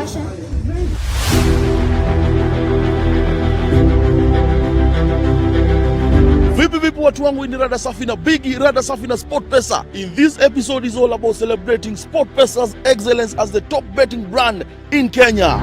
passion. Vipi watu wangu, ni rada safi na bigi, rada safi na SportPesa. In this episode is all about celebrating SportPesa's excellence as the top betting brand in Kenya.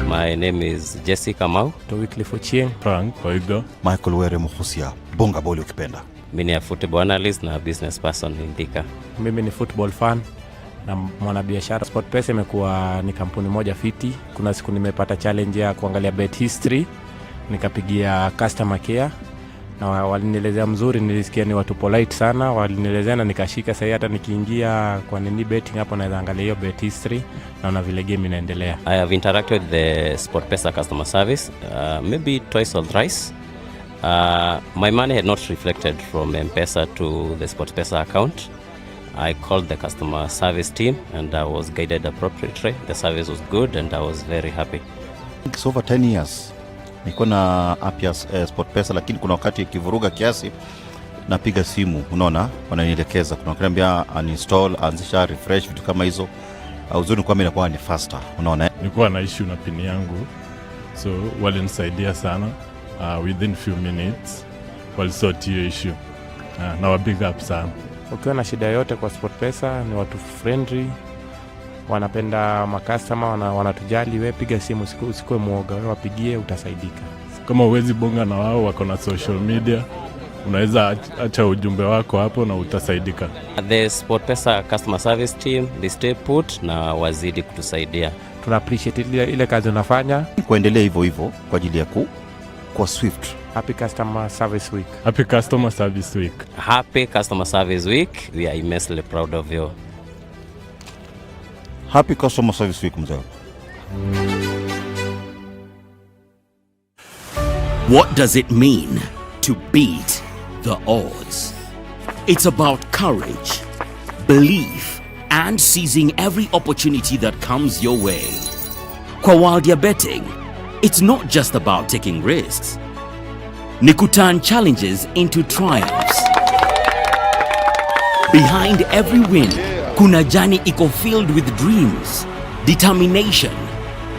My name is Jessica Mau. To weekly for Chieng. Frank Oigo. Michael Were Mkhusia. Bonga boli ukipenda. Mimi ni football analyst na business person in Thika. Mimi ni football fan na mwanabiashara. SportPesa imekuwa ni kampuni moja fiti. Kuna siku nimepata challenge ya kuangalia bet history, nikapigia customer care na walinielezea mzuri, nilisikia ni watu polite sana, walinielezea na nikashika. Sasa hata nikiingia kwa nini betting hapo naweza angalia hiyo bet history na vile game inaendelea. I have interacted with the SportPesa customer service maybe twice or thrice. My money had not reflected from M-Pesa to the SportPesa account. I called the customer service team and I was guided appropriately. The service was good and I was very happy. It's over 10 years. Niko na app ya SportPesa, lakini kuna wakati ikivuruga kiasi napiga simu, unaona, wananielekeza. Kuna wakaniambia uninstall, anzisha, refresh, vitu kama hizo. Uzuri kwa mimi inakuwa ni faster, unaona. Nilikuwa na issue na pin yangu, so walinisaidia sana. Within few minutes walisort hiyo issue. Na wa big up sana. Ukiwa na shida yote kwa SportPesa, ni watu friendly, wanapenda makastama, wanatujali. Wewe piga simu, usikuwe muoga, wewe wapigie, utasaidika. Kama uwezi bonga na wao, wako na social media, unaweza acha ujumbe wako hapo na utasaidika. The SportPesa customer service team, they stay put na wazidi kutusaidia. Tuna appreciate ile kazi unafanya. Kuendelea hivyo kwa ajili ya kwa Swift. Happy Customer Service Week. Happy Customer Service Week. Happy Customer Service Week. We are immensely proud of you. Happy Customer Service Week, mzee. What does it mean to beat the odds? It's about courage, belief, and seizing every opportunity that comes your way. Kwa while you're betting, it's not just about taking risks. Ni kuturn challenges into triumphs. Behind every win, kuna jani iko filled with dreams, determination,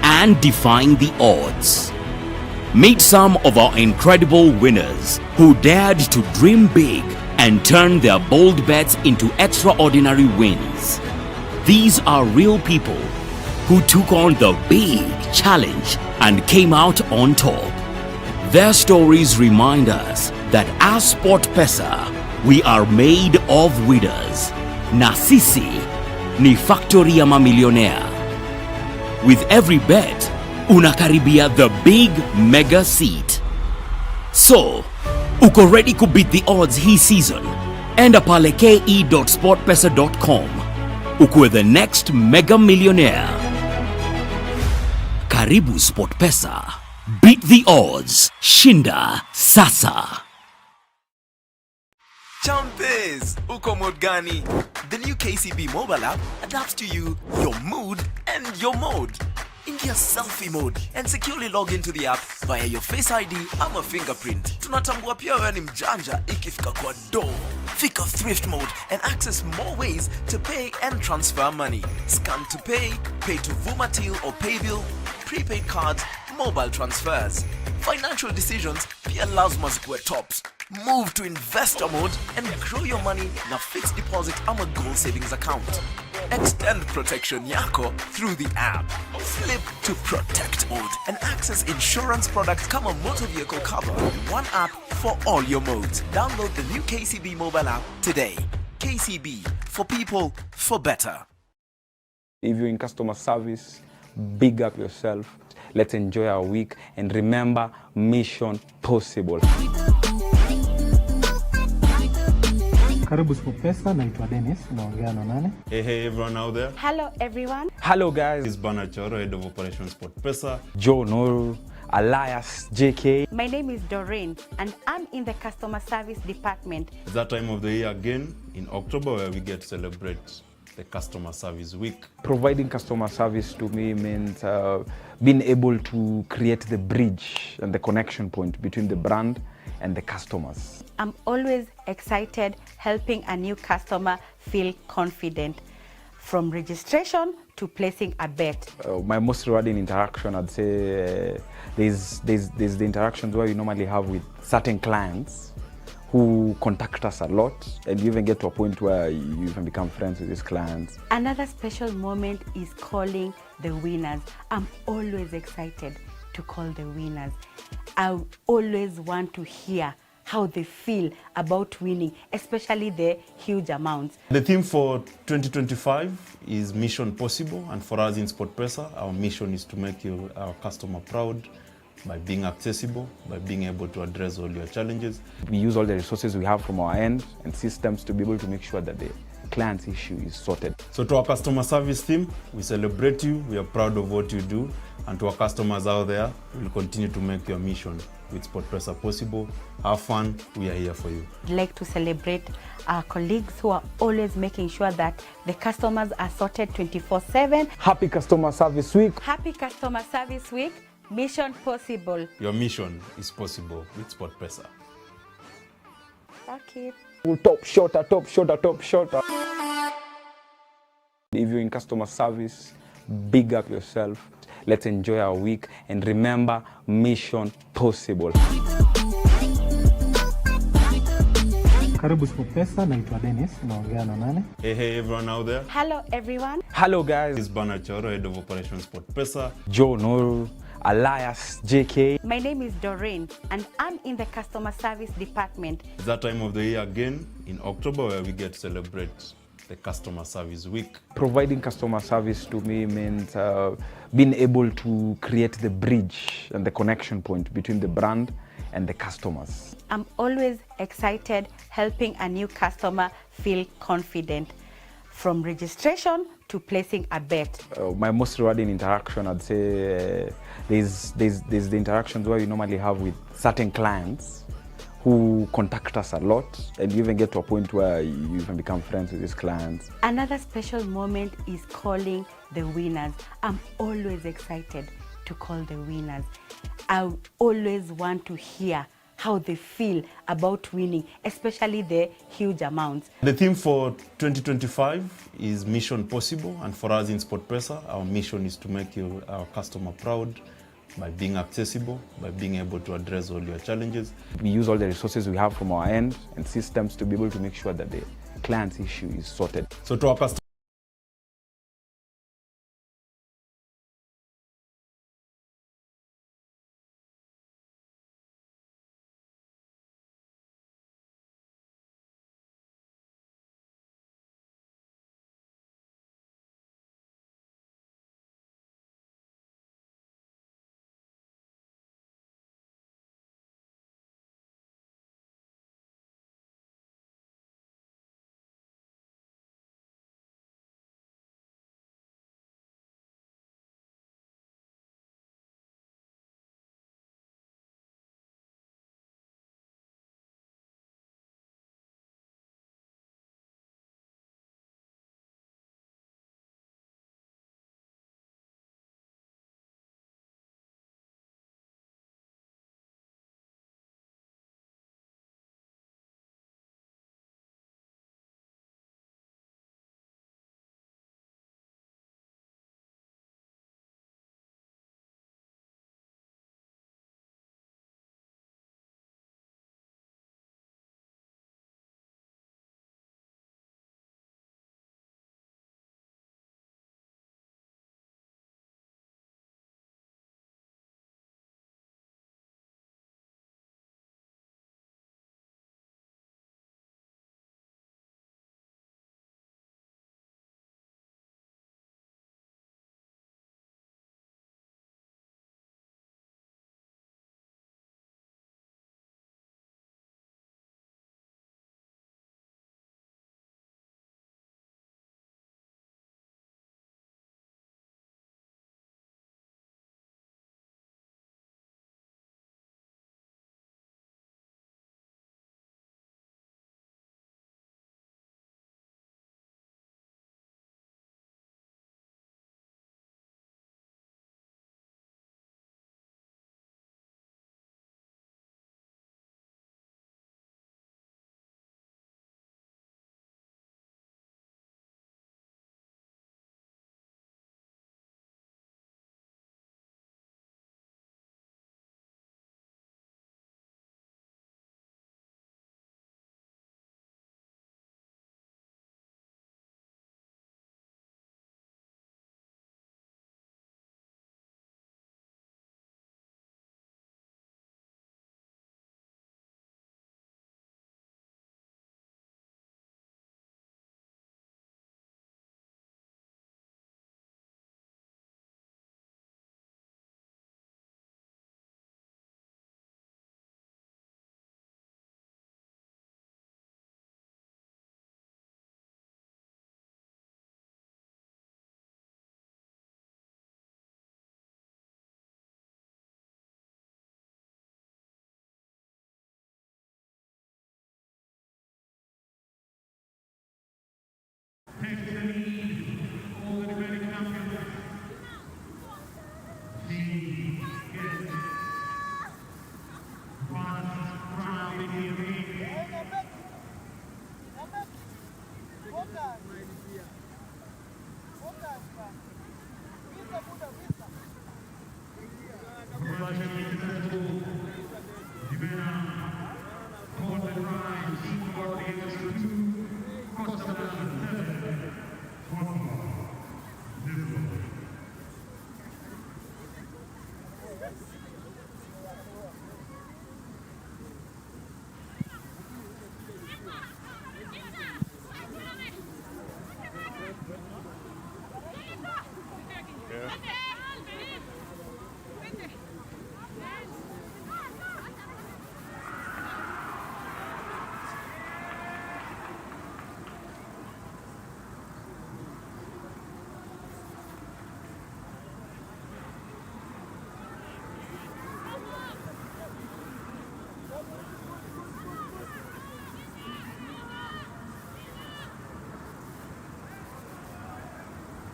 and defying the odds. Meet some of our incredible winners who dared to dream big and turn their bold bets into extraordinary wins. These are real people who took on the big challenge and came out on top. Their stories remind us that as SportPesa, we are made of winners. Na sisi ni factory ya mamillionaire. With every bet, unakaribia the big mega seat. So, uko ready to beat the odds hii season? Enda pale ke.sportpesa.com. Ukue the next mega millionaire. Karibu SportPesa. Beat the odds. Shinda sasa. Champes, uko mode gani? The new KCB mobile app adapts to you, your mood, and your mode. Ingia selfie mode and securely log into the app via your Face ID ama fingerprint. Tunatambua pia wewe ni mjanja ikifika kwa do. Fika thrift mode and access more ways to pay and transfer money. Scan to pay, pay to Vumatil or Paybill, prepaid cards, mobile transfers. Financial decisions pia lazima zikuwe tops. Move to investor mode and grow your money na fixed deposit ama gold savings account. Extend protection yako through the app. Flip to protect mode and access insurance products kama motor vehicle cover. One app for all your modes. Download the new KCB mobile app today. KCB, for people, for better. If you're in customer service, big up yourself. Let's enjoy our week and remember, mission possible. Karibu SportPesa, naitwa Dennis, naongea na nani? Hey everyone out there. Hello everyone. Hello guys. This is Bana Choro, head of operations SportPesa. Joe Noru, alias JK. My name is Doreen and I'm in the customer service department. It's that time of the year again in October where we get to celebrate the customer service week. Providing customer service to me means being able to create the bridge and the connection point between the brand and the customers. I'm always excited helping a new customer feel confident, from registration to placing a bet. My most rewarding interaction, I'd say, there's the interactions where we normally have with certain clients who contact us a lot, and you even get to a point where you even become friends with these clients. Another special moment is calling the winners. I'm always excited to call the winners. I always want to hear how they feel about winning, especially the huge amounts. The theme for 2025 is Mission Possible, and for us in SportPesa, our mission is to make our customer proud by being accessible, by being able to address all your challenges. We use all the resources we have from our end and systems to be able to make sure that the client's issue is sorted. So to our customer service team, we celebrate you, we are proud of what you do, and to our customers out there, we will continue to make your mission with SportPesa possible. Have fun, we are here for you. I'd like to celebrate our colleagues who are always making sure that the customers are sorted 24/7. Happy Customer Service Week. Happy Customer Service Week. Mission Possible. Your mission is possible with SportPesa. Okay. Top shotter, top shotter, top shotter. If you're in customer service, big up yourself. Let's enjoy our week and remember, mission possible. Karibu SportPesa, naitwa Dennis, naongea na nani? Hey everyone out there. Hello everyone. Hello guys. This is Bana Choro, Head of Operations SportPesa. Joe Noru, alias JK. My name is Doreen and I'm in the customer service department. It's that time of the year again in October where we get to celebrate the customer service week. Providing customer service to me means being able to create the bridge and the connection point between the brand and the customers. I'm always excited helping a new customer feel confident, from registration to placing a bet. My most rewarding interaction, I'd say, there's the interactions where we normally have with certain clients who contact us a lot, and you even get to a point where you even become friends with these clients. Another special moment is calling the winners. I'm always excited to call the winners. I always want to hear how they feel about winning, especially the huge amounts. The theme for 2025 is Mission Possible, and for us in SportPesa, our mission is to make our customer proud by being accessible, by being able to address all your challenges. We use all the resources we have from our end and systems to be able to make sure that the client's issue is sorted. So to our customers,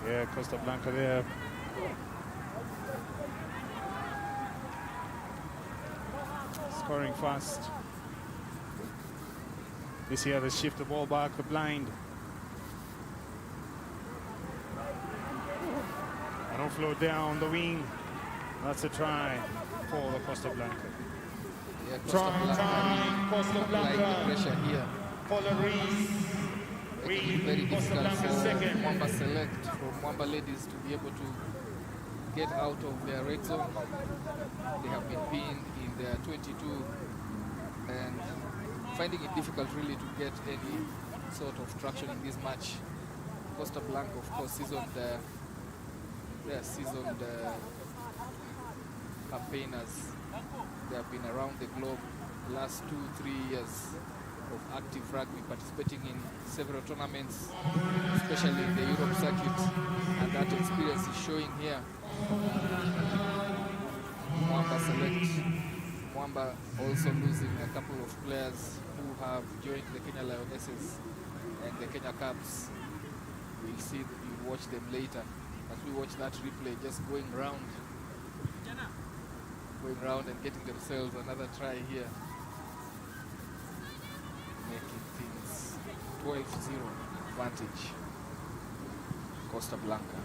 Yeah, Costa Blanca there. Scoring fast. This year they shift the ball back, the blind. And offload down the wing. That's a try for the Costa Blanca. Yeah, Costa Blanca. Pressure here. For the Reese. Very difficult for Mwamba Select, for Mwamba ladies to be able to get out of their red zone. They have been pinned in their 22 and finding it difficult really to get any sort of traction in this match. Costa Blanca, of course, seasoned campaigners. They have been around the globe the last 2-3 years of active rugby, participating in several tournaments, especially in the Europe circuit, and that experience is showing here. Mwamba Select. Mwamba also losing a couple of players who have joined the Kenya Lionesses and the Kenya Cubs. We'll see, we'll watch them later. As we watch that replay, just going round and getting themselves another try here. Making things 12-0 advantage. Costa Blanca.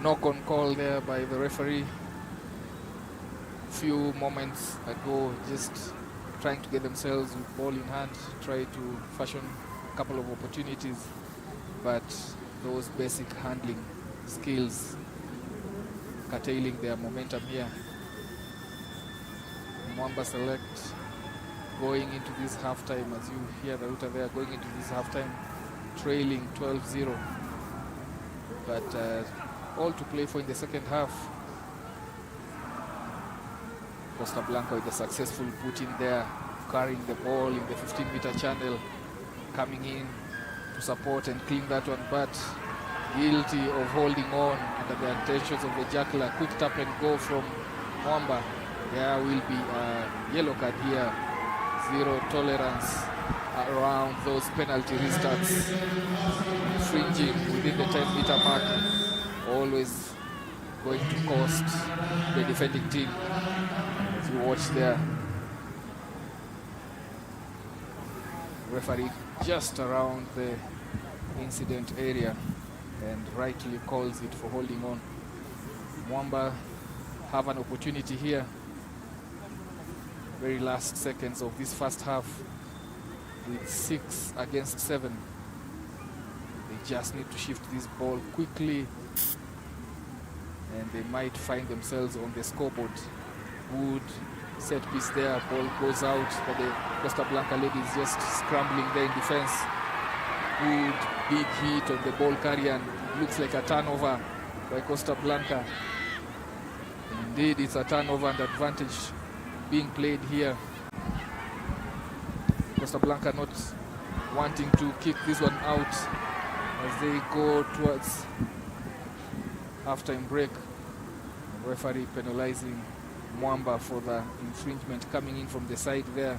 Knock-on call there by the referee. Few moments ago, just trying to get themselves with ball in hand, try to fashion a couple of opportunities, but those basic handling skills curtailing their momentum here. Mwamba Select going into this halftime, as you hear the router there, going into this halftime trailing 12-0, but all to play for in the second half. Costa Blanca with a successful put in there, carrying the ball in the 15-meter channel, coming in to support and clean that one, but guilty of holding on under the intentions of the jackler. Quick tap and go from Mwamba. There will be a yellow card here. Zero tolerance around those penalty restarts. Fringing within the 10-meter mark. Always going to cost the defending team. As you watch there, Referee just around the incident area and rightly calls it for holding on. Mwamba have an opportunity here. Very last seconds of this first half with 6 against 7. They just need to shift this ball quickly and they might find themselves on the scoreboard. Good set piece there, ball goes out, but the Costa Blanca ladies just scrambling there in defense. Good big hit on the ball carrier, and looks like a turnover by Costa Blanca. Indeed, it's a turnover and advantage being played here. Costa Blanca not wanting to kick this one out as they go towards halftime break. Referee penalizing Mwamba for the infringement coming in from the side there.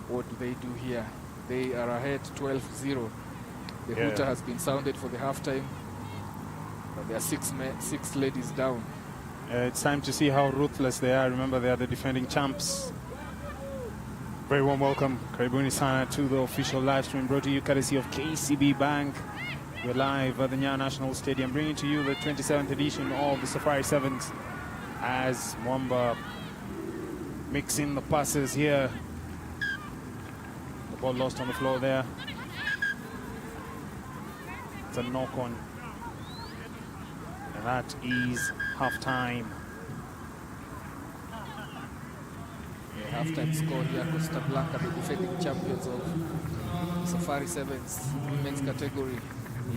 What do they do here? They are ahead 12-0. The hooter has been sounded for the halftime, but there are six ladies down. It's time to see how ruthless they are. Remember, they are the defending champs. Very warm welcome, karibuni sana, to the official live stream brought to you courtesy of KCB Bank. We're live at the Nyayo National Stadium, bringing to you the 27th edition of the Safari Sevens as Mwamba mixing the passes here. The ball lost on the floor there. It's a knock-on. And that is half-time. Half-time score here, Costa Blanca, the defending champions of Safari Sevens women's category,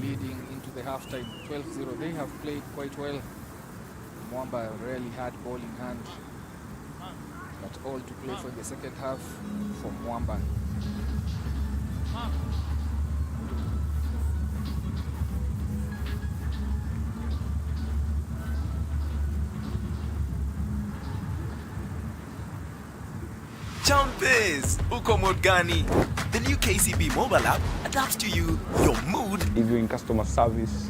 leading into the halftime 12-0. They have played quite well. Mwamba rarely had ball in hand, but all to play for in the second half for Mwamba. Jumpers! Uko mood gani? The new KCB mobile app adapts to you, your mood. If you're in customer service,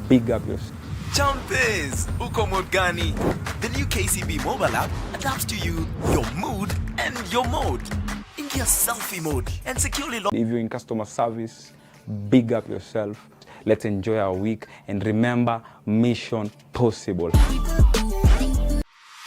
big up yourself. Jumpers! Uko mood gani? The new KCB mobile app adapts to you, your mood and your mode. Ingia selfie mode and securely log. If you're in customer service, big up yourself. Let's enjoy our week and remember, mission possible.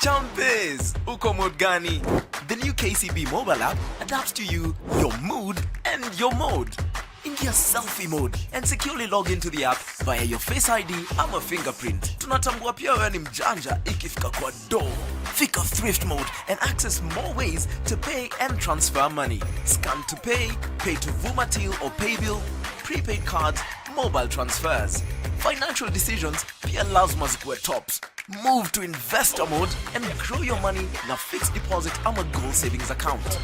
Jumpers! Uko mood gani? The new KCB mobile app adapts to you, your mood and your mode. Ingia selfie mode and securely log into the app via your Face ID ama fingerprint. Tunatambua pia wewe ni mjanja ikifika kwa door. Fika thrift mode and access more ways to pay and transfer money. Scan to pay, pay to Vumatil or Paybill, prepaid cards, mobile transfers. Financial decisions pia lazima zikuwe tops. Move to investor mode and grow your money na fixed deposit ama goal savings account.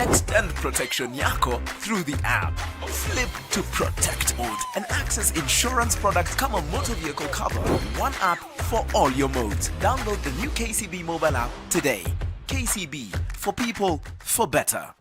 Extend protection yako through the app. Flip to protect mode and access insurance products kama motor vehicle cover. One app for all your modes. Download the new KCB mobile app today. KCB, for people, for better.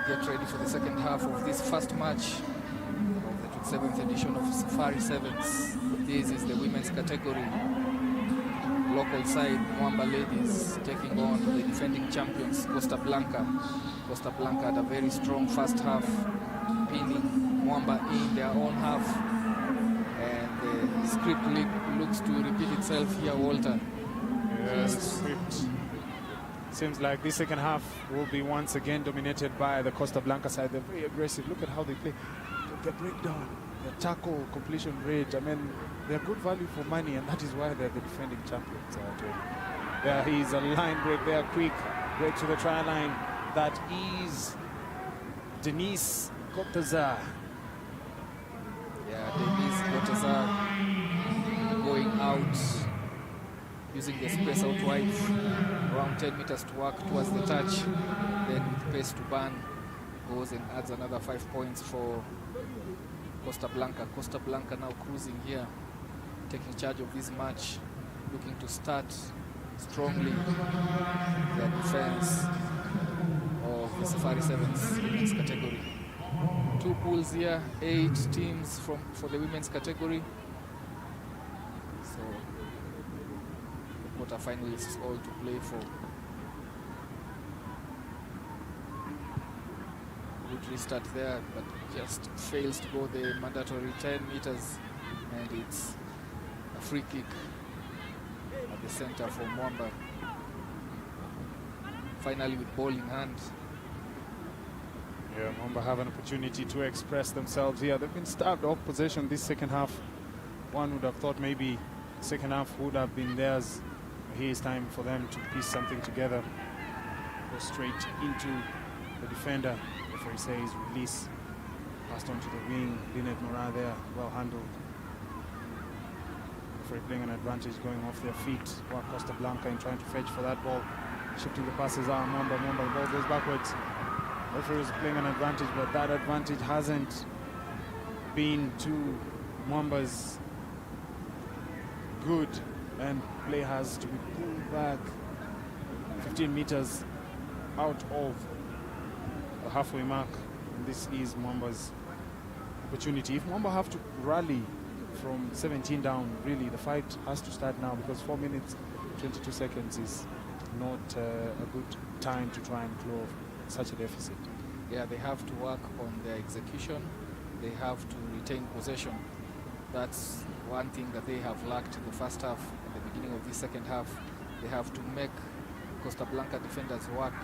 Get ready for the second half of this first match of the 27th edition of Safari Sevens. This is the women's category. Local side, Mwamba ladies taking on the defending champions, Costa Blanca. Costa Blanca had a very strong first half, pinning Mwamba in their own half. And the script looks to repeat itself here, Walter. Yes, script. Seems like the second half will be once again dominated by the Costa Blanca side. They're very aggressive. Look at how they play. The breakdown, the tackle completion rate. I mean, they're good value for money, and that is why they're the defending champions. There is a line break there, quick break to the try line. That is Denise Gotazar. Yeah, Denise Gotazar going out, using the space out wide, around 10 meters to work towards the touch, then with pace to burn, goes and adds another 5 points for Costa Blanca. Costa Blanca now cruising here, taking charge of this match, looking to start strongly their defense of the Safari Sevens women's category. 2 pools here, 8 teams for the women's category. So the quarterfinalists all to play for. Good restart there, but just fails to go the mandatory 10 meters, and it's a free kick at the center for Mwamba. Finally with ball in hand. Yeah, Mwamba have an opportunity to express themselves here. They've been starved off possession this second half. One would have thought maybe second half would have been theirs. Here's time for them to piece something together. Go straight into the defender. Referee says release. Passed on to the wing. Linet Moran there, well handled. Referee playing an advantage, going off their feet. While Costa Blanca in trying to fetch for that ball. Shifting the passes out. Mwamba, the ball goes backwards. Referee is playing an advantage, but that advantage hasn't been to Mwamba's good, and play has to be pulled back 15 meters out of the halfway mark. And this is Mwamba's opportunity. If Mwamba have to rally from 17 down, really the fight has to start now, because 4 minutes 22 seconds is not a good time to try and claw such a deficit. Yeah, they have to work on their execution. They have to retain possession. That's one thing that they have lacked in the first half. At the beginning of the second half, they have to make Costa Blanca defenders work.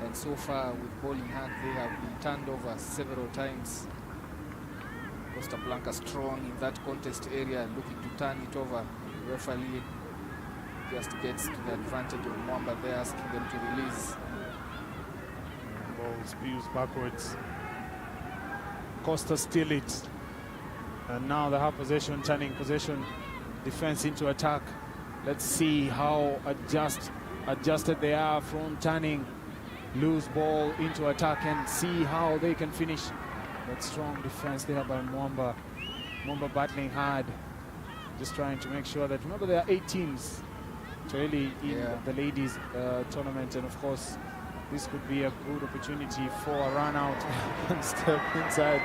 And so far, with ball in hand, they have been turned over several times. Costa Blanca strong in that contest area, looking to turn it over. Referee just gets to the advantage of Mwamba there, asking them to release. Ball spews backwards. Costa steal it. And now they have possession, turning possession, defense into attack. Let's see how adjusted they are from turning loose ball into attack, and see how they can finish. That strong defense there by Mwamba. Mwamba battling hard, just trying to make sure that, remember, there are 8 teams really in the ladies tournament, and of course this could be a good opportunity for a run out and step inside.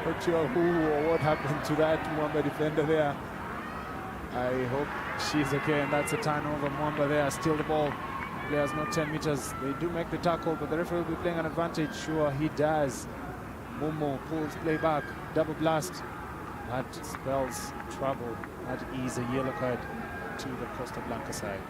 Not sure who or what happened to that Mwamba defender there. I hope she's okay, and that's a turnover. Mwamba there, steal the ball. Players not 10 meters. They do make the tackle, but the referee will be playing an advantage. Sure, he does. Momo pulls play back, double blast. That spells trouble. That is a yellow card to the Costa Blanca side.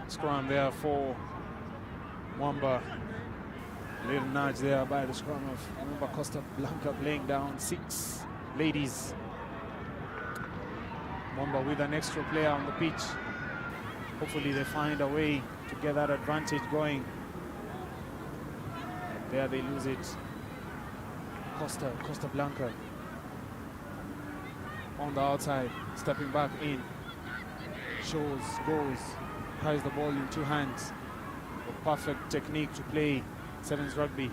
Scrum there for Mwamba. Little nudge there by the scrum of Mwamba. Costa Blanca playing down 6 ladies. Mwamba with an extra player on the pitch. Hopefully they find a way to get that advantage going. And there they lose it. Costa Blanca on the outside, stepping back in. Goes. Has the ball in 2 hands. A perfect technique to play sevens rugby.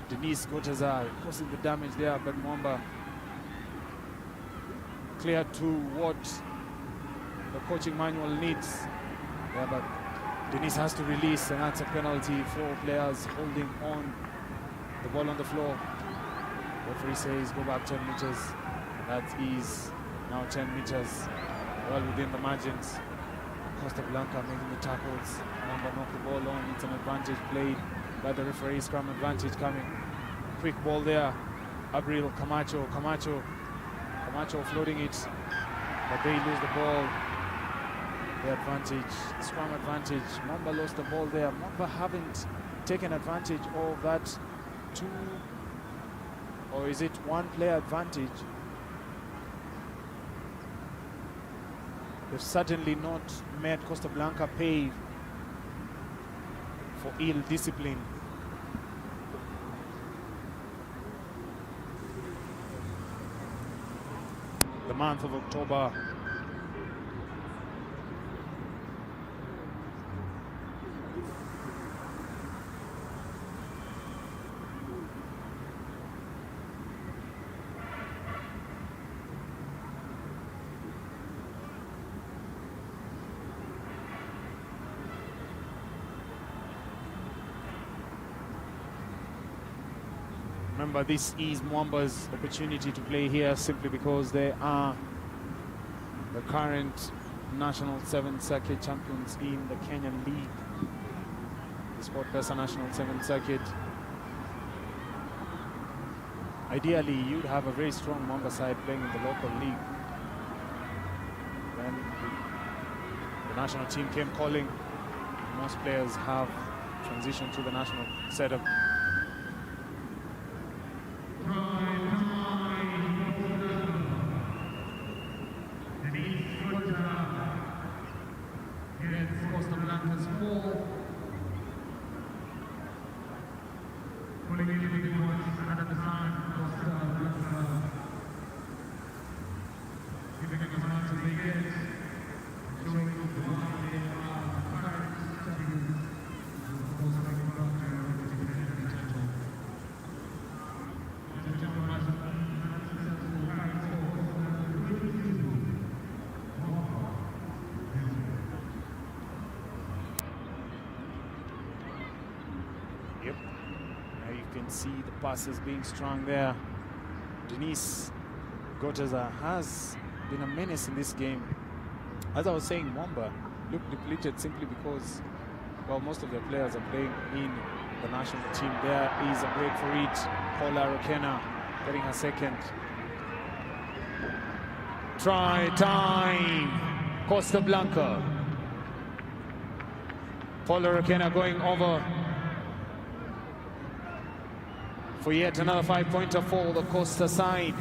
Denise Gotazar causing the damage there, but Mwamba clear to what the coaching manual needs. Yeah, but Denise has to release, and that's a penalty for players holding on the ball on the floor. Referee says go back 10 meters. That is now 10 meters, well within the margins. Costa Blanca making the tackles. Mwamba knocked the ball on. It's an advantage played by the referee. Scrum advantage coming. Quick ball there. Abril Camacho floating it, but they lose the ball. the advantage, the scrum advantage. Mwamba lost the ball there. Mwamba haven't taken advantage of that or is it one player advantage? They've certainly not made Costa Blanca pay for ill discipline. The month of October. Remember, this is Mwamba's opportunity to play here simply because they are the current National 7th Circuit champions in the Kenyan League, the SportPesa National 7th Circuit. Ideally, you'd have a very strong Mwamba side playing in the local league. Then the national team came calling. Most players have transitioned to the national setup. See the passes being strong there. Denise Goteza has been a menace in this game. As I was saying, Mwamba looked depleted simply because, well, most of their players are playing in the national team. There is a break for it. Paula Rokena getting her second. Try time. Costa Blanca. Paula Rokena going over for yet another 5-pointer for the Costa side.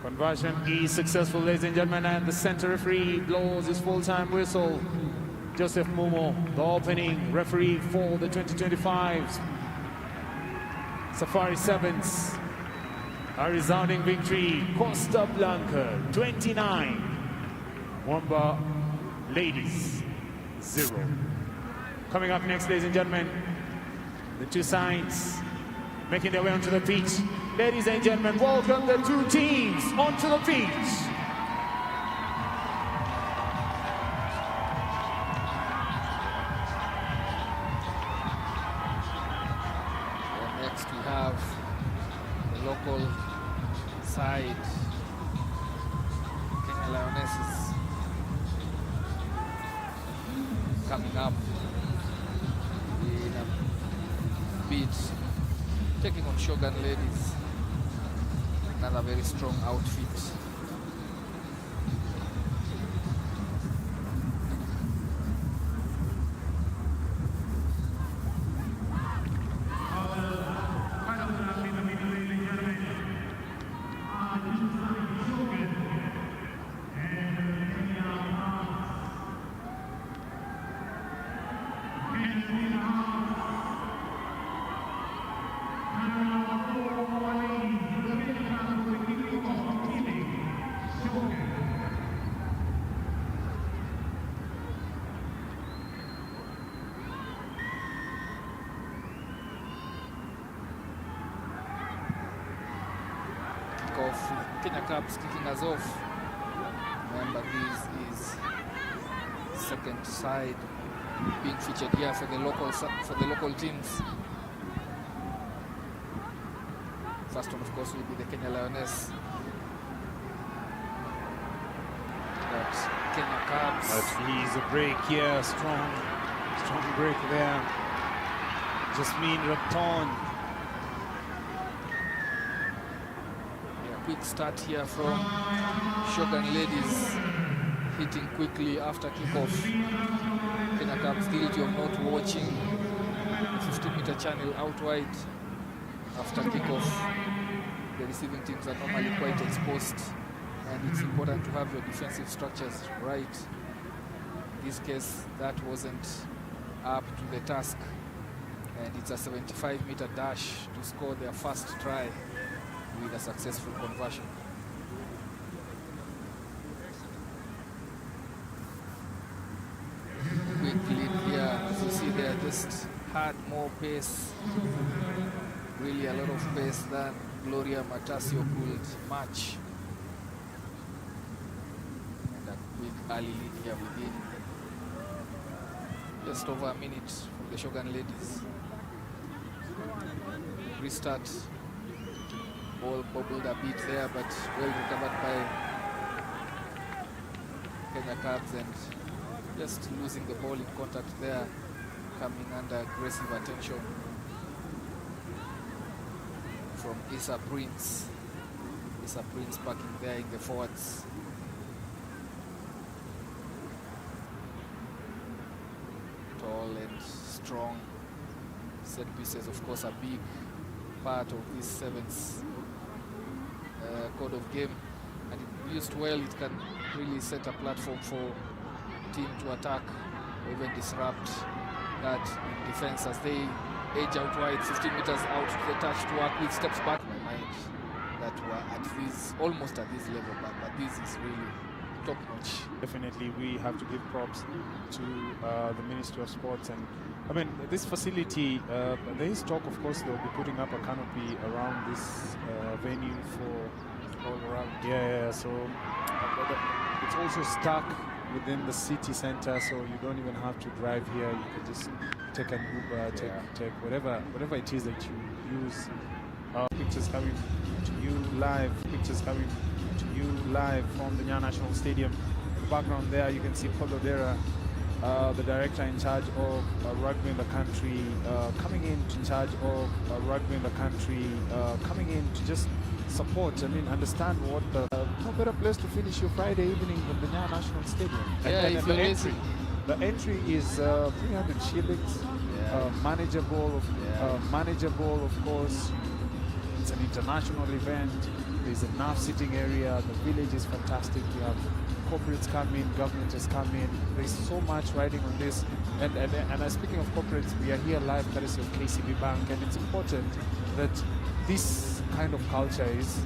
Conversion is successful, ladies and gentlemen, and the center referee blows his full-time whistle. Joseph Mumo, the opening referee for the 2025 Safari Sevens. A resounding victory, Costa Blanca 29, Mwamba Ladies 0. Coming up next, ladies and gentlemen, the two sides making their way onto the pitch. Ladies and gentlemen, welcome the two teams onto the pitch. Local side, Kenya Lionesses, coming up in a bit, taking on Shogun Ladies, another very strong outfit. Kenya Cups kicking us off. Remember, this is second side being featured here for the local teams. First one, of course, will be the Kenya Lioness. Kenya Cubs. But he's a break here, strong break there. Jasmine Rapton. Quick start here from Shogun ladies, hitting quickly after kickoff. Kenya Cubs guilty of not watching the 15-meter channel out wide after kickoff. The receiving teams are normally quite exposed, and it's important to have your defensive structures right. In this case, that wasn't up to the task, and it's a 75-meter dash to score their first try with a successful conversion. Quick lead here, as you see there, just had more pace, really a lot of pace than Gloria Matasio could match. And a quick early lead here within just over a minute from the Shogun ladies. Restart. Ball bobbled a bit there, but well recovered by Kenya Cubs, and just losing the ball in contact there, coming under aggressive attention from Issa Prince. Issa Prince parking there in the forwards. Tall and strong. Set pieces, of course, a big part of this sevens code of game, and if used well, it can really set a platform for team to attack or even disrupt that in defense as they edge out wide, 15 meters out to the touch to work with steps back. My mind that were at this, almost at this level, but this is really top notch. Definitely, we have to give props to the Ministry of Sports, and I mean, this facility, there is talk, of course, they'll be putting up a canopy around this venue for all around. Yeah, so it's also stuck within the city center, so you don't even have to drive here. You can just take an Uber, take whatever it is that you use. Pictures coming to you live. Pictures coming to you live from the Nyayo National Stadium. In the background there, you can see Polodera, the director in charge of rugby in the country, coming in charge of rugby in the country, coming in to just support. I mean, understand what no better place to finish your Friday evening than the Nyayo National Stadium. Yeah, and the entry is 300 shillings, manageable, of course. It's an international event. There's enough sitting area. The village is fantastic. You have corporates come in, government has come in. There's so much riding on this. And speaking of corporates, we are here live courtesy of KCB Bank, and it's important that this kind of culture is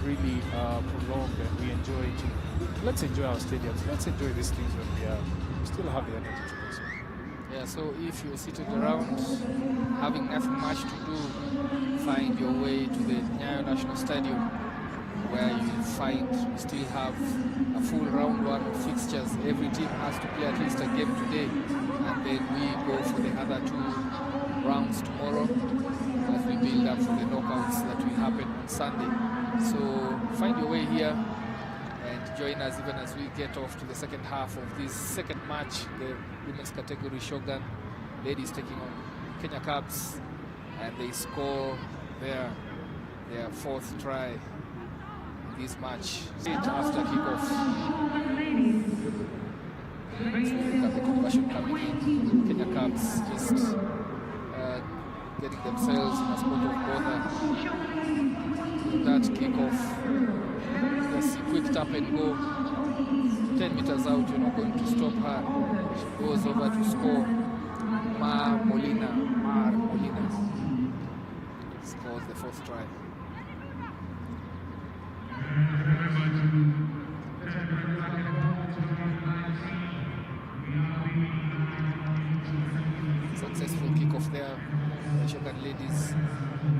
really prolonged, and we enjoy it. Let's enjoy our stadiums. Let's enjoy these things when we still have the energy to do so. Yeah, so if you're sitting around having nothing much to do, find your way to the Nyayo National Stadium, where you'll find we still have a full round one of fixtures. Every team has to play at least a game today, and then we go for the other two rounds tomorrow as we build up for the knockouts that will happen on Sunday. So find your way here and join us even as we get off to the second half of this second match, the women's category Shogun ladies taking on Kenya Cubs, and they score their fourth try in this match after kickoff. So look at the conversion coming in. Kenya Cubs just getting themselves in a spot of bother. That kickoff, just a quick tap and go. 10 meters out, you're not going to stop her. She goes over to score. Mar Molina scores the fourth try. Successful kickoff there. The Shogun ladies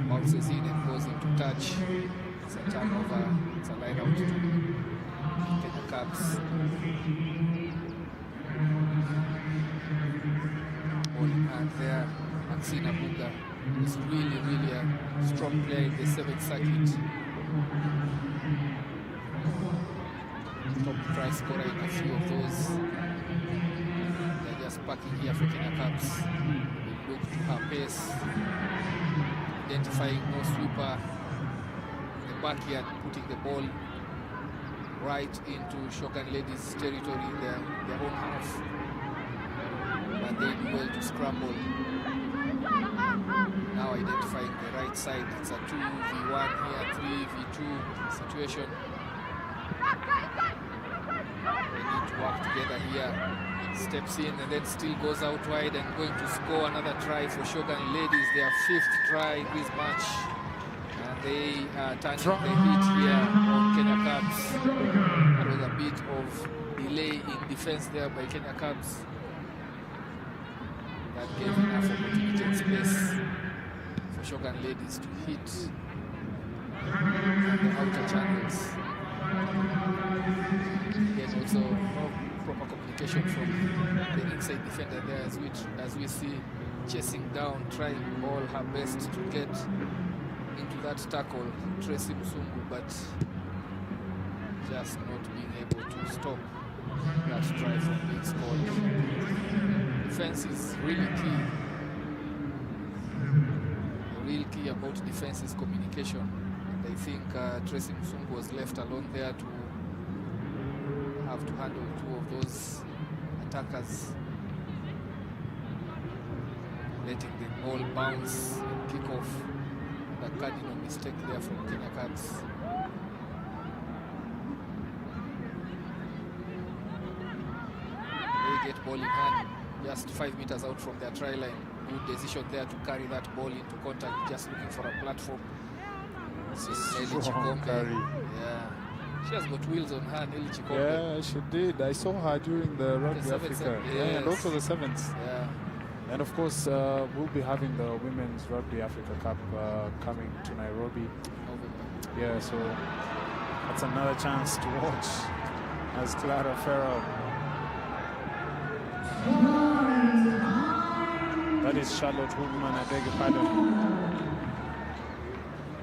bounces in and goes into touch. It's a turnover. It's a line out to Kenya Cubs. Ball in hand there. Maxina Buga is really a strong player in the 7th circuit. top try scorer in a few of those. They're just packing here for Kenya Cubs. They look to her pace, identifying no sweeper in the backyard, putting the ball right into Shogun Ladies' territory in their own half. But they do well to scramble. Now identifying the right side. It's a 2v1 here, 3v2 situation. They need to work together here. Steps in and then still goes out wide and going to score another try for Shogun Ladies, their 5th try this match. And they are turning the heat here on Kenya Cubs. There was a bit of delay in defense there by Kenya Cubs. That gave enough opportunity and space for Shogun Ladies to hit the outer channels. Again, also proper communication from the inside defender there as we see chasing down, trying all her best to get into that tackle, Tracy Musungu, but just not being able to stop that try from being scored. Defense is really key. The real key about defense is communication. And I think Tracy Musungu was left alone there to have to handle 2 of those attackers, letting the ball bounce and kick off. The cardinal mistake there from Kenya Cubs. They get ball in hand, just 5 meters out from their try line. Good decision there to carry that ball into contact, just looking for a platform. Strong carry. Yeah. She has got wheels on her, Nelly Chikombe. Yeah, she did. I saw her during the Rugby Africa. Yes. Yeah, and also the 7th. Yeah. And of course, we'll be having the Women's Rugby Africa Cup coming to Nairobi. Yeah, so that's another chance to watch as Clara Farrell. That is Charlotte Hoogman, I beg your pardon.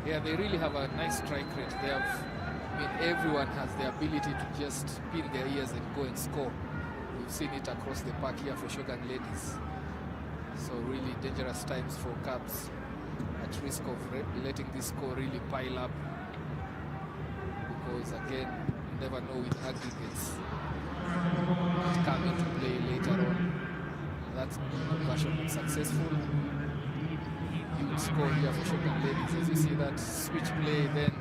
Yeah, they really have a nice strike rate. They have, I mean, everyone has the ability to just pin their ears and go and score. We've seen it across the park here for Shogun Ladies. So really dangerous times for Cubs, at risk of letting this score really pile up. Because again, you never know with aggregates that come into play later on. That conversion was successful. Huge score here for Shogun Ladies. As you see that switch play, then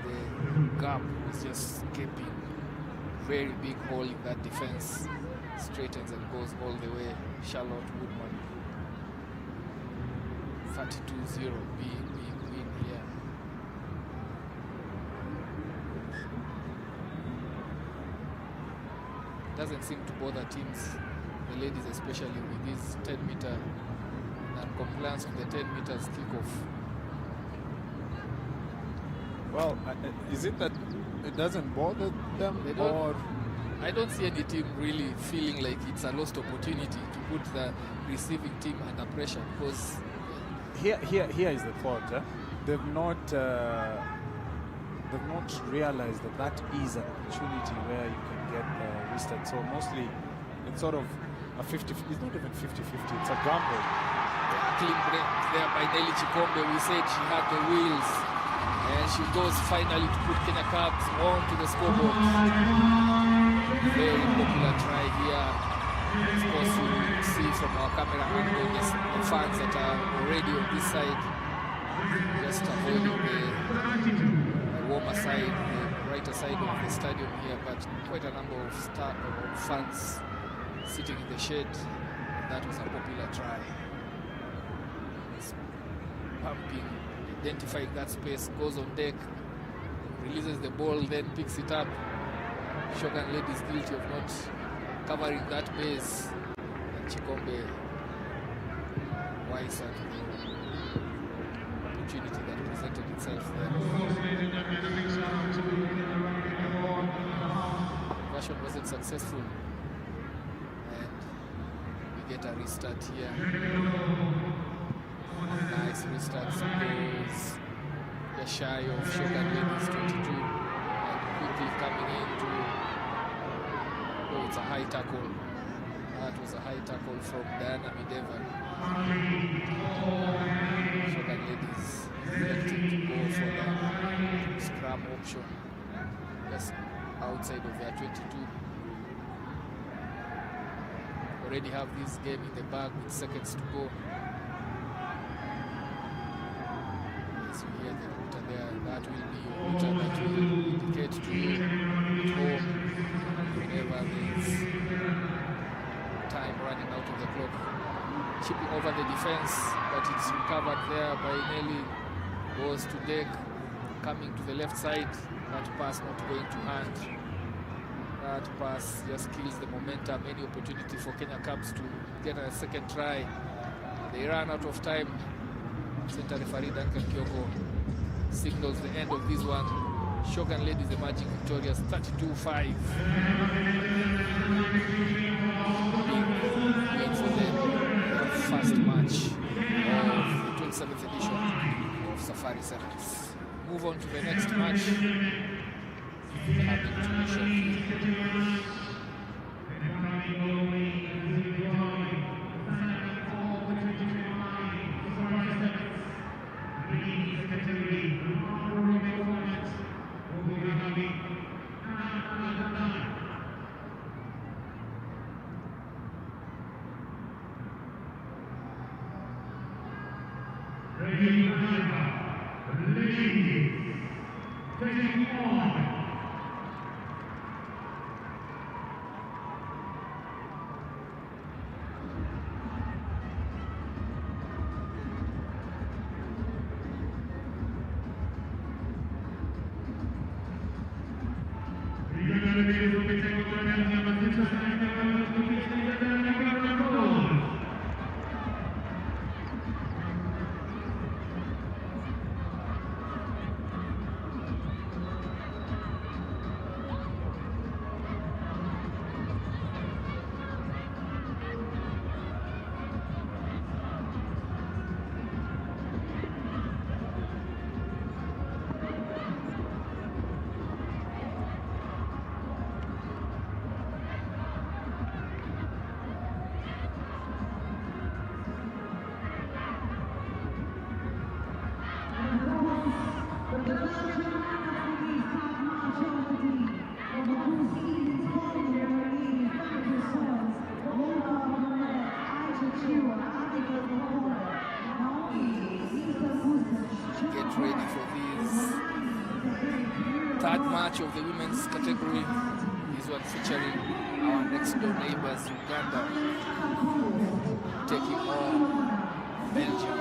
the gap is just gaping. Very big hole in that defense. Straightens and goes all the way. Charlotte Woodman. 32-0 being win here. Doesn't seem to bother teams, the ladies especially, with this 10-meter non-compliance with the 10 meters kickoff. Well, is it that it doesn't bother them? They don't, or I don't see any team really feeling like it's a lost opportunity to put the receiving team under pressure, because here is the thought. They've not realized that is an opportunity where you can get restart. So mostly it's sort of a 50. It's not even 50-50. It's a gamble. Clean break there by Nelly Chikombe. We said she had the wheels, and she goes finally to put Kenya Cubs onto the scoreboard. Very popular try here. Of course, you see from our camera angle the fans that are already on this side, just avoiding the warmer side, the brighter side of the stadium here, but quite a number of fans sitting in the shade. That was a popular try. It's pumping, identifying that space, goes on deck, releases the ball, then picks it up. Shogun Ladies guilty of not covering that base, and Chikombe wise at the opportunity that presented itself there. Version wasn't successful, and we get a restart here. Nice restart, goes just shy of Shogun Ladies 22, and quickly coming in to it's a high tackle. That was a high tackle from Diana Mideva. Shogun ladies elected to go for the scrum option just outside of their 22. Already have this game in the bag with seconds to go. As you hear the router there, that will be your router that will indicate to you at home whenever there's time running out of the clock. Chipping over the defense, but it's recovered there by Nelly. Goes to Deck, coming to the left side. That pass not going to hand. That pass just kills the momentum. Any opportunity for Kenya Cubs to get a second try. They ran out of time. Center referee Duncan Kyoko signals the end of this one. Shogun ladies emerging victorious, 32-5. Big win for them. First match of the 27th edition of Safari Sevens. Move on to the next match. Happening to be shortly. Of the women's category, this one featuring our next door neighbors, Uganda, taking on Belgium.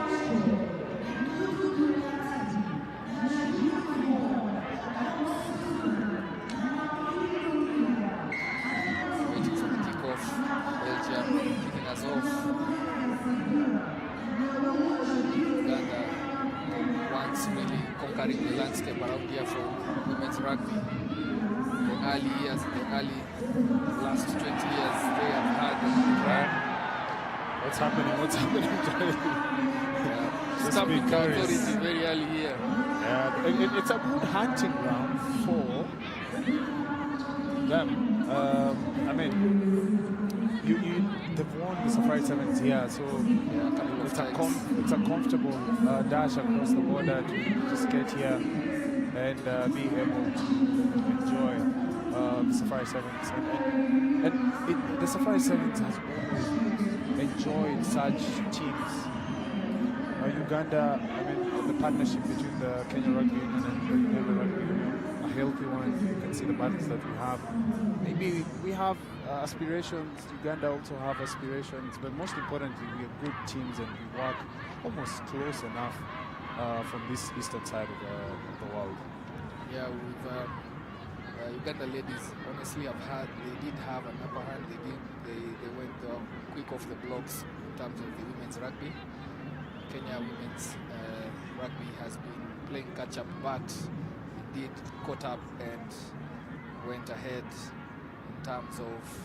Waiting for the kickoff, Belgium kicking us off. Uganda once really conquering the landscape around here for women's rugby. The early years, last 20 years, they have had a good run. What's happening? Stamping authority very early here. Yeah, it's a good hunting ground for them. I mean, they've won the Safari Sevens here, so it's a comfortable dash across the border to just get here and being able to enjoy the Safari Sevens. And the Safari Sevens has always enjoyed such teams. Uganda, I mean, the partnership between the Kenya Rugby Union and the Uganda Rugby Union, a healthy one. You can see the battles that we have. Maybe we have aspirations, Uganda also have aspirations, but most importantly, we are good teams and we work almost close enough from this eastern side of the world. Yeah, with Uganda ladies, honestly, they did have an upper hand. They went quick off the blocks in terms of the women's rugby. Kenya women's rugby has been playing catch up, but it did caught up and went ahead in terms of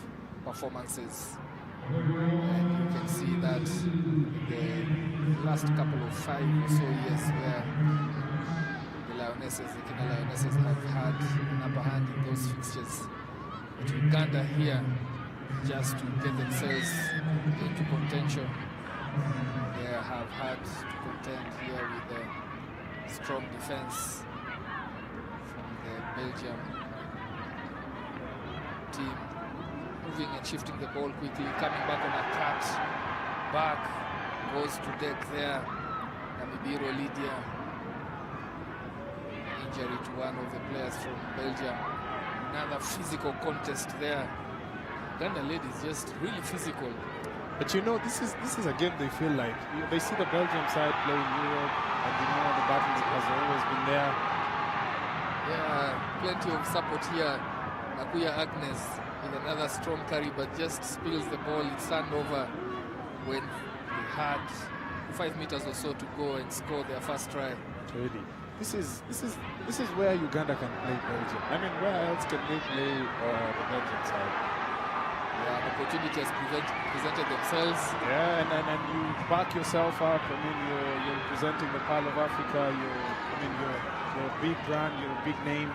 performances. And you can see that the last couple of 5 or so years where the Kenya Lionesses have had an upper hand in those fixtures. But Uganda here just to get themselves into contention. They have had to contend here with the strong defense from the Belgium team. Moving and shifting the ball quickly, coming back on a cut. Back, goes to deck there. Namibiro Lydia. Injury to one of the players from Belgium. Another physical contest there. Uganda ladies just really physical. But you know, this is a game they feel like. They see the Belgium side play in Europe, and you know the battle has always been there. Yeah, plenty of support here. Nakuya Agnes with another strong carry, but just spills the ball. It's turned over when they had 5 meters or so to go and score their first try. Really, this is where Uganda can play Belgium. I mean, where else can they play the Belgian side? Yeah, the opportunity has presented themselves. Yeah, and you back yourself up. I mean, you're presenting the Pearl of Africa. You're a big brand. You're a big name.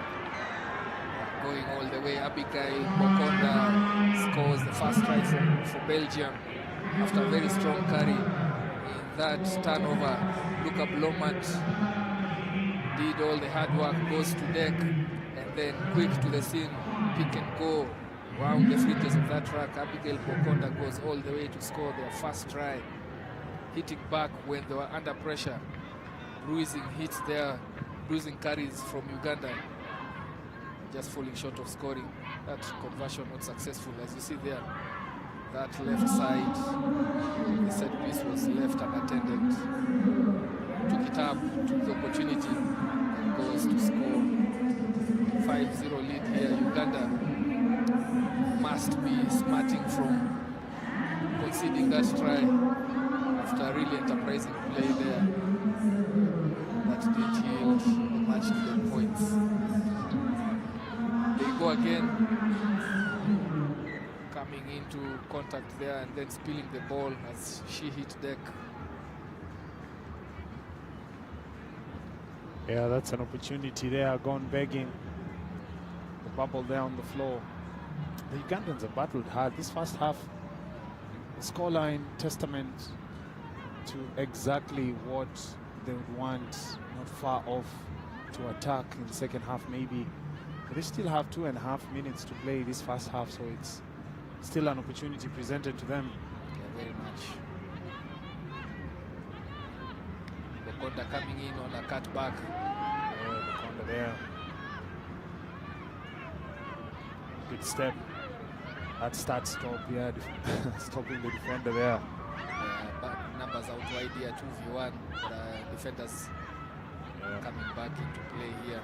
Going all the way, Abigail Bokonda scores the first try for Belgium after a very strong carry. In that turnover, Luca Blomat did all the hard work, goes to deck, and then quick to the scene, pick and go around the fringes of that track. Abigail Bokonda goes all the way to score their first try, hitting back when they were under pressure. Bruising hits there, bruising carries from Uganda, just falling short of scoring. That conversion not successful, as you see there. That left side, the set piece was left unattended. Took it up, took the opportunity, and goes to score. 5-0 lead here. Uganda must be smarting from conceding that try after a really enterprising play there. That did yield the match needed points. They go again, coming into contact there and then spilling the ball as she hit deck. Yeah, that's an opportunity there, gone begging. The bubble there on the floor. The Ugandans have battled hard. This first half, the scoreline testament to exactly what they would want, not far off to attack in the second half maybe. But they still have 2.5 minutes to play this first half, so it's still an opportunity presented to them. Yeah, very much. Bokonda coming in on a cutback. Yeah, Bokonda there. Good step. That stop, yeah, stopping the defender there. But numbers out wide here, 2v1. Defenders coming back into play here.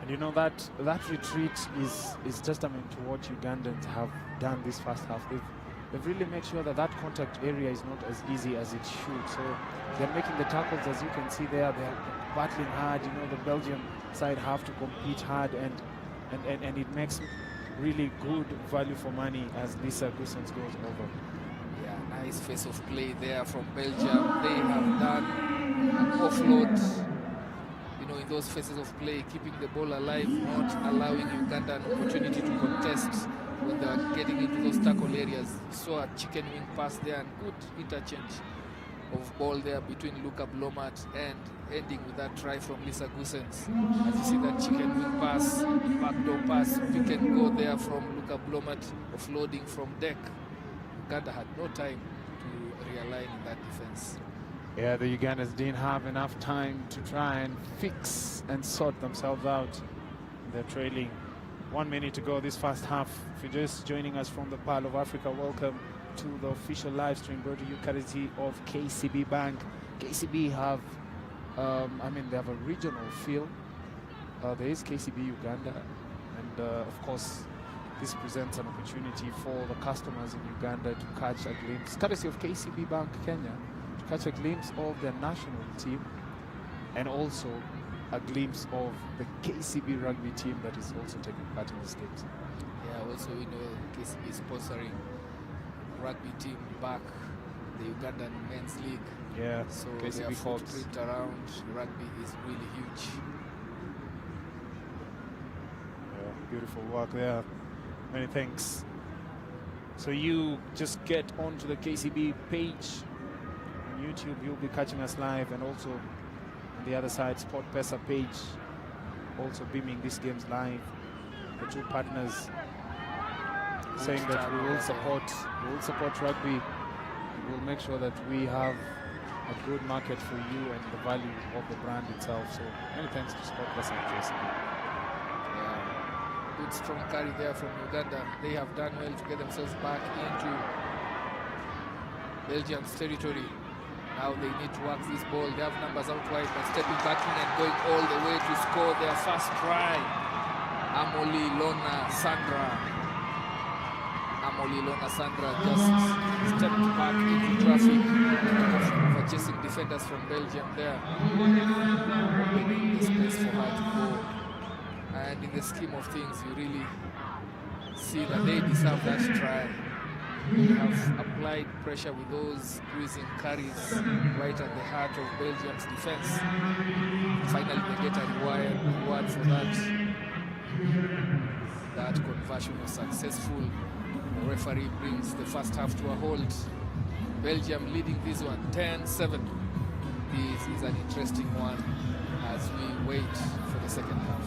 And you know that retreat is testament to what Ugandans have done this first half. They've really made sure that contact area is not as easy as it should. So they're making the tackles, as you can see there. They're battling hard. You know, the Belgium side have to compete hard, and it makes really good value for money as Lisa Gusens goes over. Yeah, nice face of play there from Belgium. They have done an offload. You know, in those phases of play, keeping the ball alive, not allowing Uganda an opportunity to contest when they are getting into those tackle areas. You saw a chicken wing pass there and good interchange of ball there between Luca Blomat and ending with that try from Lisa Gusens. As you see that chicken wing pass, backdoor pass, pick and go there from Luca Blomat, offloading from deck. Uganda had no time to realign in that defense. Yeah, the Ugandans didn't have enough time to try and fix and sort themselves out. They're trailing. 1 minute to go this first half. If you're just joining us from the Pearl of Africa, welcome to the official live stream brought to you courtesy of KCB Bank. KCB have, they have a regional feel. There is KCB Uganda, and of course, this presents an opportunity for the customers in Uganda to catch a glimpse, courtesy of KCB Bank Kenya, to catch a glimpse of their national team, and also a glimpse of the KCB rugby team that is also taking part in this games. Yeah, also we know KCB is sponsoring rugby team back, the Ugandan Men's League. Yeah, so KCB their Hawks. footprint around rugby is really huge. Yeah, beautiful work there. Many thanks. So you just get onto the KCB page on YouTube. You'll be catching us live, and also on the other side, Sport Pesa page, also beaming these games live. The two partners saying that we will support rugby. We'll make sure that we have a good market for you and the value of the brand itself. So many thanks to Sport Pesa and KCB. Good strong carry there from Uganda. They have done well to get themselves back into Belgium's territory. Now they need to work this ball. They have numbers out wide, but stepping back in and going all the way to score their first try. Amoli Lona Sandra just stepped back into traffic, over chasing defenders from Belgium there. Opening the space for her to go. And in the scheme of things, you really see that they deserve that try. They have applied pressure with those cruising carries right at the heart of Belgium's defense. Finally, they get a reward for that. That conversion was successful. The referee brings the first half to a halt. Belgium leading this one 10-7. This is an interesting one as we wait for the second half.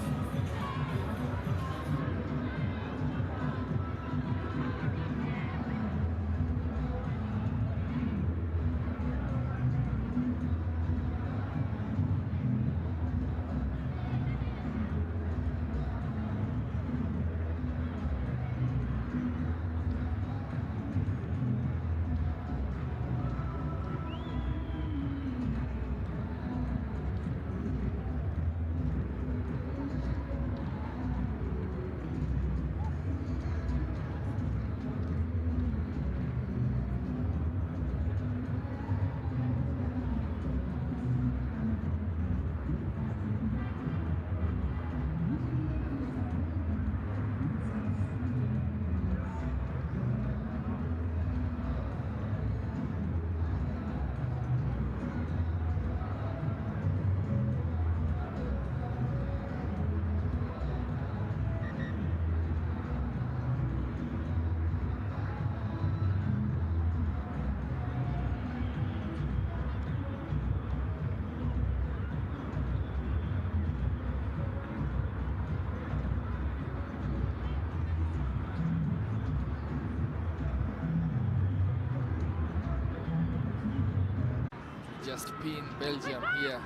Just pin Belgium here.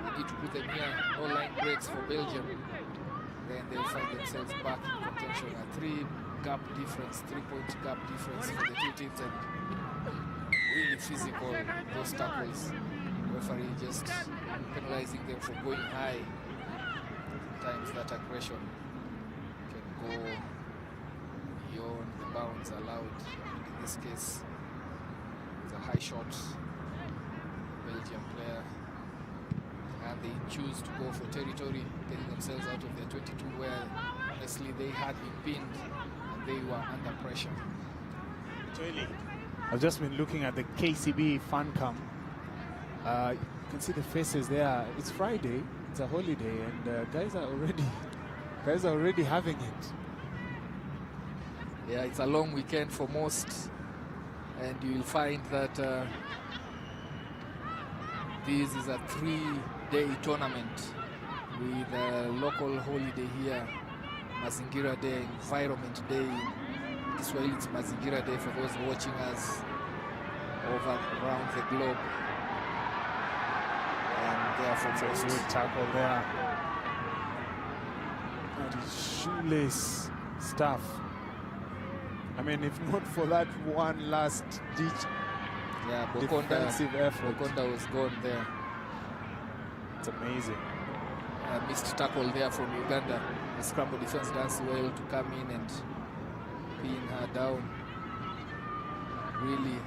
We need to put them here. No line breaks for Belgium. Then they'll find themselves back in contention. A 3-point gap difference for the two teams, and really physical, those tackles. The referee just penalizing them for going high. Sometimes that aggression can go beyond the bounds allowed. In this case, it's a high shot. Belgium player, and they choose to go for territory, getting themselves out of their 22, where honestly they had been pinned and they were under pressure. I've just been looking at the KCB fan cam. You can see the faces there. It's Friday, it's a holiday, and guys are already having it. Yeah, it's a long weekend for most, and you will find that this is a 3-day tournament with a local holiday here, Mazingira Day, Environment Day. This way it's Mazingira Day for those watching us around the globe. And therefore, it's a good tackle there. That is shoelace stuff. I mean, if not for that one last ditch defensive effort, Bokonda was gone there. It's amazing. A missed tackle there from Uganda. The scramble defense does well to come in and pin her down. Really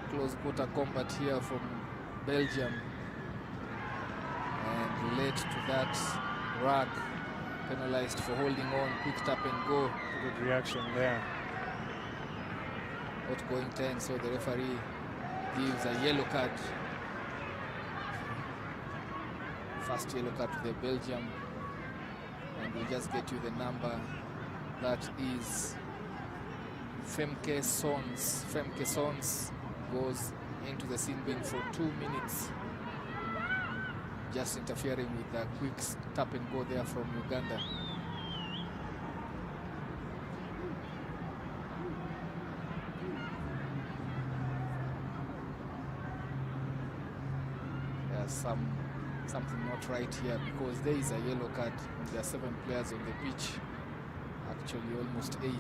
close quarter combat here from Belgium, and led to that rug, penalized for holding on. Quick tap and go. Good reaction there. Not going 10, so the referee gives a yellow card. First yellow card to the Belgium, and we'll just get you the number That is Femke Sons. Femke Sons goes into the sin bin for 2 minutes, just interfering with the quick tap and go there from Uganda. There's something not right here, because there is a yellow card. There are 7 players on the pitch, actually almost 8.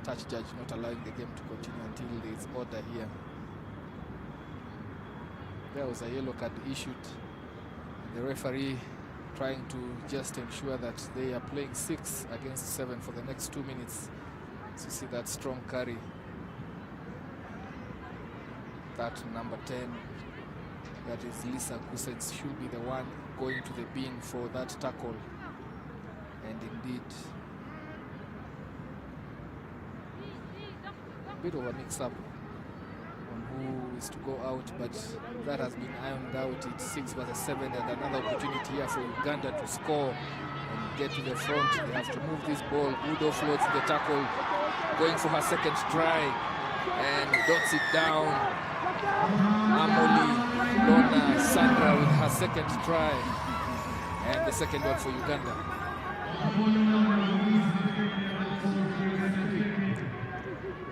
Touch judge not allowing the game to continue until there is order here. There was a yellow card issued. The referee trying to just ensure that they are playing 6 against 7 for the next 2 minutes. So you see that strong carry. That number 10, that is Lisa Kusens, should be the one going to the bin for that tackle. And indeed, a bit of a mix-up on who is to go out, but that has been ironed out. It's 6 versus 7, and another opportunity here for Uganda to score and get to the front. They have to move this ball. Good offloads the tackle, going for her second try, and dots it down. Amoli Lona Sandra with her second try, and the second one for Uganda.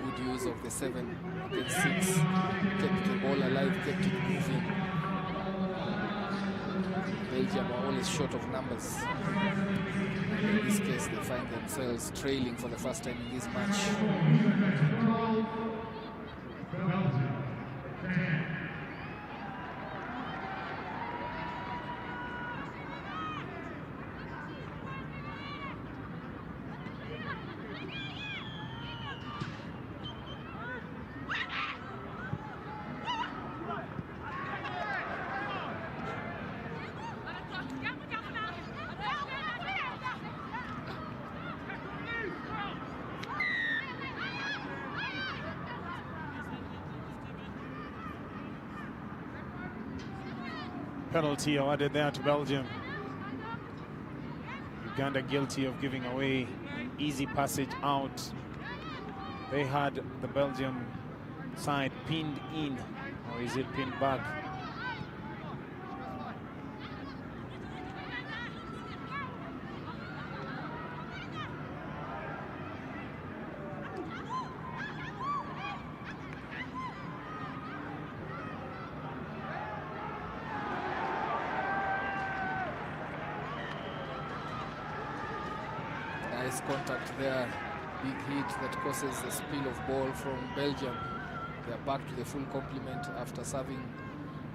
Good use of the 7 against 6, kept the ball alive, kept it moving. Belgium are always short of numbers. And in this case, they find themselves trailing for the first time in this match. Penalty awarded there to Belgium. Uganda guilty of giving away an easy passage out. They had the Belgium side pinned in, or is it pinned back? Nice contact there, big hit that causes a spill of ball from Belgium. They are back to the full complement after serving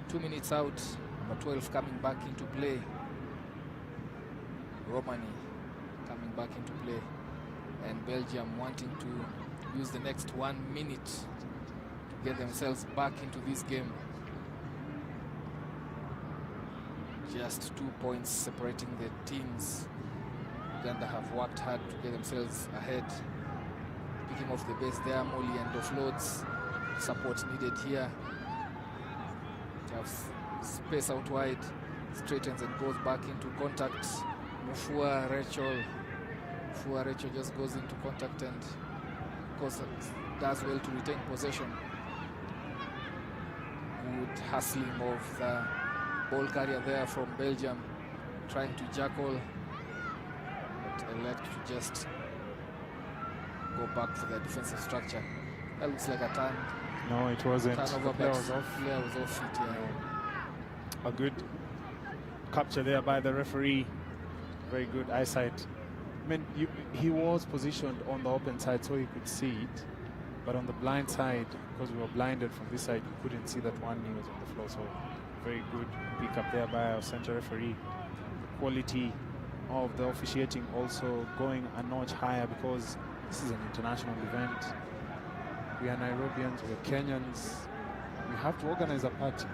2 minutes out. Number 12 coming back into play. Romani coming back into play. And Belgium wanting to use the next 1 minute to get themselves back into this game. Just 2 points separating the teams. Uganda have worked hard to get themselves ahead. Picking off the base there, Molly, and offloads. Support needed here. To have space out wide, straightens and goes back into contact. Mufua Rachel just goes into contact and Costa does well to retain possession. Good hustling of the ball carrier there from Belgium, trying to jackal, but elect to just go back for the defensive structure. That looks like a turn. No, it wasn't. Turnover, The player was off. Player was off it, yeah. A good capture there by the referee. Very good eyesight. I mean, he was positioned on the open side so he could see it, but on the blind side, because we were blinded from this side, we couldn't see that one knee was on the floor. So very good pick up there by our center referee. The quality of the officiating also going a notch higher, because this is an international event. We are Nairobians, we are Kenyans. We have to organize a party.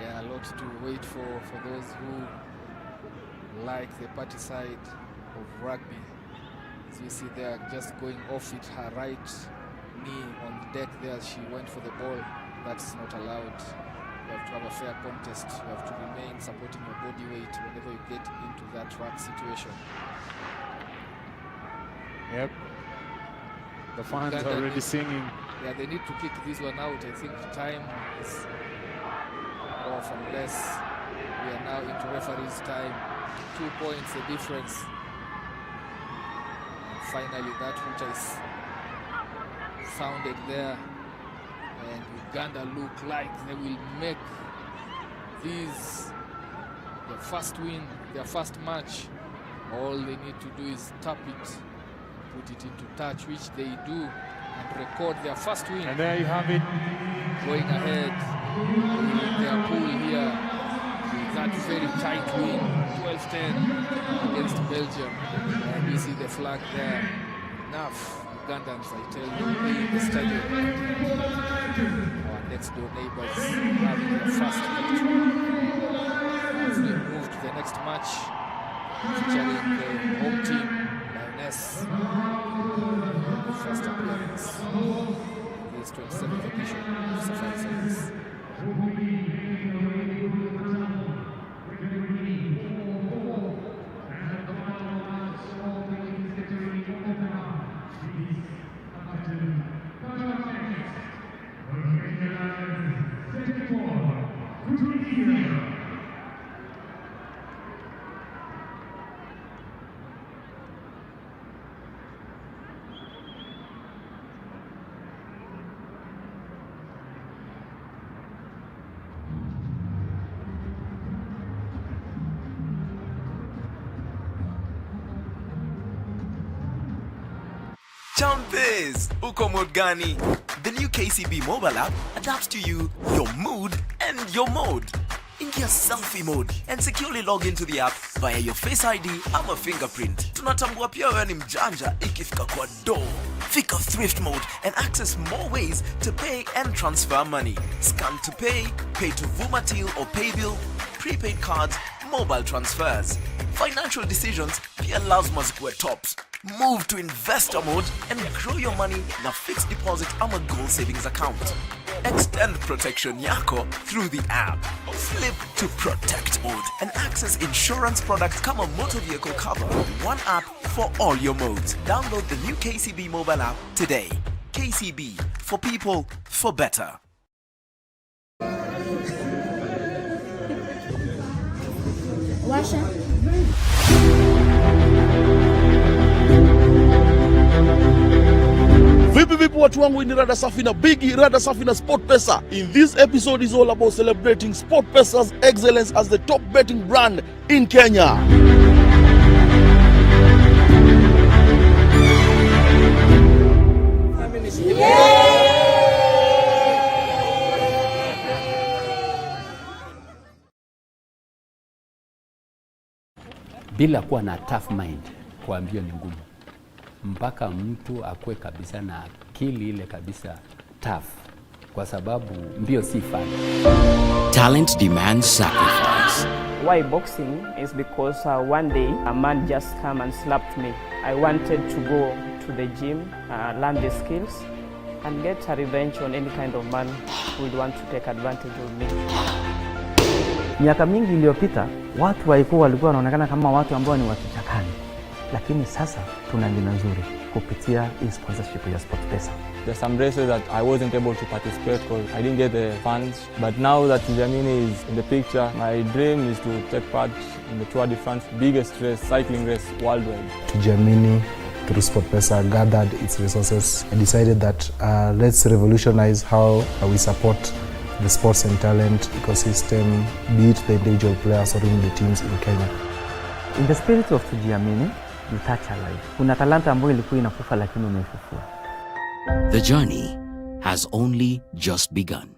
Yeah, a lot to wait for those who like the party side of rugby. As you see there, just going off it, her right knee on the deck there, she went for the ball. That's not allowed. have to have a fair contest. You have to remain supporting your body weight whenever you get into that track situation. Yep. The fans are already singing. Yeah, they need to kick this one out. I think time is off unless we are now into referee's time. 2 points the difference. And finally that hooter is sounded there. And Uganda look like they will make this their first win, their first match. All they need to do is tap it, put it into touch, which they do, and record their first win. And there you have it. Going ahead in their pool here with that very tight win, 12-10 against Belgium. And you see the flag there. Enough Ugandans, I tell you, in the stadium. Our next door neighbors having their first victory. As we move to the next match, featuring the home team, Lionesses. First appearance in this 27th edition of Safari Service. Jumpers! Uko mood gani? The new KCB mobile app adapts to you, your mood, and your mode. Ingia selfie mode and securely log into the app via your Face ID ama fingerprint. Tunatambua pia wewe ni mjanja ikifika kwa do. Fika thrift mode and access more ways to pay and transfer money. Scan to pay, pay to Vumatil or Paybill, prepaid cards, mobile transfers. Financial decisions pia lazima zikuwe tops. Move to investor mode and grow your money in a fixed deposit ama goal savings account. Extend protection yako through the app. Flip to protect mode and access insurance products kama motor vehicle cover. One app for all your modes. Download the new KCB mobile app today. KCB, for people, for better. Washa. Vipi watu wangu, ni rada safi na bigi, rada safi na SportPesa. In this episode is all about celebrating SportPesa's excellence as the top betting brand in Kenya. Bila kuwa na tough mind, kuambia ni ngumu. Mpaka mtu akue kabisa na akili ile kabisa tough, kwa sababu mbio si fun. Talent demands sacrifice. Why boxing is because one day a man just came and slapped me. I wanted to go to the gym, learn the skills and get a revenge on any kind of man who would want to take advantage of me. Miaka mingi iliyopita watu walikuwa wanaonekana kama watu ambao ni wakichakani, lakini sasa tuna jina nzuri kupitia hii sponsorship ya SportPesa. There's some races that I wasn't able to participate because I didn't get the funds. But now that Tujiamini is in the picture, my dream is to take part in the Tour de France, biggest race, cycling race worldwide. Tujiamini through SportPesa gathered its resources and decided that let's revolutionize how we support the sports and talent ecosystem, be it the individual players or even the teams in Kenya. In the spirit of Tujiamini, you touch a life. Kuna talanta ambayo ilikuwa inakufa lakini umeifufua. The journey has only just begun.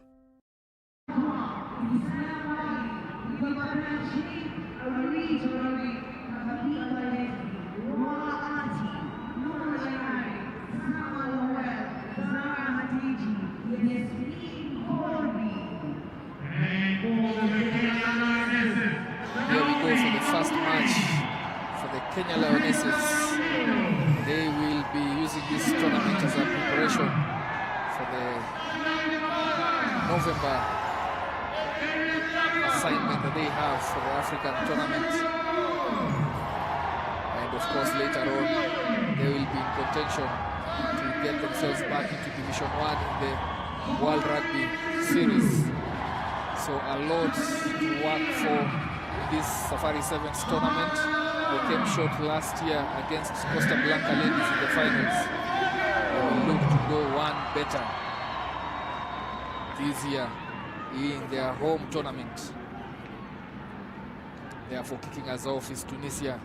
Here we go for the first match for the Kenya Lionesses. They will be using this tournament as a preparation for the November assignment that they have for the African tournament. And of course, later on, they will be in contention to get themselves back into Division 1 in the World Rugby Series. So a lot to work for this Safari Sevens tournament. They came short last year against Costa Blanca ladies in the finals. They will look to go one better this year in their home tournament. Therefore, kicking us off is Tunisia,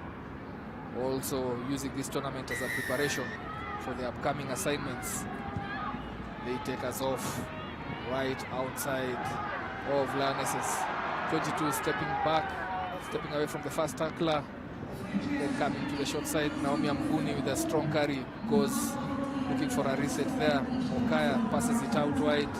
also using this tournament as a preparation for the upcoming assignments. They take us off right outside of Lionesses. 22 stepping back, stepping away from the first tackler, then coming to the short side. Naomi Amguni with a strong carry goes looking for a reset there. Okaya passes it out wide,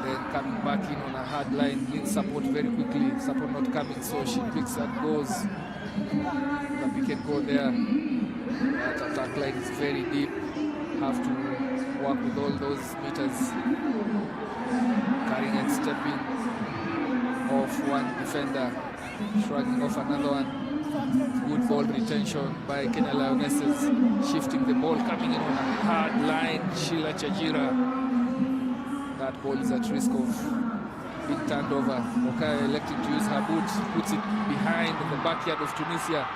then coming back in on a hard line, needs support very quickly. Support not coming, so she picks and goes. The pick and go there. That attack line is very deep. Have to work with all those meters. Carrying and stepping off one defender, shrugging off another one. Good ball retention by Kenya Lionesses. Shifting the ball, coming in on a hard line. Sheila Chajira. That ball is at risk of being turned over. Okaya electing to use her boot, puts it behind the backyard of Tunisia.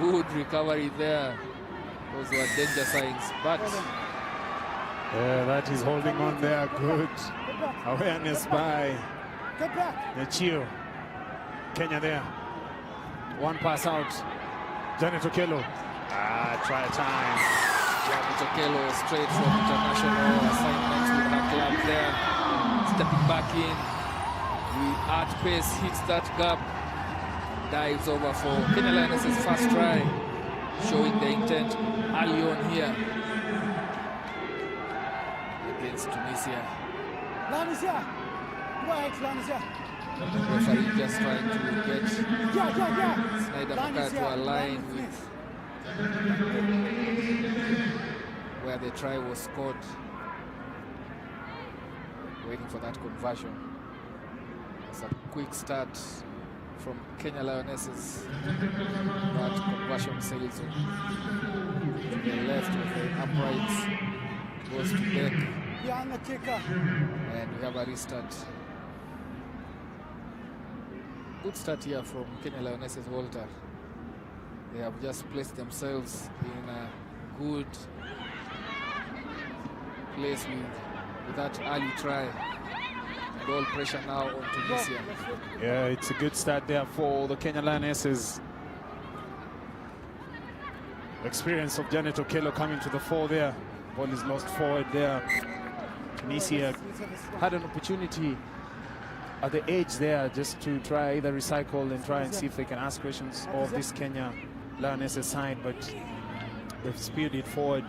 Good recovery there. Those were danger signs, but yeah, that is holding on there. Good awareness by Nyayo. Kenya there. One pass out. Janet Okello. Try time. Janet Okello straight from international assignment with her club there. Stepping back in. With art pace, hits that gap. Dives over for Kenya Lionesses' first try. Showing the intent early on here against Tunisia. Referee just trying to get Snyder Makaya to align with where the try was scored. Waiting for that conversion. It's a quick start from Kenya Lionesses. That conversion sails on to the left with the uprights, goes to back, and we have a restart. Good start here from Kenya Lionesses, Walter. They have just placed themselves in a good place with that early try. Goal pressure now on Tunisia. Yeah, it's a good start there for the Kenya Lionesses. Experience of Janet Okello coming to the fore there. Ball is lost forward there. Tunisia had an opportunity at the edge there just to try either recycle and try and see if they can ask questions of this Kenya Lionesses side, but they've speared it forward.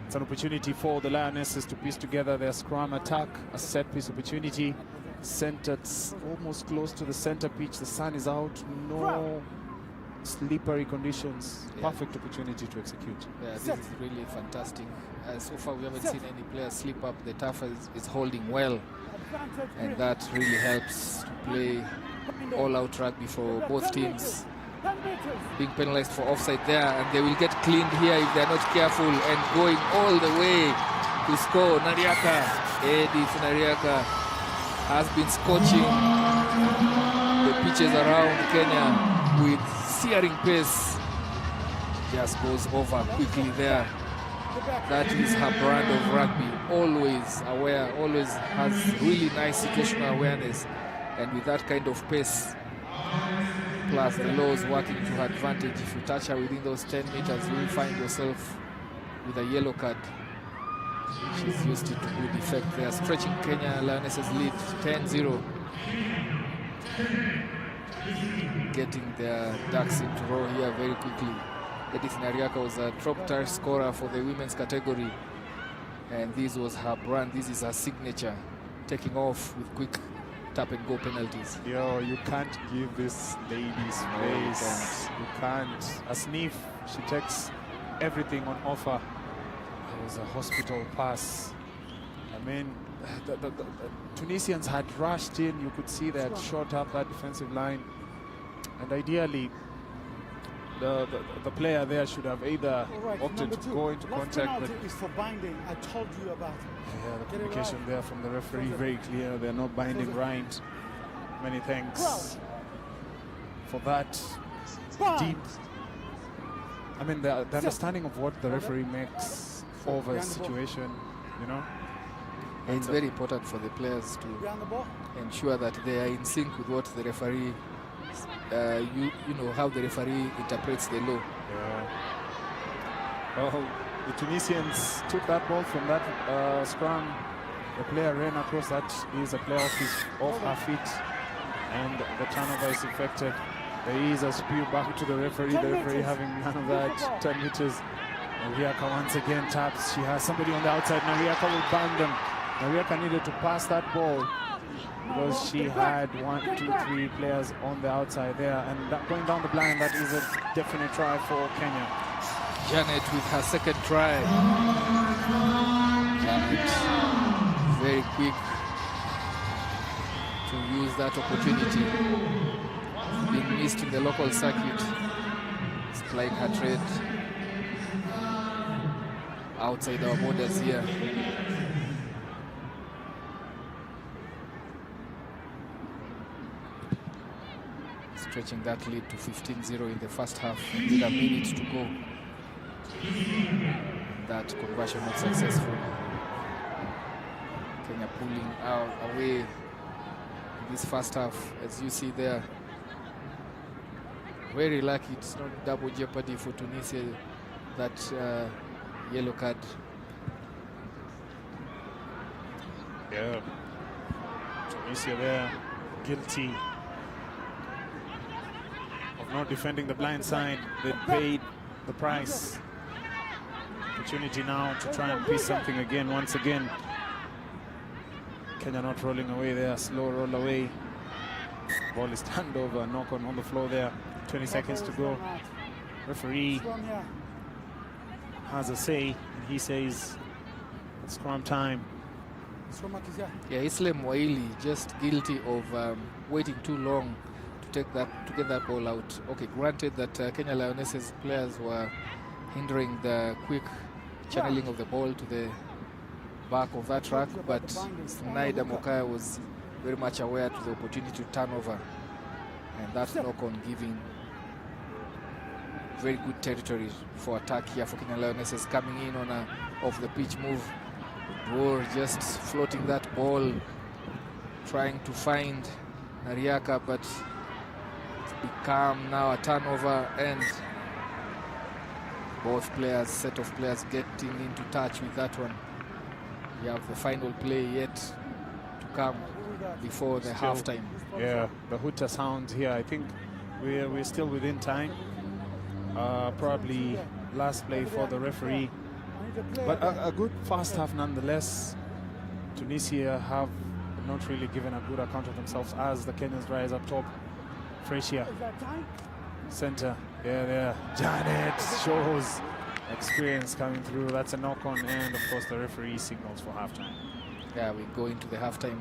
It's an opportunity for the Lionesses to piece together their scrum attack, a set piece opportunity. Centered almost close to the center pitch. The sun is out, no slippery conditions. Yeah. Perfect opportunity to execute. Yeah, this is really fantastic. So far we haven't seen any players slip up. The turf is holding well, and that really helps to play all-out rugby for both teams. Being penalized for offside there, and they will get cleaned here if they're not careful, and going all the way to score. Nariaka, Edith Nariaka has been scorching the pitches around Kenya with searing pace. Just goes over quickly there. That is her brand of rugby. Always aware, always has really nice situational awareness, and with that kind of pace, plus the laws working to her advantage, if you touch her within those 10 meters, you will find yourself with a yellow card. She's used it to good effect. They are stretching Kenya Lionesses' lead 10-0. Getting their ducks into row here very quickly. Edith Nariaka was a top-tier scorer for the women's category, and this was her brand. This is her signature, taking off with quick tap-and-go penalties. Yo, you can't give this lady space. You can't. A sniff, she takes everything on offer. It was a hospital pass. I mean, the Tunisians had rushed in. You could see they had shot up that defensive line, and ideally the player there should have either opted to go into contact. But is for binding. I told you about it. Yeah, the communication there from the referee very clear. They're not binding right. Many thanks for that deep. I mean, the understanding of what the referee makes of a situation, you know. It's very important for the players to ensure that they are in sync with what the referee, you know, how the referee interprets the law. Yeah. Well, the Tunisians took that ball from that scrum. The player ran across. That is a player off her feet, and the turnover is effected. There is a spew back to the referee. The referee having none of that. 10 meters. Nariaka once again taps. She has somebody on the outside. Nariaka will ban them. Nariaka needed to pass that ball because she had 1, 2, 3 players on the outside there, and that going down the blind, that is a definite try for Kenya. Janet with her second try. Janet very quick to use that opportunity. Being missed in the local circuit, supplying her trade outside our borders here. Stretching that lead to 15-0 in the first half with a minute to go. That conversion not successful. Kenya pulling out away in this first half, as you see there. Very lucky it's not double jeopardy for Tunisia, that yellow card. Yeah, Tunisia there, guilty of not defending the blind side. They paid the price. Opportunity now to try and piece something again, once again. Kenya not rolling away there, slow roll away. Ball is turned over, knock on the floor there. 20 seconds to go. Referee has a say, and he says scrum time. Yeah, Islam Waili just guilty of waiting too long to get that ball out. Okay, granted that Kenya Lionesses players were hindering the quick channeling of the ball to the back of that track, but Naida Mokaya was very much aware to the opportunity to turn over, and that knock-on giving very good territory for attack here for Kenya Lionesses, coming in on a off-the-pitch move. War just floating that ball, trying to find Nariaka, but it's become now a turnover, and both players, set of players, getting into touch with that one. We have the final play yet to come before the halftime. Yeah, the hooter sounds here. I think we're still within time. Probably last play for the referee, but a good first half nonetheless. Tunisia have not really given a good account of themselves as the Kenyans rise up top. Freshia, center, there. Janet shows experience coming through. That's a knock-on, and of course the referee signals for halftime. Yeah, we go into the halftime.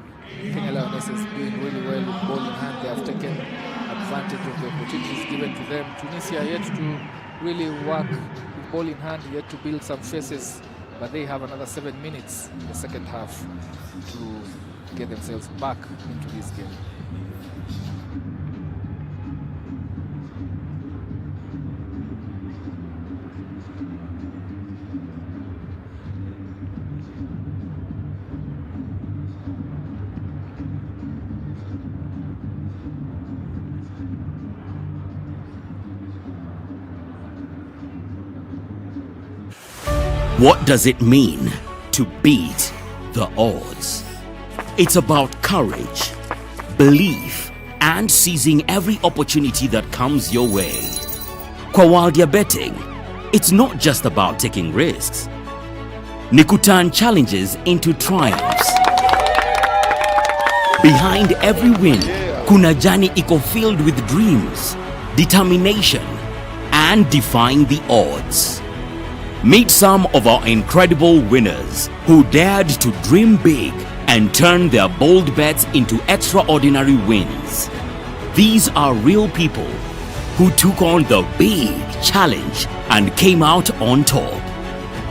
Kenya Lionesses doing really well with ball in hand. They have taken advantage of the opportunities given to them. Tunisia yet to really work with ball in hand, yet to build some faces, but they have another 7 minutes in the second half to get themselves back into this game. What does it mean to beat the odds? It's about courage, belief, and seizing every opportunity that comes your way. While you're betting, it's not just about taking risks. Nikutan challenges into triumphs. Behind every win, kuna jani iko filled with dreams, determination, and defying the odds. Meet some of our incredible winners who dared to dream big and turn their bold bets into extraordinary wins. These are real people who took on the big challenge and came out on top.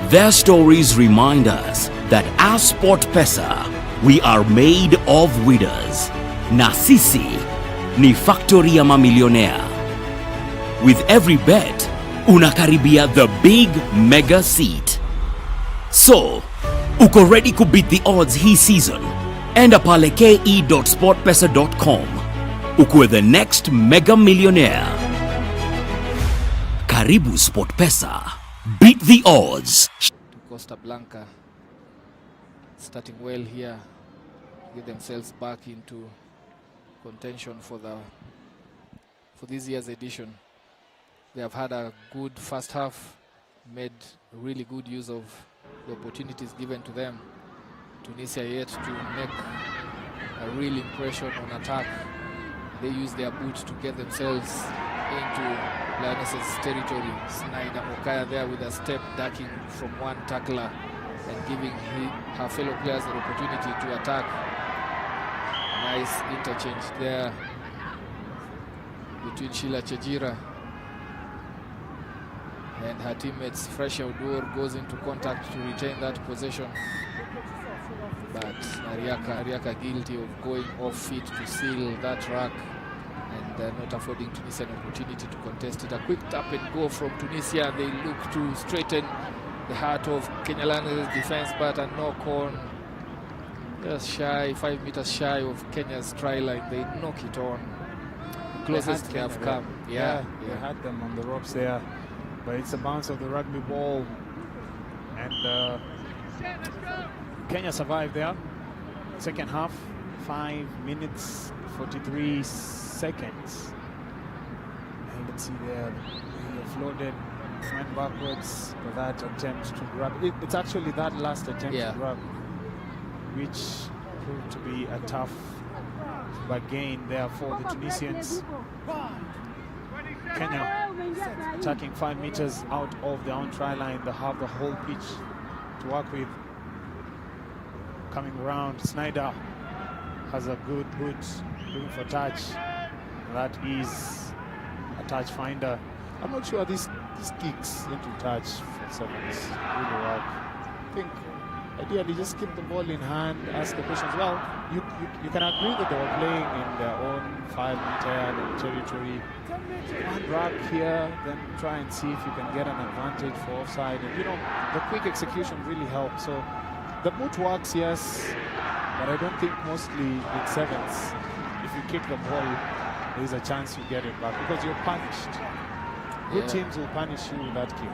Their stories remind us that as SportPesa, we are made of winners. Na sisi ni factory ya mamilionea. With every bet, unakaribia the big mega seat. So, uko ready to beat the odds hii season? Enda pale ke.sportpesa.com. Ukwe the next mega millionaire. Karibu SportPesa. Beat the odds. Costa Blanca starting well here, get themselves back into contention for this year's edition. They have had a good first half, made really good use of the opportunities given to them. Tunisia yet to make a real impression on attack. They use their boots to get themselves into Lionesses territory. Snyder Mokaya there with a step, ducking from one tackler and giving her fellow players the opportunity to attack. Nice interchange there between Sheila Chejira and her teammates. Fresh Outdoor goes into contact to retain that possession, but Ariaka guilty of going off feet to seal that ruck and not affording Tunisia an opportunity to contest it. A quick tap and go from Tunisia. They look to straighten the heart of Kenyala's defense, but a knock on, just shy, 5 meters shy of Kenya's try line. They knock it on. The closest they have come. Yeah, they had them on the ropes there, but it's a bounce of the rugby ball, and Kenya survived there. Second half, 5 minutes 43 seconds. And you can see there, they floated, went backwards for that attempt to grab. It's actually that last attempt to grab, which proved to be a tough gain there for the Tunisians. Kenya attacking 5 meters out of their own try line. They have the whole pitch to work with. Coming around, Snyder has a good boot, looking for touch. That is a touch finder. I'm not sure these kicks into touch for sevens really work. I think ideally just keep the ball in hand, ask the questions. Well, you can agree that they were playing in their own 5 meter territory. One rack here, then try and see if you can get an advantage for offside. And the quick execution really helps. So the boot works, yes, but I don't think mostly in sevens. If you kick the ball, there's a chance you get it back because you're punished. Good teams will punish you with that kick.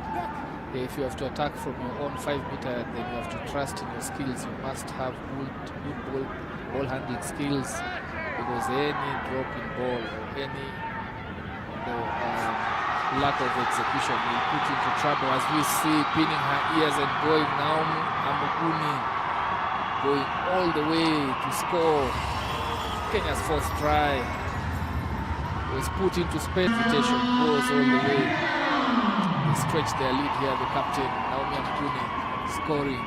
If you have to attack from your own 5 meter, then you have to trust in your skills. You must have good ball handling skills, because any drop in ball, any lack of execution will put you into trouble. As we see, pinning her ears and going now, Amukuni going all the way to score. Kenya's fourth try was put into space. Invitation goes all the way. They stretch their lead here. The captain, Naomi Amukuni, scoring.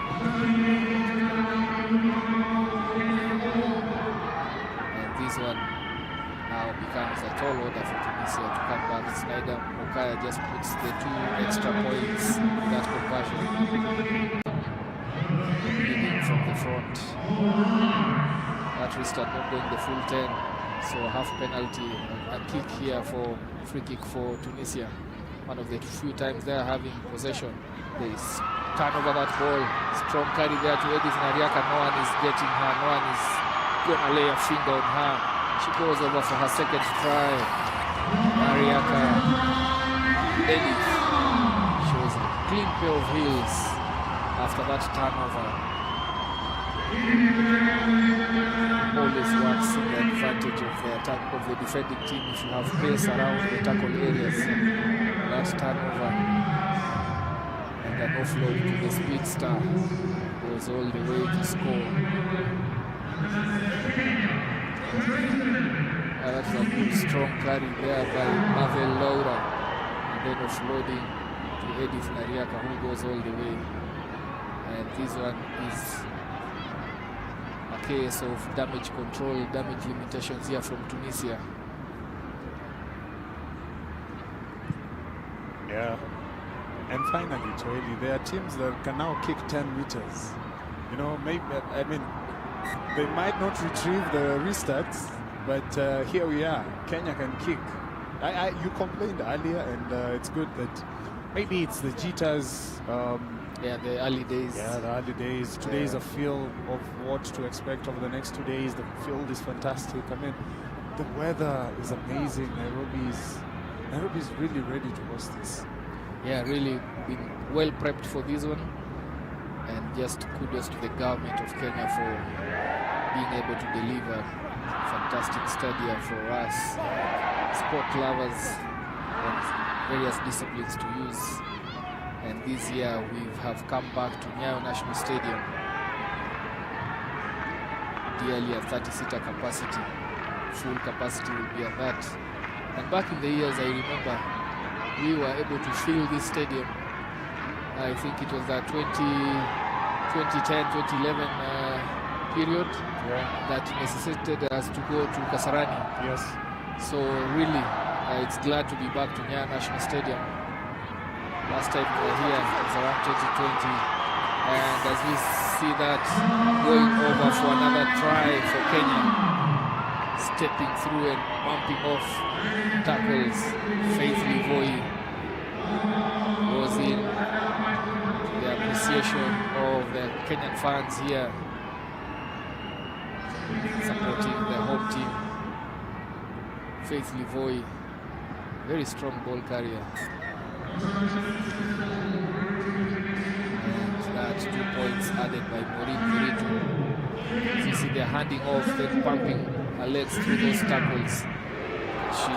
And this one now becomes a tall order for Tunisia to come back. Snyder Mokaya just puts the 2 extra points in that conversion. Leading from the front. That restart not going the full 10. So half penalty, a kick here for free kick for Tunisia. One of the few times they are having possession. They turn over that ball. Strong carry there to Edith Nariaka. No one is getting her. No one is going to lay a finger on her. She goes over for her second try. Nariaka. Edith shows a clean pair of heels after that turnover. Always works in the advantage of the attack of the defending team if you have pace around the tackle areas. That turnover and an offload to the speedster goes all the way to score. That's a good strong carry there by Marvel Laura, and then offloading to Edith Nariaka, who goes all the way. And this one is a case of damage control, damage limitations here from Tunisia. Yeah. And finally, Joeli, there are teams that can now kick 10 meters. You know, maybe, I mean, they might not retrieve the restarts, but here we are. Kenya can kick. You complained earlier, and it's good that maybe it's the jitters. Yeah, the early days. Yeah, the early days. Today is a feel of what to expect over the next 2 days. The field is fantastic. I mean, the weather is amazing. Nairobi is really ready to host this. Yeah, really been well prepped for this one. And just kudos to the government of Kenya for being able to deliver fantastic stadium for us, sport lovers, and various disciplines to use. And this year we have come back to Nyayo National Stadium, dearly a 30-seater capacity. Full capacity will be at that. And back in the years, I remember we were able to fill this stadium. I think it was the 2010-2011 period that necessitated us to go to Kasarani. Yes. So really, it's glad to be back to Nyayo National Stadium. Last time we were here was around 2020, and as we see that going over for another try for Kenya, stepping through and bumping off tackles, Faith Livoi was in the appreciation of the Kenyan fans here supporting the home team. Faith Livoi, very strong ball carrier. And that 2 points added by Morin Miritu. You see they're handing off, then pumping her legs through those tackles. She,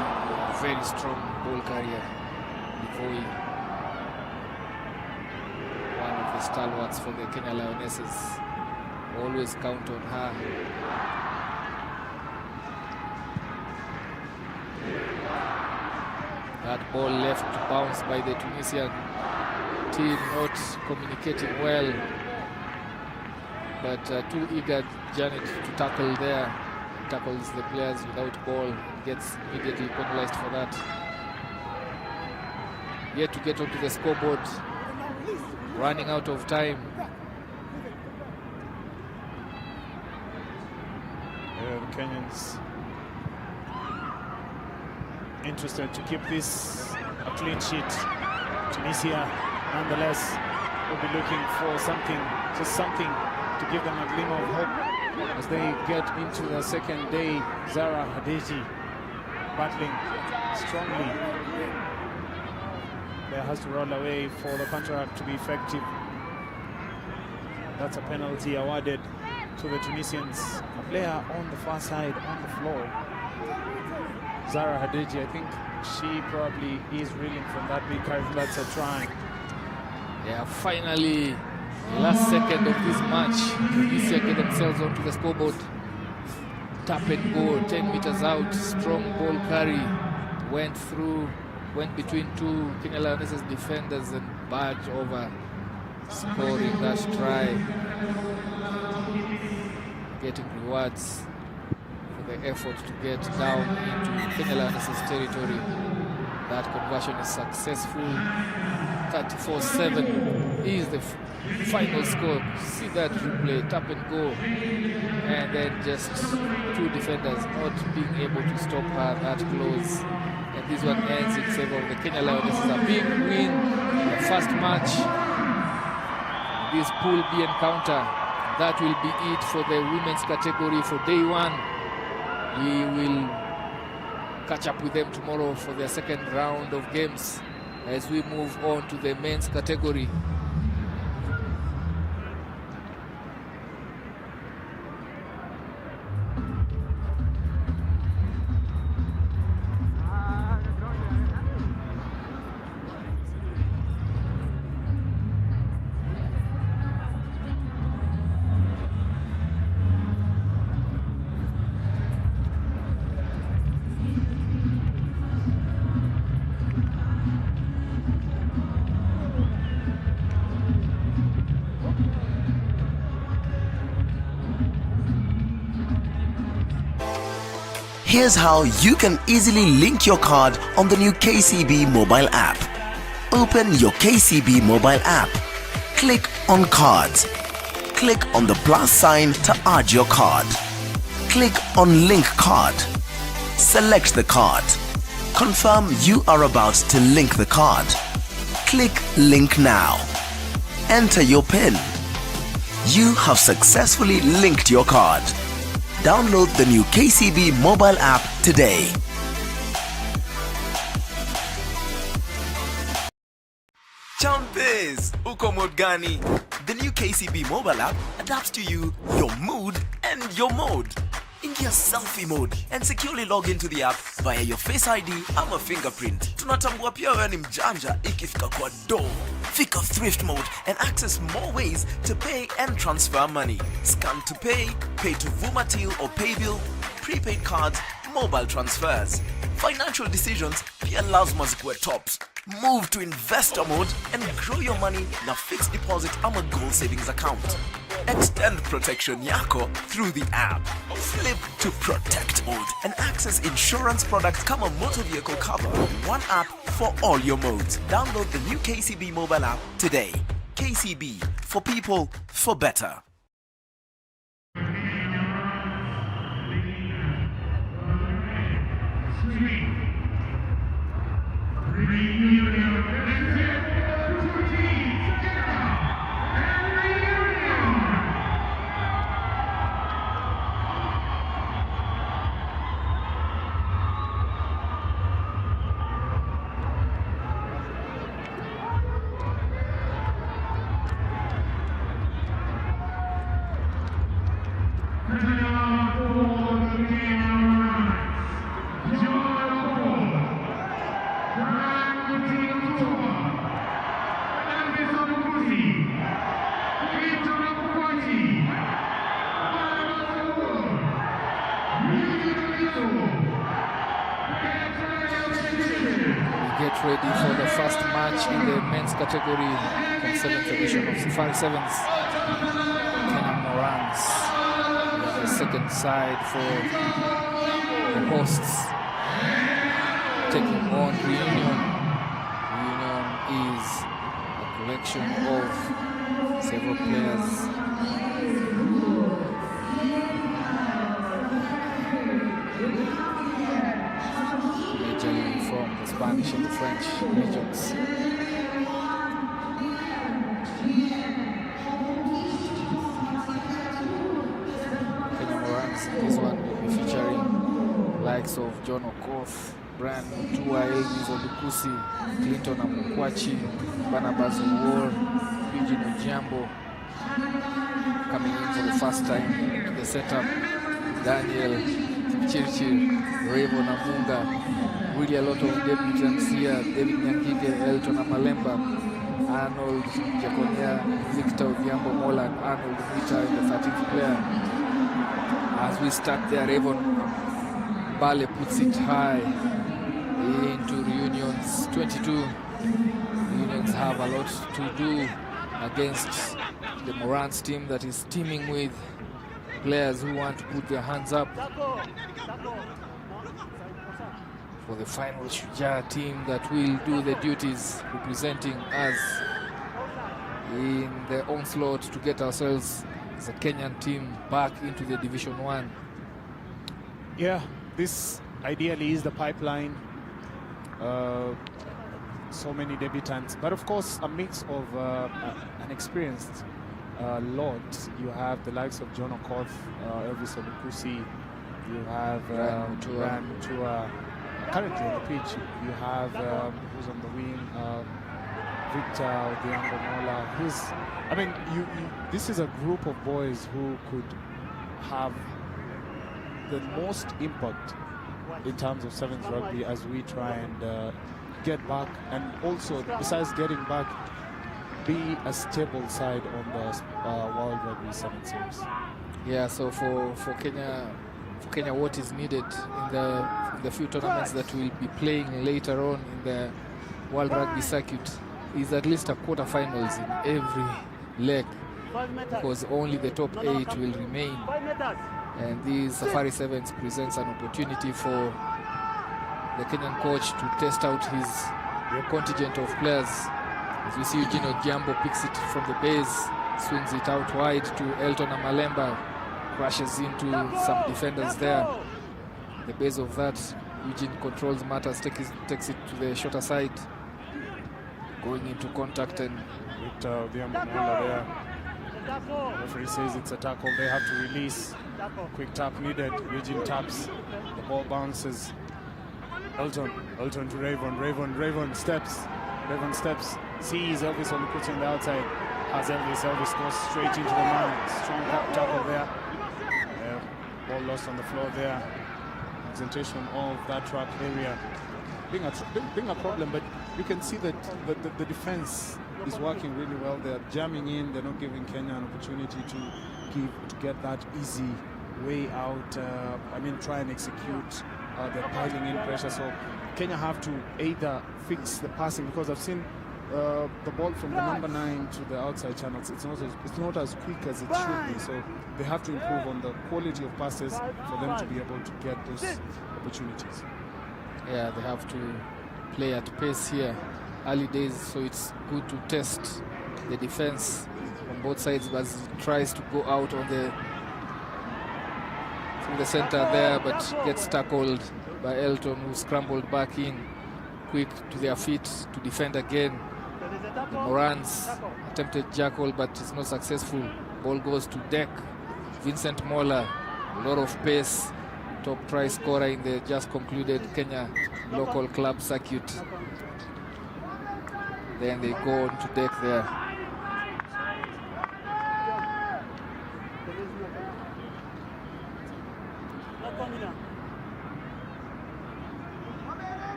very strong ball carrier. Livoi, one of the stalwarts for the Kenya Lionesses. Always count on her. That ball left to bounce by the Tunisian team, not communicating well. But too eager Janet to tackle there. Tackles the players without ball, gets immediately penalized for that. Yet to get onto the scoreboard, running out of time. The Kenyans interested to keep this a clean sheet. Tunisia, nonetheless, will be looking for something, just something to give them a glimmer of hope as they get into the second day. Zara Hadeji battling strongly. There has to roll away for the contract to be effective. That's a penalty awarded to the Tunisians. A player on the far side on the floor. Zara Hadeji, I think she probably is reeling from that big carry. That's a try. Yeah, finally, last second of this match, Tunisia get themselves onto the scoreboard. Tap and go, 10 meters out, strong ball carry. Went through, went between two Kenya Lionesses defenders and barged over, scoring that try. Getting rewards for the effort to get down into Kenya Lionesses territory. That conversion is successful. 34-7 is the final score. See that replay, tap and go, and then just two defenders not being able to stop her that close. And this one ends in favor of the Kenya Lionesses. A big win, the first match, this Pool B encounter. That will be it for the women's category for day one. We will catch up with them tomorrow for their second round of games as we move on to the men's category. Here's how you can easily link your card on the new KCB mobile app. Open your KCB mobile app. Click on Cards. Click on the plus sign to add your card. Click on Link Card. Select the card. Confirm you are about to link the card. Click Link Now. Enter your PIN. You have successfully linked your card. Download the new KCB mobile app today. Champes, uko mood gani? The new KCB mobile app adapts to you, your mood, and your mode. Ingia selfie mode and securely log into the app via your Face ID ama fingerprint. Tunatambua pia wewe ni mjanja ikifika kwa do. Fika thrift mode and access more ways to pay and transfer money. Scan to pay, pay to Vumatil or Paybill, prepaid cards, mobile transfers. Financial decisions pia lazima zikuwe tops. Move to investor mode and grow your money na fixed deposit ama goal savings account. Extend protection yako through the app. Flip to protect mode and access insurance products kama motor vehicle cover on one app for all your modes. Download the new KCB mobile app today. KCB, for people, for better. Get ready for the first match in the men's category from 7th edition of Safari Sevens. Kenya Morans, the second side for the hosts, taking on Reunion. Reunion is a collection of several players. From the Spanish and the French regions. Kenya Morans, this one will be featuring likes of John Okoth, Brian Mutua, Elvis Olukusi, Clinton Amukwachi, Barnabas War, Eugene Ojiambo, coming in for the first time to the setup. Daniel Kipchirchir, Revo Namunga, really a lot of debutants here. David Nyangige, Elton Amalemba, Arnold Jaconia, Victor Odhiambo Mola, and Arnold Mwita in the 13th player. As we start there, Revo Bale puts it high into Reunion's 22. Reunions have a lot to do against the Morans team that is teeming with players who want to put their hands up for the final Shujaa team that will do the duties representing us in the onslaught to get ourselves as a Kenyan team back into the Division 1. Yeah, this ideally is the pipeline. So many debutants, but of course a mix of an experienced lot. You have the likes of John Okoth, Elvis Olukusi, you have Brian Mutua, currently on the pitch. You have who's on the wing, Victor Odhiambo Mola. I mean, this is a group of boys who could have the most impact in terms of sevens rugby as we try and get back, and also besides getting back, be a stable side on the World Rugby 7 Series. Yeah, so for Kenya, what is needed in the few tournaments that we'll be playing later on in the World Rugby circuit is at least a quarterfinals in every leg, because only the top 8 will remain. And these Safari Sevens presents an opportunity for the Kenyan coach to test out his contingent of players. As we see, Eugene Ogiambo picks it from the base, swings it out wide to Elton Amalemba, crashes into some defenders there. The base of that, Eugene controls matters, takes it to the shorter side, going into contact, and Victor Ogiambo there. Referee says it's a tackle. They have to release. Quick tap needed. Eugene taps. The ball bounces. Elton to Raven steps. Raven steps. Sees Elvis Walukuba on the outside. Has Elvis goes straight into the man. Strong tackle there. Ball lost on the floor there. Presentation of that track area being a problem, but you can see that the defense is working really well. They're jamming in. They're not giving Kenya an opportunity to get that easy way out. Try and execute. They're piling in pressure. So Kenya have to either fix the passing, because I've seen the ball from the number 9 to the outside channels. It's not as quick as it should be. So they have to improve on the quality of passes for them to be able to get those opportunities. Yeah, they have to play at pace here. Early days, so it's good to test the defense on both sides, but he tries to go out on through the center there, but gets tackled by Elton, who scrambled back in quick to their feet to defend again. The Morans attempted jackal, but it's not successful. Ball goes to deck. Vincent Mola, a lot of pace, top try scorer in the just concluded Kenya local club circuit. Then they go on to deck there.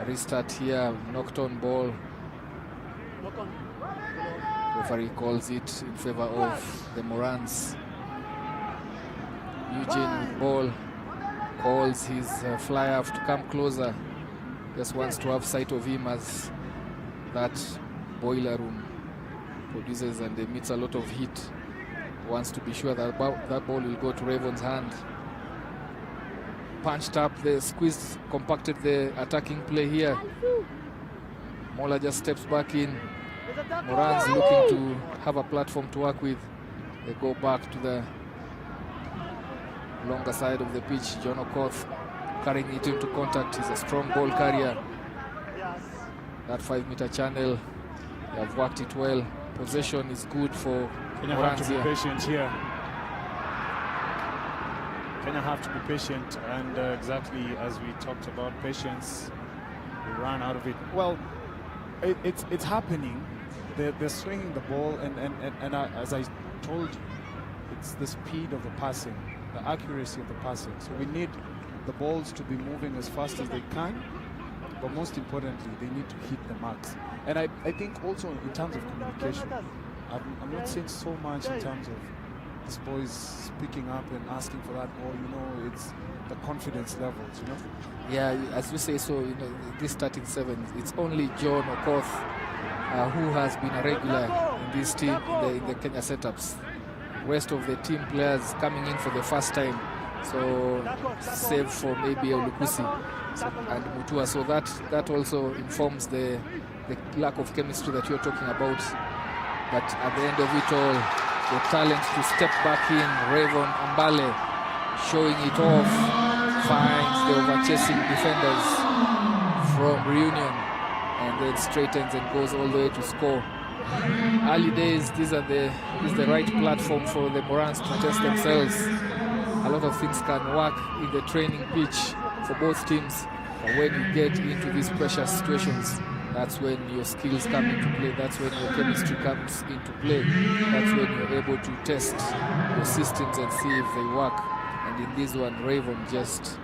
Restart here, knocked on ball. Referee calls it in favor of the Morans. Eugene with ball, calls his flyer to come closer. Just wants to have sight of him as that boiler room produces and emits a lot of heat. Wants to be sure that that ball will go to Raven's hand. Punched up, the squeezed, compacted the attacking play here. Mola just steps back in. Morans looking to have a platform to work with. They go back to the longer side of the pitch. John Okoth carrying it into contact. He's a strong ball carrier. That 5-meter channel, they have worked it well. Possession is good for Kenya. Have to be patient here. Kenya have to be patient, and exactly as we talked about patience, we ran out of it. Well, it's happening. They're swinging the ball, and as I told you, it's the speed of the passing, the accuracy of the passing. So we need the balls to be moving as fast as they can, but most importantly, they need to hit the marks. And I think also in terms of communication, I'm not seeing so much in terms of these boys speaking up and asking for that ball. It's the confidence levels, Yeah, as you say, so this starting 7, it's only John Okoth who has been a regular in this team in the Kenya setups. Rest of the team players coming in for the first time, so save for maybe Olukusi and Mutua. So that also informs the lack of chemistry that you're talking about. But at the end of it all, the talent to step back in, Raven Ambale showing it off, finds the overchasing defenders from Reunion, and then straightens and goes all the way to score. Early days, this is the right platform for the Morans to test themselves. A lot of things can work in the training pitch for both teams, but when you get into these pressure situations, that's when your skills come into play. That's when your chemistry comes into play. That's when you're able to test your systems and see if they work. And in this one, Raven just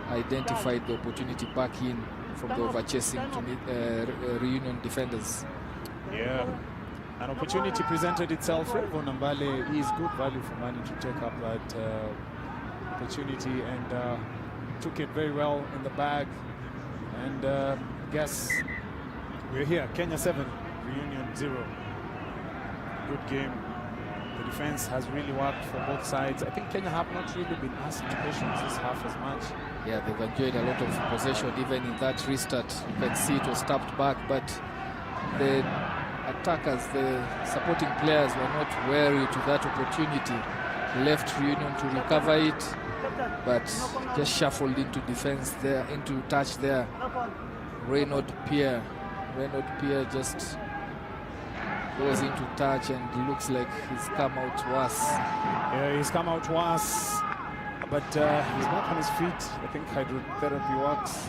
identified the opportunity back in from the overchasing to Reunion defenders. Yeah, an opportunity presented itself. Raven Ambale is good value for money to take up that opportunity, and took it very well in the bag. And guess we're here. Kenya 7, Reunion 0. Good game. The defense has really worked for both sides. I think Kenya have not really been asked situations this half as much. Yeah, they've enjoyed a lot of possession, even in that restart. You can see it was tapped back, but the attackers, the supporting players were not wary to that opportunity. Left Reunion to recover it, but just shuffled into defense there, into touch there. Reynolds Pierre just goes into touch and looks like he's come out worse. Yeah, he's come out worse, but he's back on his feet. I think hydrotherapy works.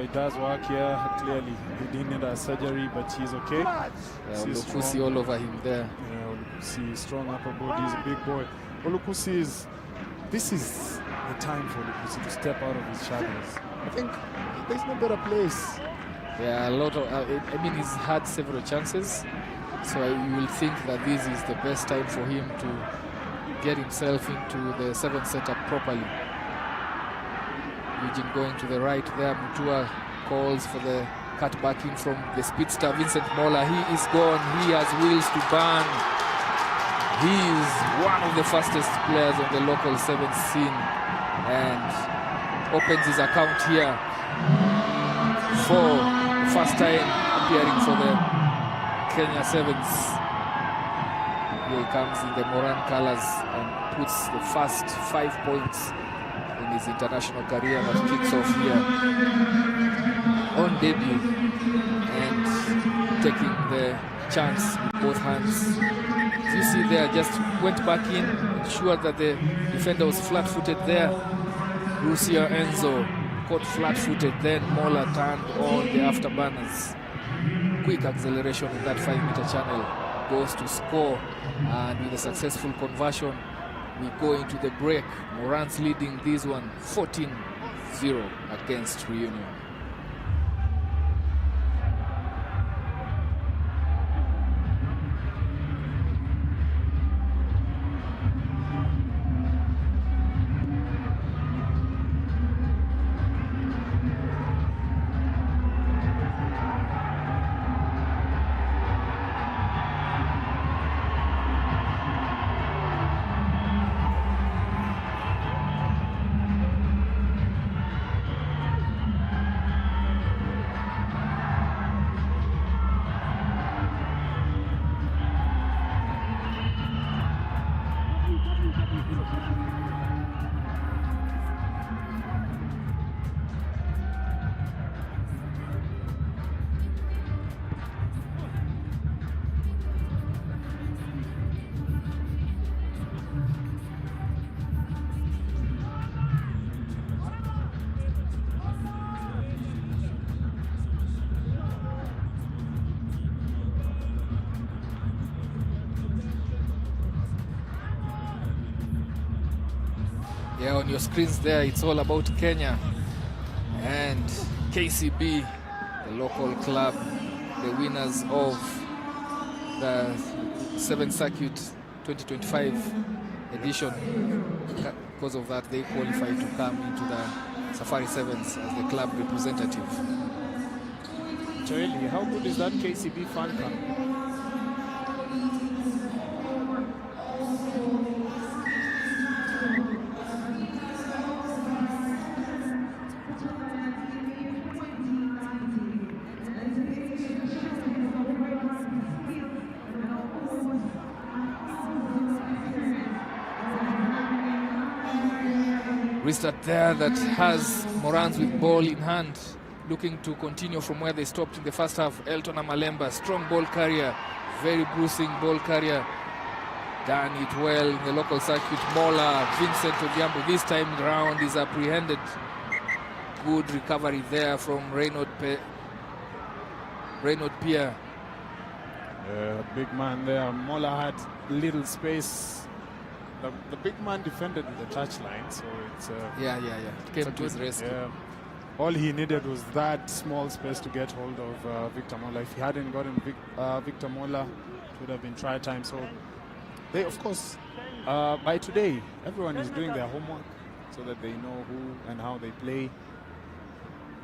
It does work, yeah, clearly. He didn't need a surgery, but he's okay. Olukusi all over him there. Yeah, Olukusi, strong upper body, he's a big boy. Olukusi this is the time for Olukusi to step out of his shadows. I think there's no better place. Yeah, a lot of, I mean, he's had several chances, so you will think that this is the best time for him to get himself into the 7th setup properly. Eugene going to the right there. Mutua calls for the cut back in from the speedster Vincent Mola. He is gone. He has wheels to burn. He is one of the fastest players on the local 7th scene and opens his account here for the first time appearing for the Kenya Sevens. Here he comes in the Moran colors and puts the first 5 points in his international career that kicks off here on debut and taking the chance with both hands. As you see there, just went back in, ensured that the defender was flat-footed there. Lucia Enzo caught flat-footed, then Mola turned on the afterburners. Quick acceleration in that 5-meter channel, goes to score, and with a successful conversion, we go into the break. Morans leading this one 14-0 against Reunion. Yeah, on your screens there, it's all about Kenya and KCB, the local club, the winners of the 7th Circuit 2025 edition. Because of that, they qualified to come into the Safari Sevens as the club representative. Joeli, how good is that KCB fan camp? Restart there that has Morans with ball in hand, looking to continue from where they stopped in the first half. Elton Amalemba, strong ball carrier, very bruising ball carrier, done it well in the local circuit. Mola, Vincent Odhiambo this time round is apprehended. Good recovery there from Reynolds Pierre. Big man there. Mola had little space. The big man defended with the touchline, so it's yeah. It came to his rescue. Yeah. All he needed was that small space to get hold of Victor Mola. If he hadn't gotten Victor Mola, it would have been try time. So they, of course, by today, everyone is doing their homework so that they know who and how they play.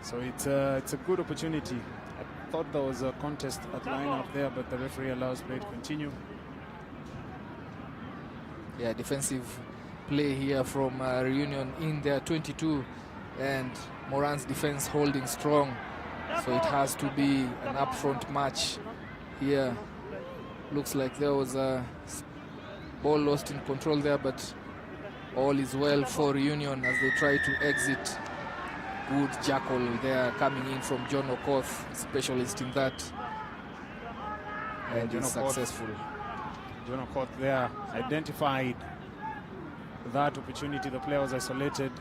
So it's a good opportunity. I thought there was a contest at line up there, but the referee allows play to continue. Yeah, defensive play here from Reunion in their 22, and Morans defense holding strong. So it has to be an upfront match here. Looks like there was a ball lost in control there, but all is well for Reunion as they try to exit. Good jackal there coming in from John Okoth, specialist in that, and is successful. John Okoth there identified that opportunity. The player was isolated,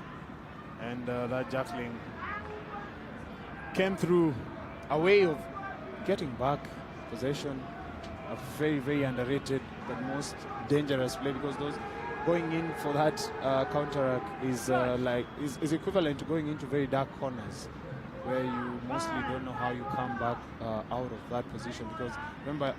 and that jackling came through a way of getting back possession. A very, very underrated but most dangerous play, because those going in for that counterattack is is equivalent to going into very dark corners where you mostly don't know how you come back out of that position, because remember,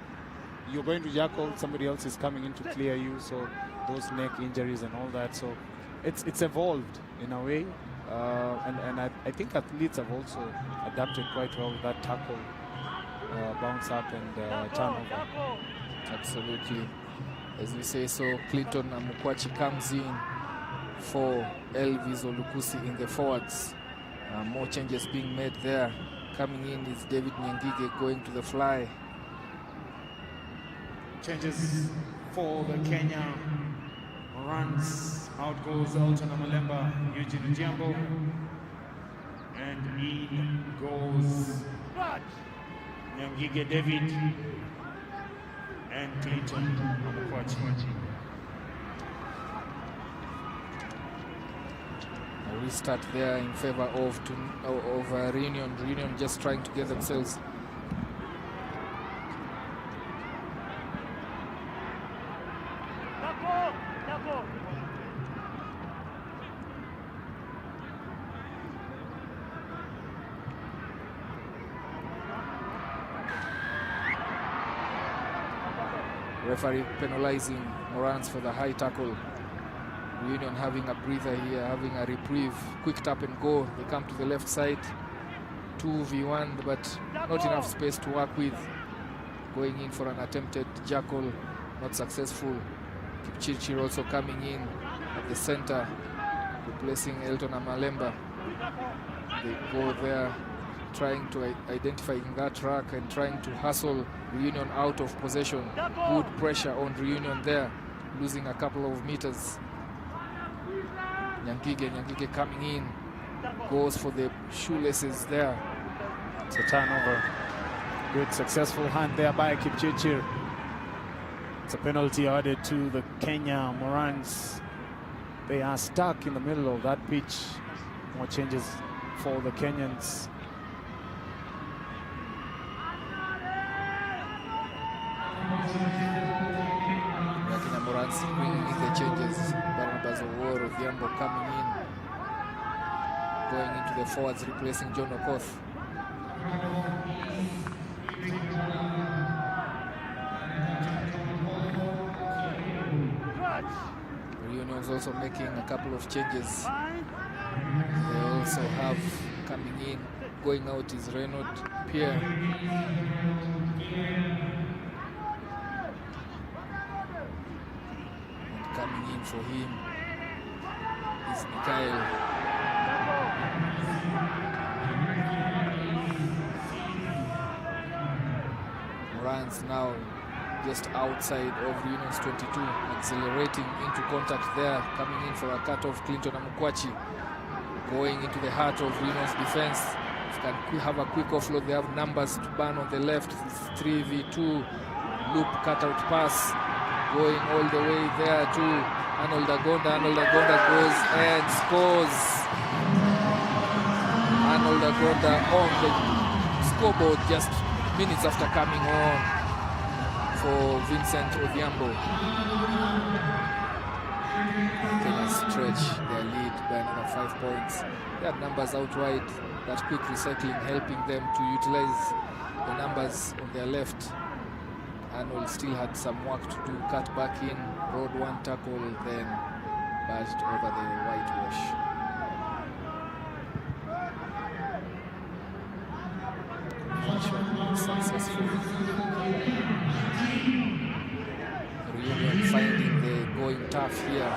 you're going to jackal, somebody else is coming in to clear you, so those neck injuries and all that. So it's evolved in a way, and I think athletes have also adapted quite well with that tackle, bounce up and turnover. Absolutely. As we say, so Clinton Amukwachi comes in for Elvis Olukusi in the forwards. More changes being made there. Coming in is David Nyangige going to the fly. Changes for the Kenya Morans. Out goes Elton Amalemba, Eugene Jambo, and in goes Nyangige David and Clinton Amukwachi. A restart there in favor of Reunion. Reunion just trying to get themselves referee penalizing Morans for the high tackle. Reunion having a breather here, having a reprieve. Quick tap and go. They come to the left side. 2v1, but not enough space to work with. Going in for an attempted jackal, not successful. Kipchirchir also coming in at the center, replacing Elton Amalemba. They go there, trying to identify in that rack and trying to hustle Reunion out of possession. Good pressure on Reunion there, losing a couple of meters. Nyangige coming in, goes for the shoelaces there. It's a turnover. Good successful hand there by Kipchirchir. It's a penalty added to the Kenya Morans. They are stuck in the middle of that pitch. More changes for the Kenyans. Morans bringing in the changes. Barnabas Oworo, Odhiambo coming in, going into the forwards, replacing John Okoth. Reunion is also making a couple of changes. They also have coming in, going out is Renaud Pierre. Coming in for him is Mikhail. Morans now just outside of Reunion's 22, accelerating into contact there, coming in for a cut of Clinton Amukwachi, going into the heart of Reunion's defense. Can have a quick offload. They have numbers to burn on the left. It's 3v2 loop cutout pass. Going all the way there to Arnold Agonda. Arnold Agonda goes and scores. Arnold Agonda on the scoreboard just minutes after coming on for Vincent Odhiambo. Kenya stretch their lead by another 5 points. They had numbers out wide. That quick recycling helping them to utilize the numbers on their left. Arnold still had some work to do, cut back in, rode one tackle, then barged over the whitewash. Successful. Reunion finding the going tough tough here.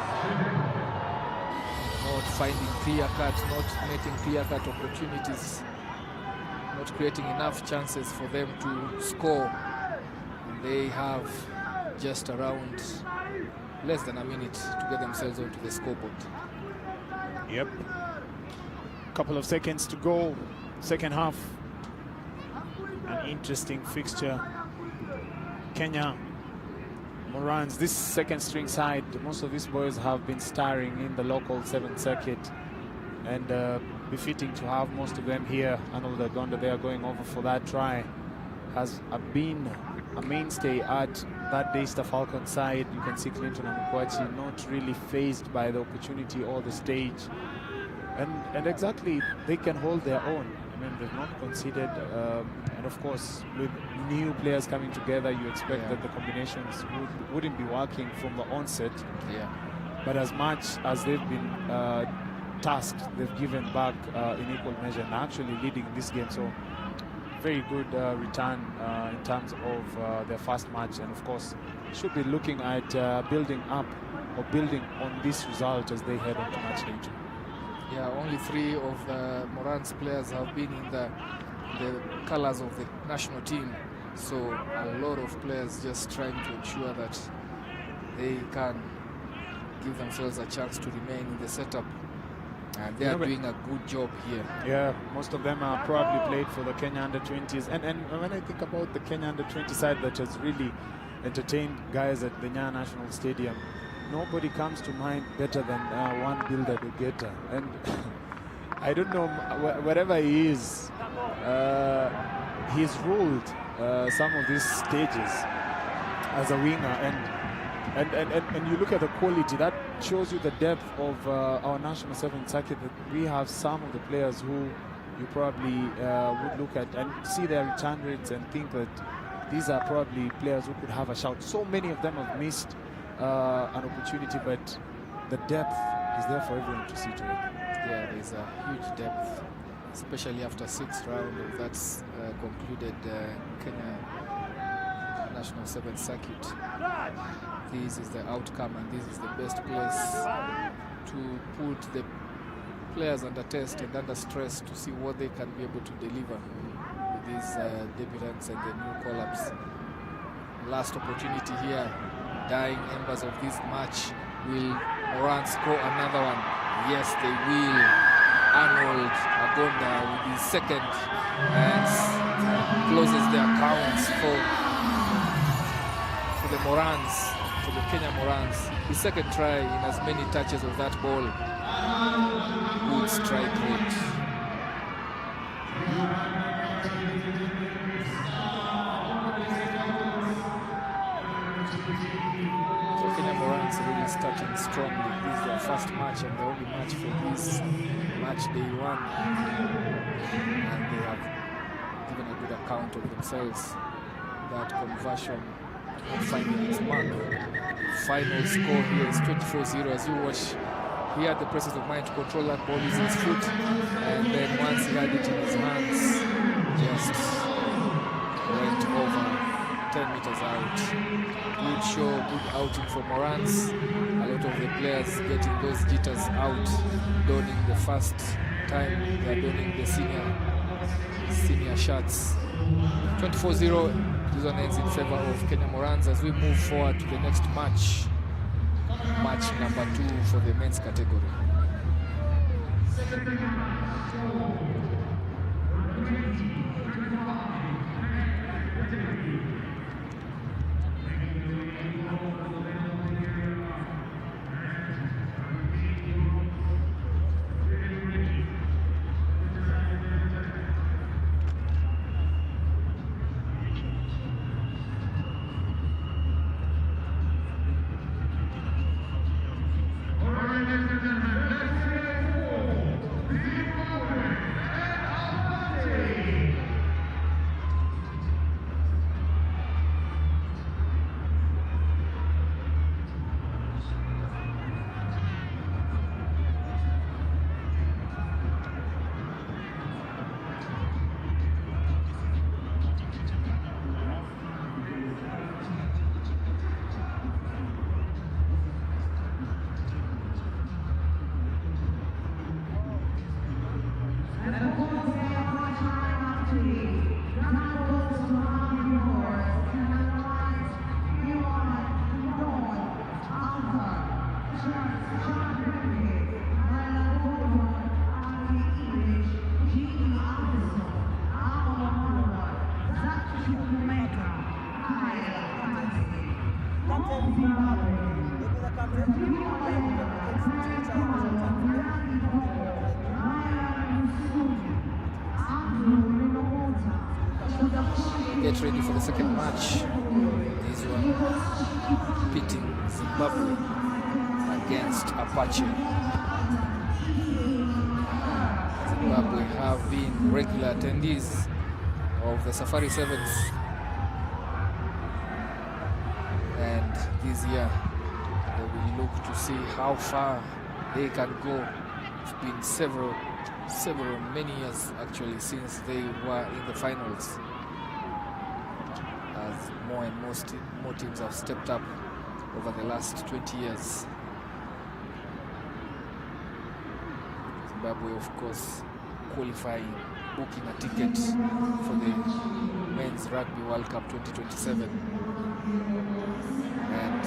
Not finding clear-cut, not making clear-cut opportunities, not creating enough chances for them to score. And they have just around less than a minute to get themselves onto the scoreboard. Yep. Couple of seconds to go, second half. An interesting fixture. Kenya, Morans, this second string side, most of these boys have been starring in the local 7th circuit, and befitting to have most of them here. I know that Uganda, they are going over for that try, has been a mainstay at that Daystar Falcon side. You can see Clinton and Mukwachi not really phased by the opportunity or the stage, and exactly, they can hold their own. I mean, they've not conceded, and of course, with new players coming together, you expect that the combinations wouldn't be working from the onset. Yeah. But as much as they've been tasked, they've given back in equal measure and actually leading this game. So, very good return in terms of their first match, and of course, should be looking at building up or building on this result as they head on to match day 2. Yeah, only 3 of the Morans players have been in the colors of the national team. So a lot of players just trying to ensure that they can give themselves a chance to remain in the setup. And they are doing a good job here. Yeah, most of them are probably played for the Kenya under-20s. And when I think about the Kenya under-20 side that has really entertained guys at the Nyayo National Stadium, nobody comes to mind better than one Builder Dugeta. And I don't know, wherever he is, he's ruled some of these stages as a winger. And you look at the quality, that shows you the depth of our national 7th circuit, that we have some of the players who you probably would look at and see their return rates and think that these are probably players who could have a shout. So many of them have missed an opportunity, but the depth is there for everyone to see to it. Yeah, there's a huge depth, especially after 6th round of that concluded Kenya National 7th circuit. This is the outcome, and this is the best place to put the players under test and under stress to see what they can be able to deliver with these debutants and the new call-ups. Last opportunity here. Dying embers of this match. Will Morans score another one? Yes, they will. Arnold Agonda with his second and closes the accounts for the Morans, for the Kenya Morans. His second try in as many touches of that ball. Good strike rate. Really starting strongly. This is their first match and the only match for this match day 1, and they have given a good account of themselves. That conversion not finding its mark. Final score here is 24-0. As you watch, he had the presence of mind to control that ball using his foot, and then once he had it in his hands, just went over 10 meters out. Good show, good outing for Morans. A lot of the players getting those jitters out, donning the first time they are donning the senior shirts. 24-0, this one ends in favor of Kenya Morans as we move forward to the next match. Match number 2 for the men's category. Get ready for the second match. This one pitting Zimbabwe against Apache. Zimbabwe have been regular attendees of the Safari Sevens, and this year they will look to see how far they can go. It's been many years actually since they were in the finals, as more and more teams have stepped up over the last 20 years. Zimbabwe, of course, qualifying, booking a ticket for the Men's Rugby World Cup 2027. And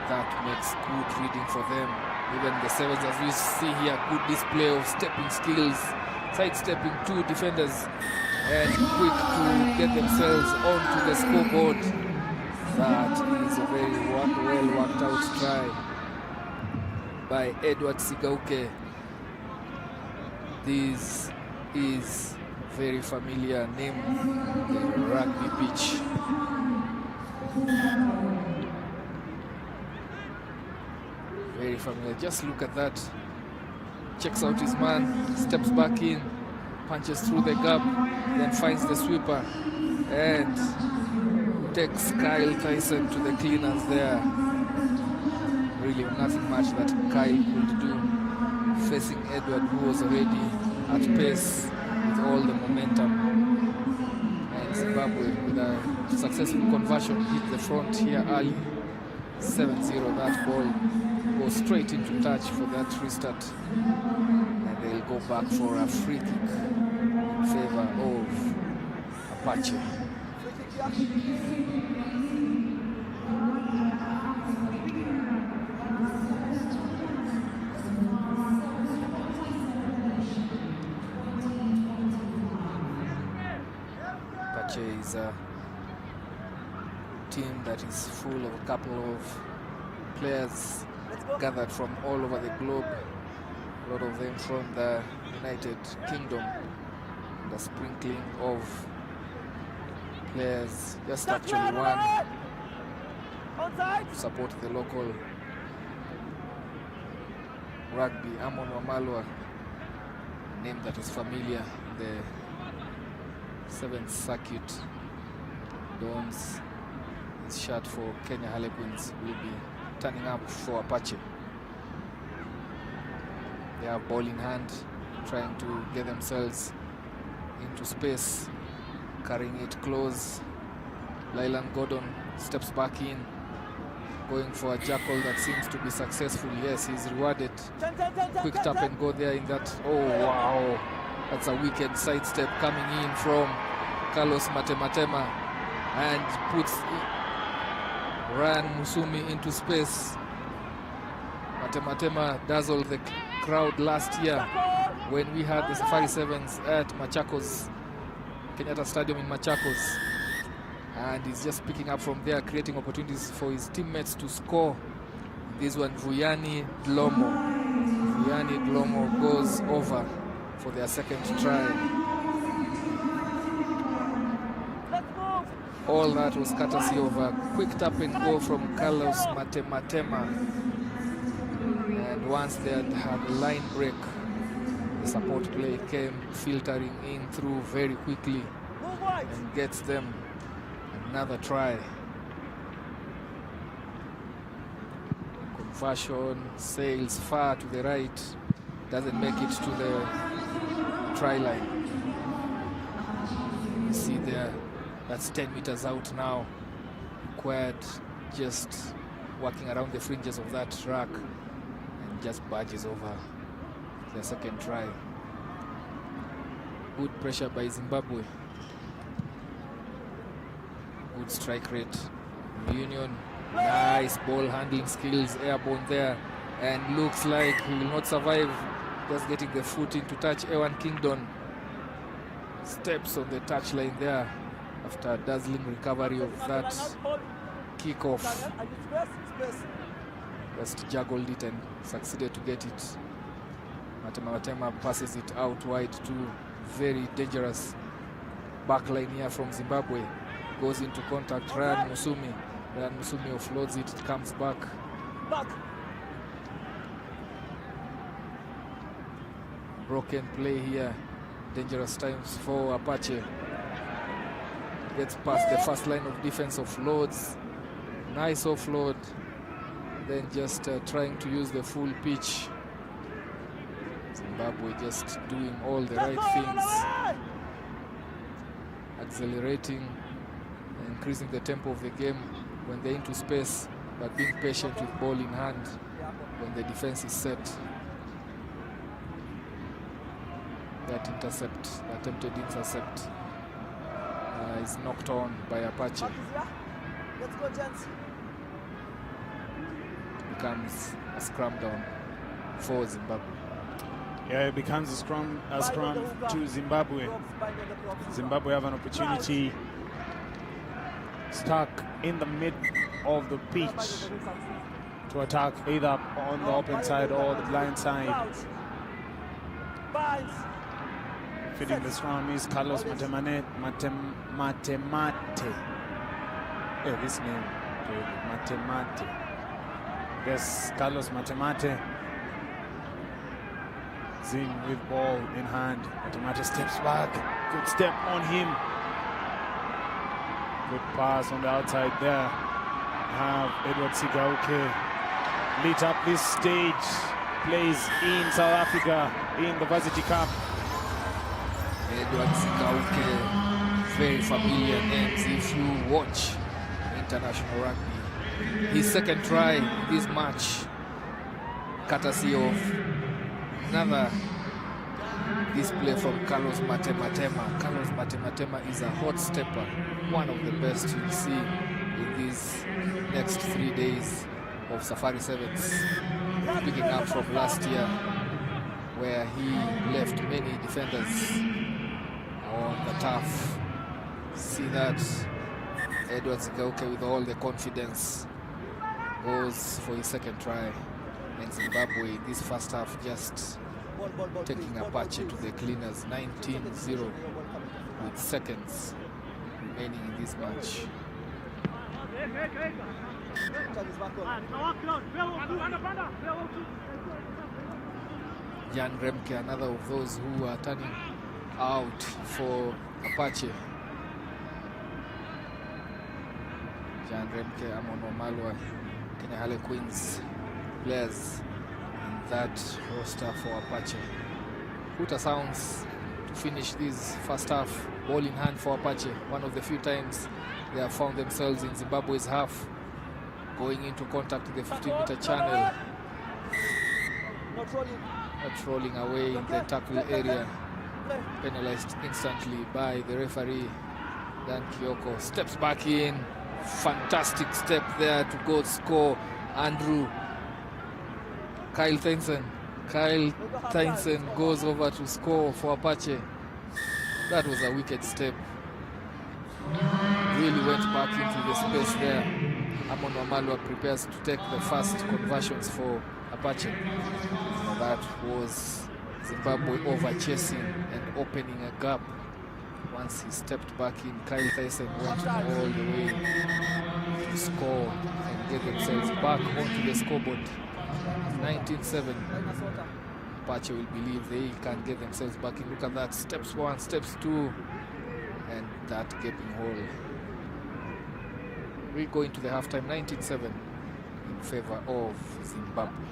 that makes good reading for them. Even the Sevens, as we see here, good display of stepping skills, sidestepping two defenders, and quick to get themselves onto the scoreboard. That is a very well worked out try by Edward Sigauke. This is very familiar name, the rugby pitch. Very familiar. Just look at that. Checks out his man, steps back in, punches through the gap, then finds the sweeper and takes Kyle Tyson to the cleaners there. Really nothing much that Kyle could do, facing Edward, who was already at pace with all the momentum. And Zimbabwe, with a successful conversion, hit the front here early. 7-0, that ball goes straight into touch for that restart. And they'll go back for a free kick in favor of Apache. Apache is a team that is full of a couple of players gathered from all over the globe, a lot of them from the United Kingdom, and a sprinkling of players, just actually one to support the local rugby. Amon Wamalwa, a name that is familiar in the 7th Circuit, dons his shirt for Kenya Harlequins, will be turning up for Apache. They have ball in hand, trying to get themselves into space, carrying it close. Lylan Gordon steps back in, going for a jackal that seems to be successful. Yes, he's rewarded. Quick tap and go there in that. Oh, wow. That's a wicked sidestep coming in from Carlos Matematema, and puts Ryan Musumi into space. Matematema dazzled the crowd last year when we had the Safari Sevens at Machakos, Kenyatta Stadium in Machakos. And he's just picking up from there, creating opportunities for his teammates to score. This one, Vuyani Dlomo. Vuyani Dlomo goes over for their second try. All that was courtesy of a quick tap and go from Carlos Matematema. And once they had a line break, the support play came filtering in through very quickly and gets them another try. Conversion sails far to the right, doesn't make it to the try line. You see there, that's 10 meters out now. Required just working around the fringes of that track and just barges over the second try. Good pressure by Zimbabwe. Good strike rate. Union, nice ball handling skills, airborne there, and looks like he will not survive. Just getting the foot into touch. Ewan Kingdon steps on the touchline there after a dazzling recovery of that kickoff. Just juggled it and succeeded to get it. Matema passes it out wide to very dangerous backline here from Zimbabwe. Goes into contact. Ryan Musumi offloads it. It comes back. Broken play here. Dangerous times for Apache. Gets past the first line of defense, offloads. Nice offload. Then just trying to use the full pitch. Zimbabwe just doing all the right things. Accelerating, increasing the tempo of the game when they're into space, but being patient with ball in hand when the defense is set. That attempted intercept is knocked on by Apache. Becomes a scrum down for Zimbabwe. Yeah, it becomes a scrum to Zimbabwe. Zimbabwe have an opportunity stuck in the mid of the pitch to attack either on the open side or the blind side. Feeding the scrum is Carlos Matemate. Yeah, this name, Matemate. Yes, Carlos Matemate. Zing with ball in hand. Matemate steps back. Good step on him. Good pass on the outside there. Have Edward Sigauke lit up this stage. Plays in South Africa in the Varsity Cup. Edward Sigauke, very familiar names if you watch international rugby. His second try in this match, courtesy of another display from Carlos Matematema. Carlos Matematema is a hot stepper, one of the best you'll see in these next 3 days of Safari Sevens, picking up from last year where he left many defenders on the turf. See that Edward Sigauke with all the confidence goes for his second try. And Zimbabwe this first half just taking Apache to the cleaners, 19-0 with seconds remaining in this match. Jan Remke, another of those who are turning out for Apache. Jan Remke, Amon Omalwa, Kenya Harlequins players in that roster for Apache. Huta sounds to finish this first half. Ball in hand for Apache. One of the few times they have found themselves in Zimbabwe's half. Going into contact with the 15-meter channel. Not rolling away in the tackle area. Penalized instantly by the referee. Dan Kioko steps back in. Fantastic step there to go score. Andrew Kyle Tynson goes over to score for Apache. That was a wicked step. Really went back into the space there. Amon Wamalwa prepares to take the first conversions for Apache. That was Zimbabwe over chasing and opening a gap. Once he stepped back in, Kyle Tyson went all the way to score and get themselves back onto the scoreboard. 19-7. Apache will believe they can get themselves back in. Look at that. Steps one, steps two, and that gaping hole. We go into the halftime, 19-7 in favor of Zimbabwe.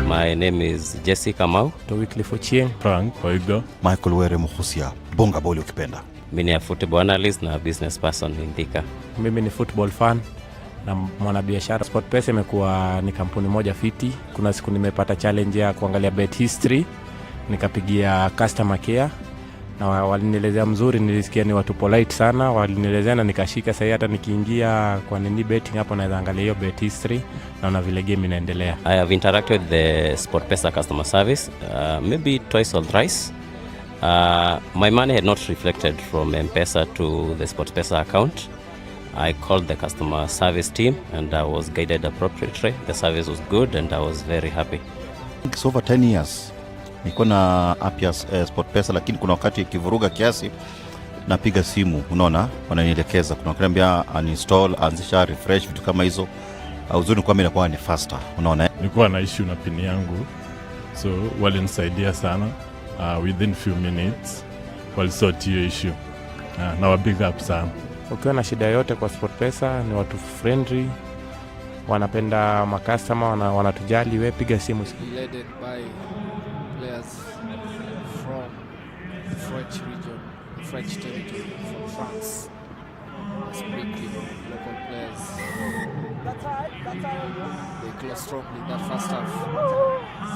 My name is Jesse Kamau. To Wycliffe Ochieng. Frank Oigo. Michael Were Muhusia. Bonga boli ukipenda. Mimi ni football analyst na business person in Thika. Mimi ni football fan na mwanabiashara. SportPesa imekuwa ni kampuni moja fiti. Kuna siku nimepata challenge ya kuangalia bet history, nikapigia customer care na walinielezea mzuri, nilisikia ni watu polite sana, walinielezea na nikashika. Sasa hata nikiingia kwa nini betting hapo naweza angalia hiyo bet history naona vile game inaendelea. I have interacted with the SportPesa customer service maybe twice or thrice. My money had not reflected from M-Pesa to the SportPesa account. I called the customer service team and I was guided appropriately. The service was good and I was very happy. It's over 10 years. Niko na app ya SportPesa, lakini kuna wakati ikivuruga kiasi napiga simu, unaona, wananielekeza. Kuna wakaniambia uninstall, anzisha, refresh, vitu kama hizo. Uzuri kwa mimi inakuwa ni faster, unaona. Nilikuwa na issue na pin yangu, so walinisaidia sana. Within few minutes walisort hiyo issue. Na wa big up sana. Ukiwa na shida yote kwa SportPesa, ni watu friendly, wanapenda makastoma, wanatujali. Wewe piga simu. Led by players from the French region, the French territory, from France. Strictly local players. They closed strongly in that first half.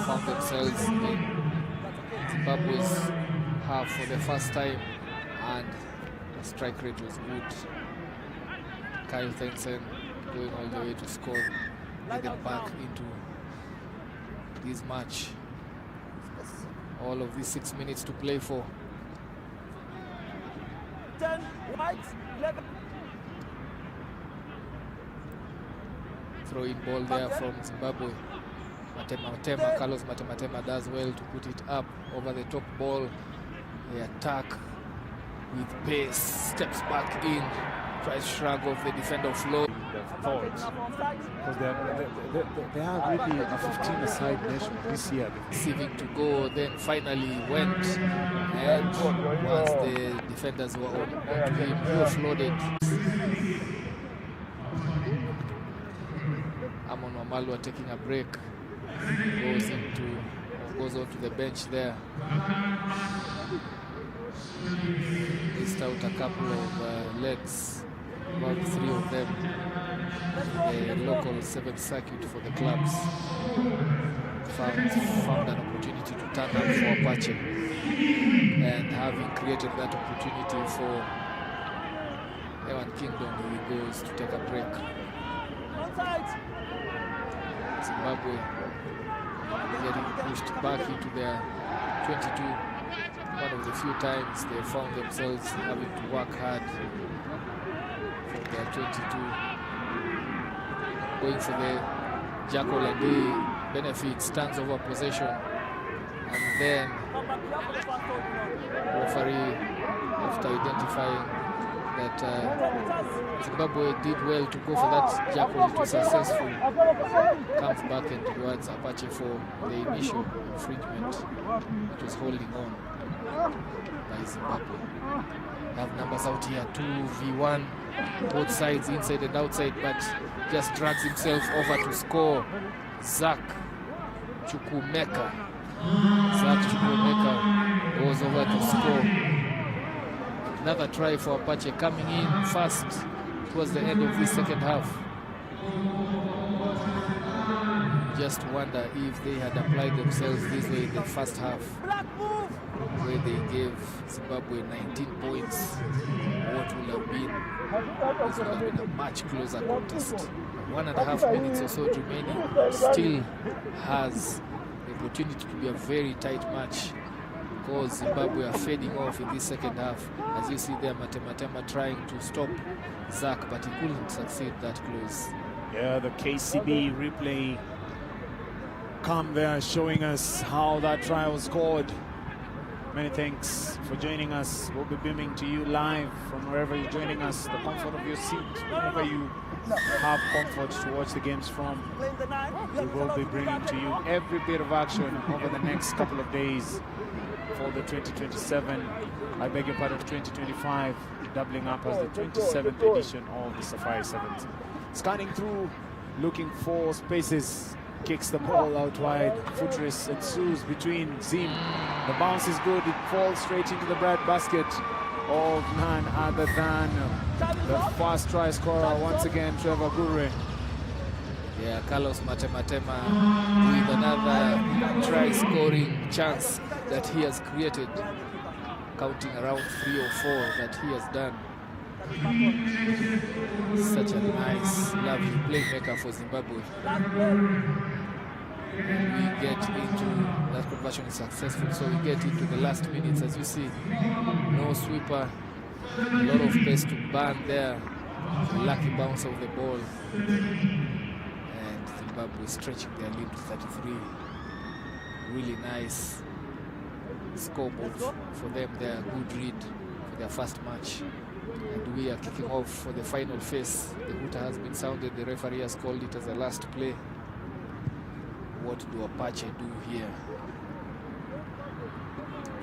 Found themselves in Zimbabwe's half for the first time, and the strike rate was good. Kyle Thensen going all the way to score, get them back into this match. All of these 6 minutes to play for. 10 white, 11. Throw-in ball there from Zimbabwe. Matema, Carlos Matema does well to put it up over the top ball. They attack with pace, steps back in, tries shrug off the defender flow. Because they are really a 15-a-side nation this year. Receiving to go, then finally went, and once the defenders were on to him, he offloaded. Amon Wamalwa taking a break, goes on to the bench there. Missed out a couple of legs, about 3 of them. The local 7th circuit for the clubs found an opportunity to turn up for Apache, and having created that opportunity for Ewan Kingdom, he goes to take a break. Zimbabwe getting pushed back into their 22. One of the few times they found themselves having to work hard for their 22. Going for the jackal, and he benefits, turns over possession, and then referee, after identifying that Zimbabwe did well to go for that jackal, it was successful, comes back and rewards Apache for the initial infringement, which was holding on by Zimbabwe. Have numbers out here, 2v1, both sides inside and outside, but just drags himself over to score. Zach Chukwumeka goes over to score. Another try for Apache coming in fast towards the end of this second half. Just wonder if they had applied themselves this way in the first half, where they gave Zimbabwe 19 points, what would have been, this would have been a much closer contest. 1.5 minutes or so remaining, still has the opportunity to be a very tight match, because Zimbabwe are fading off in this second half. As you see there, Matema trying to stop Zach, but he couldn't succeed that close. Yeah, the KCB replay come there showing us how that try was scored. Many thanks for joining us. We'll be beaming to you live from wherever you're joining us, the comfort of your seat, wherever you have comfort to watch the games from. We will be bringing to you every bit of action over the next couple of days for the 2027, I beg your pardon, 2025, doubling up as the 27th edition of the Safari Sevens. Scanning through, looking for spaces, kicks the ball out wide, foot race ensues between Zim. The bounce is good, it falls straight into the bread basket. of none other than the first try scorer once again, Trevor Gure. Yeah, Carlos Matematema with another try-scoring chance that he has created, counting around 3 or 4 that he has done. Such a nice, lovely playmaker for Zimbabwe. We get into that conversion is successful, so we get into the last minutes. As you see, no sweeper, a lot of pace to burn there, lucky bounce of the ball, and Zimbabwe stretching their lead to 33. Really nice scoreboard for them there, good read for their first match. And we are kicking off for the final phase. The hooter has been sounded, the referee has called it as a last play. What do Apache do here?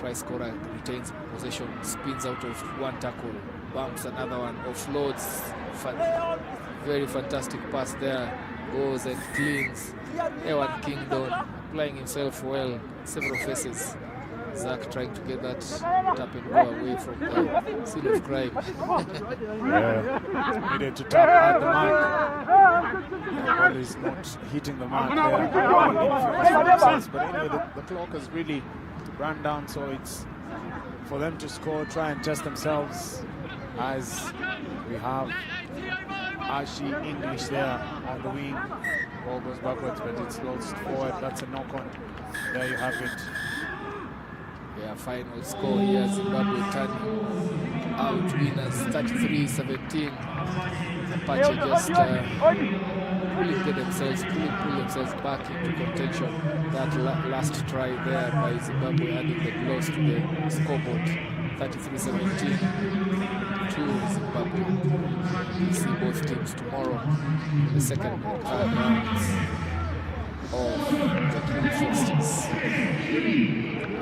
Try scorer retains possession, spins out of one tackle, bumps another one, offloads. Very fantastic pass there. Goes and cleans. Ewan Kingdon applying himself well. Several faces. Zach trying to get that tap and go away from the scene of crime. Yeah, needed to tap at the mark. The ball is not hitting the mark there. But anyway, the clock has really run down, so it's for them to score, try and test themselves, as we have Ashi English there on the wing. Ball goes backwards, but it's lost forward. That's a knock-on. There you have it. Yeah, final score here, Zimbabwe turning out winners 33-17. Apache just pull themselves back into contention. That last try there by Zimbabwe adding the gloss to the scoreboard. 33-17 to Zimbabwe. We'll see both teams tomorrow in the second and third rounds of the group fixtures.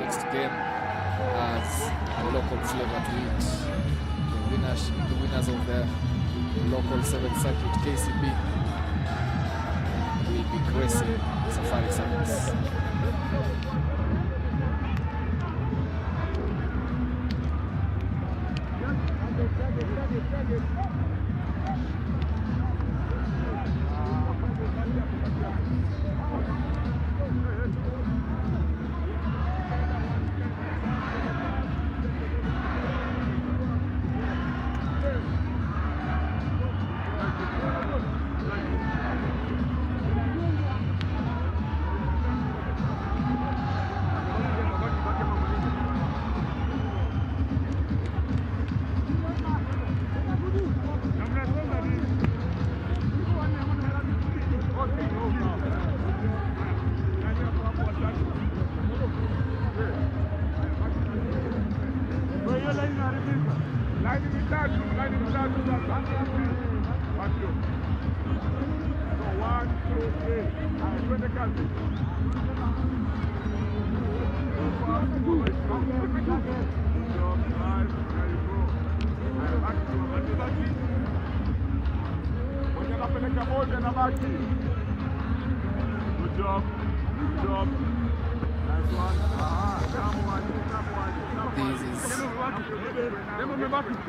Next game has a local flavor to it. The winners of the local 7th circuit KCB will be gracing Safari Sevens.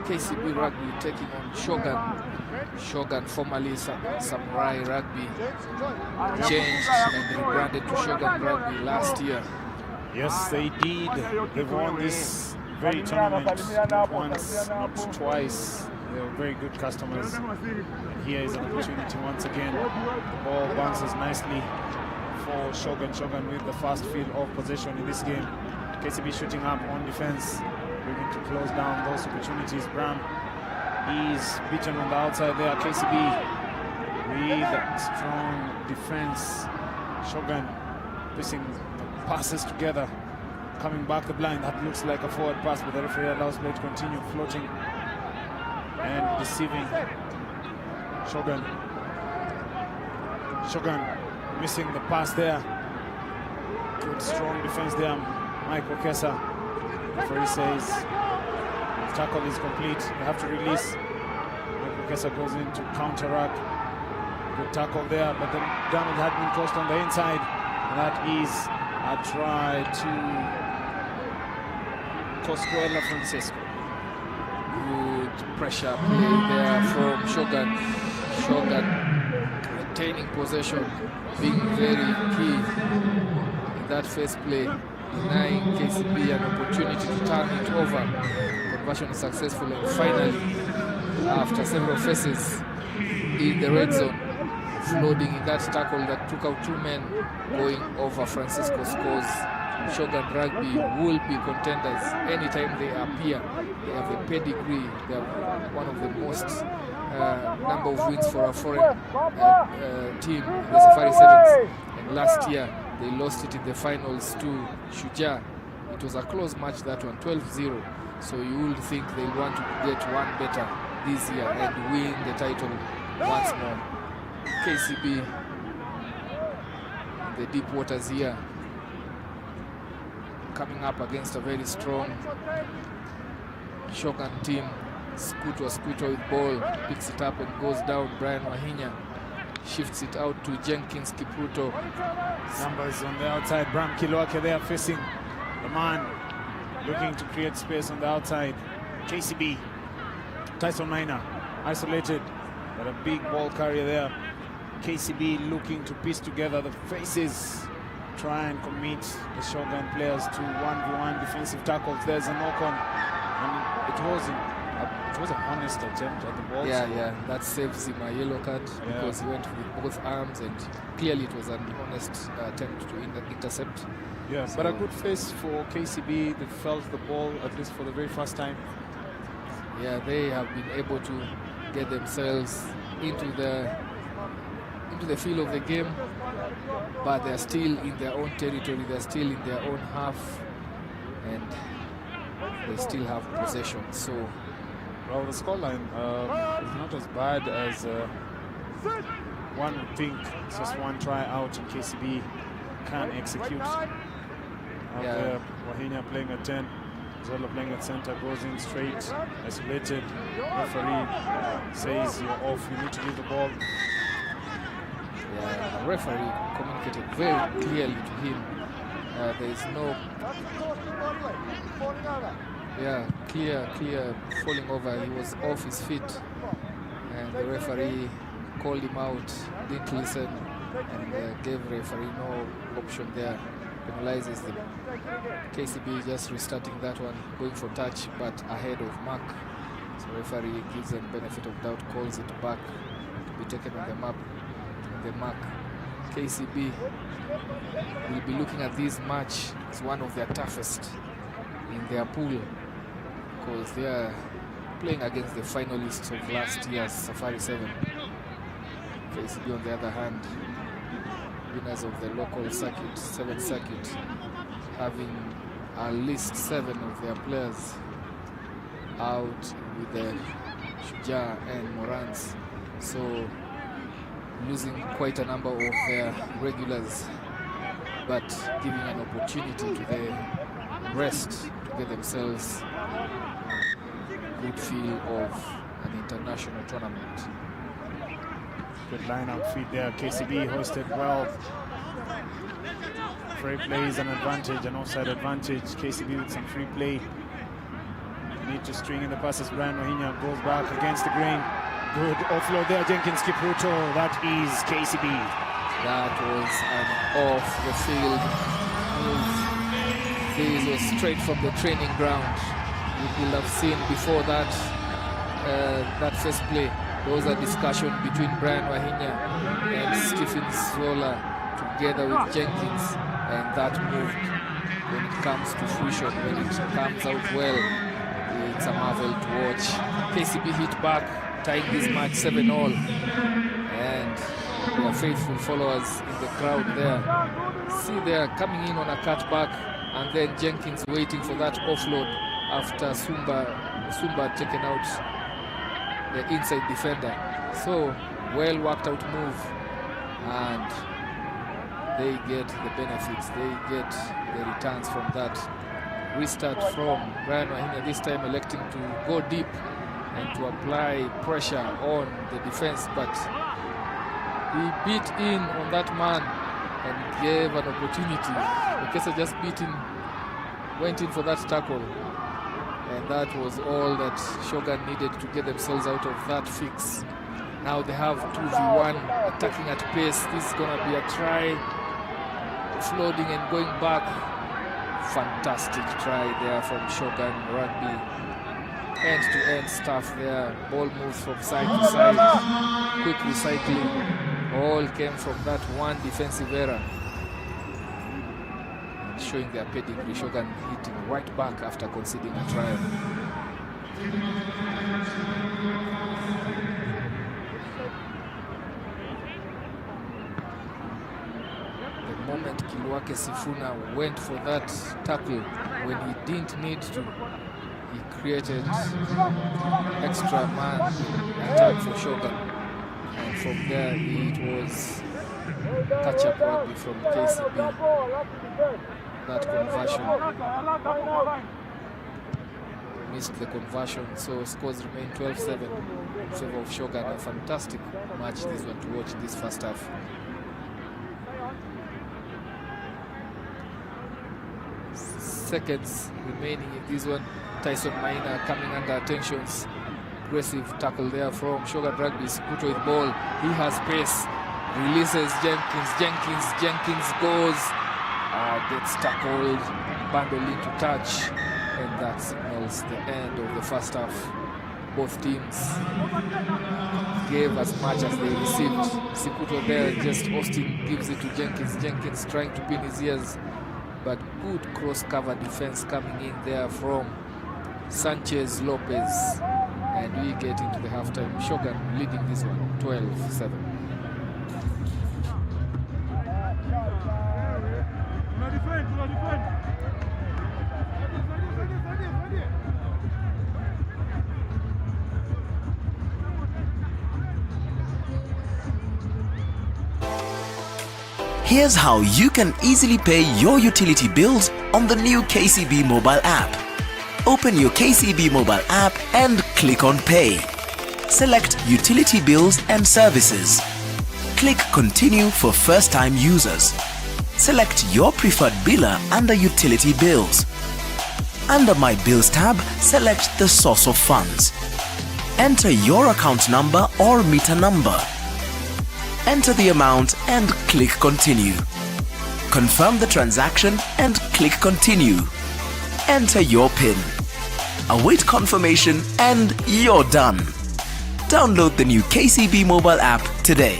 KCB Rugby taking on Shogun. Shogun, formerly Samurai Rugby, changed and rebranded to Shogun Rugby last year. Yes, they did. They won this very tournament not once, not twice. They were very good customers. And here is an opportunity once again. The ball bounces nicely for Shogun. Shogun with the first field of possession in this game. KCB shooting up on defense, looking to close down those opportunities. Bram is beaten on the outside there. KCB with strong defense. Shogun piecing the passes together, coming back the blind. That looks like a forward pass, but the referee allows play to continue floating and deceiving Shogun. Shogun missing the pass there. Good strong defense there. Mike Okesa. Referee says the tackle is complete. They have to release. Mike Okesa goes in to counteract. Good tackle there, but the damage had been caused on the inside. And that is a try to Coscuela Francisco. Good pressure play there from Shogun. Shogun retaining possession, being very key in that first play, denying KCB an opportunity to turn it over. Conversion is successful, and finally, after several faces in the red zone, flooding in that tackle that took out 2 men, going over Francisco scores. Shogun Rugby will be contenders anytime they appear. They have a pedigree. They have one of the most number of wins for a foreign team, the Safari Sevens. And last year, they lost it in the finals to Shujaa. It was a close match, that one, 12-0. So you would think they'll want to get one better this year and win the title once more. KCB in the deep waters here, coming up against a very strong Shogun team. Squito with ball, picks it up and goes down. Brian Wahinya shifts it out to Jenkins Kipruto. Numbers on the outside. Bram Kilwake there facing the man, looking to create space on the outside. KCB, Tyson Minor, isolated, but a big ball carrier there. KCB looking to piece together the faces, try and commit the Shogun players to 1v1 defensive tackles. There's a knock-on, and it was an honest attempt at the ball. Yeah, that saves him a yellow card because he went with both arms, and clearly it was an honest attempt to intercept. Yeah, so, but a good face for KCB. They felt the ball, at least for the very first time. Yeah, they have been able to get themselves into the feel of the game, but they're still in their own territory. They're still in their own half, and they still have possession. So, well, the scoreline is not as bad as one would think. It's just one try out, and KCB can execute. Wahinya playing at 10, Zola playing at center, goes in straight, isolated. Referee says you're off, you need to leave the ball. Yeah, the referee communicated very clearly to him. There is no clear falling over. He was off his feet, and the referee called him out, didn't listen, and gave referee no option there. Penalizes them. KCB just restarting that one, going for touch, but ahead of mark. So referee gives them benefit of doubt, calls it back to be taken on the map. The mark. KCB will be looking at this match as one of their toughest in their pool, because they are playing against the finalists of last year's Safari 7. KCB, on the other hand, winners of the local circuit, 7th circuit, having at least 7 of their players out with the Shujaa and Morans. So losing quite a number of their regulars, but giving an opportunity to the rest to get themselves a good feel of an international tournament. Good line-out feed there. KCB hoisted well. Free play is an advantage, an offside advantage. KCB with some free play. Need to string in the passes. Brian Wahinya goes back against the grain. Good offload there, Jenkins Kipruto. That is KCB. That was an off-the-field move. This was straight from the training ground. You will have seen before that that first play, there was a discussion between Brian Wahinya and Stephen Zola together with Jenkins, and that moved. When it comes to fruition, when it comes out well, it's a marvel to watch. KCB hit back, tying this match 7-all, and their faithful followers in the crowd there. See, they're coming in on a cutback, and then Jenkins waiting for that offload after Sumba taken out the inside defender. So, well worked out move, and they get the benefits, they get the returns from that. Restart from Brian Wahinya, this time electing to go deep and to apply pressure on the defense, but he beat in on that man and gave an opportunity. Okesa just beat in, went in for that tackle, And that was all that Shogun needed to get themselves out of that fix. Now they have 2v1 attacking at pace. This is going to be a try. Floating and going back. Fantastic try there from Shogun Rugby. End-to-end stuff there. Ball moves from side to side. Quick recycling. All came from that one defensive error. And showing their pedigree. Shogun hitting right back after conceding a try. The moment Kilwake Sifuna went for that tackle when he didn't need to, he created extra man attack for Shogun. And from there it was catch-up rugby from KCB. That conversion. Missed the conversion, so scores remain 12-7 in favor of Shogun. A fantastic match this one to watch in this first half. Seconds remaining in this one. Tyson Maina coming under attentions. Aggressive tackle there from Shogun Rugby. Sikuto with ball. He has pace. Releases Jenkins. Jenkins goes. Gets tackled. Bundled into touch. And that signals the end of the first half. Both teams gave as much as they received. Sikuto there, just Austin gives it to Jenkins. Jenkins trying to pin his ears. But good cross-cover defense coming in there from Sanchez Lopez. And we get into the halftime. Shogun leading this one, 12-7. Here's how you can easily pay your utility bills on the new KCB mobile app. Open your KCB mobile app and click on Pay. Select Utility Bills and Services. Click Continue for first-time users. Select your preferred biller under Utility Bills. Under My Bills tab, select the source of funds. Enter your account number or meter number. Enter the amount and click Continue. Confirm the transaction and click Continue. Enter your PIN. Await confirmation and you're done. Download the new KCB mobile app today.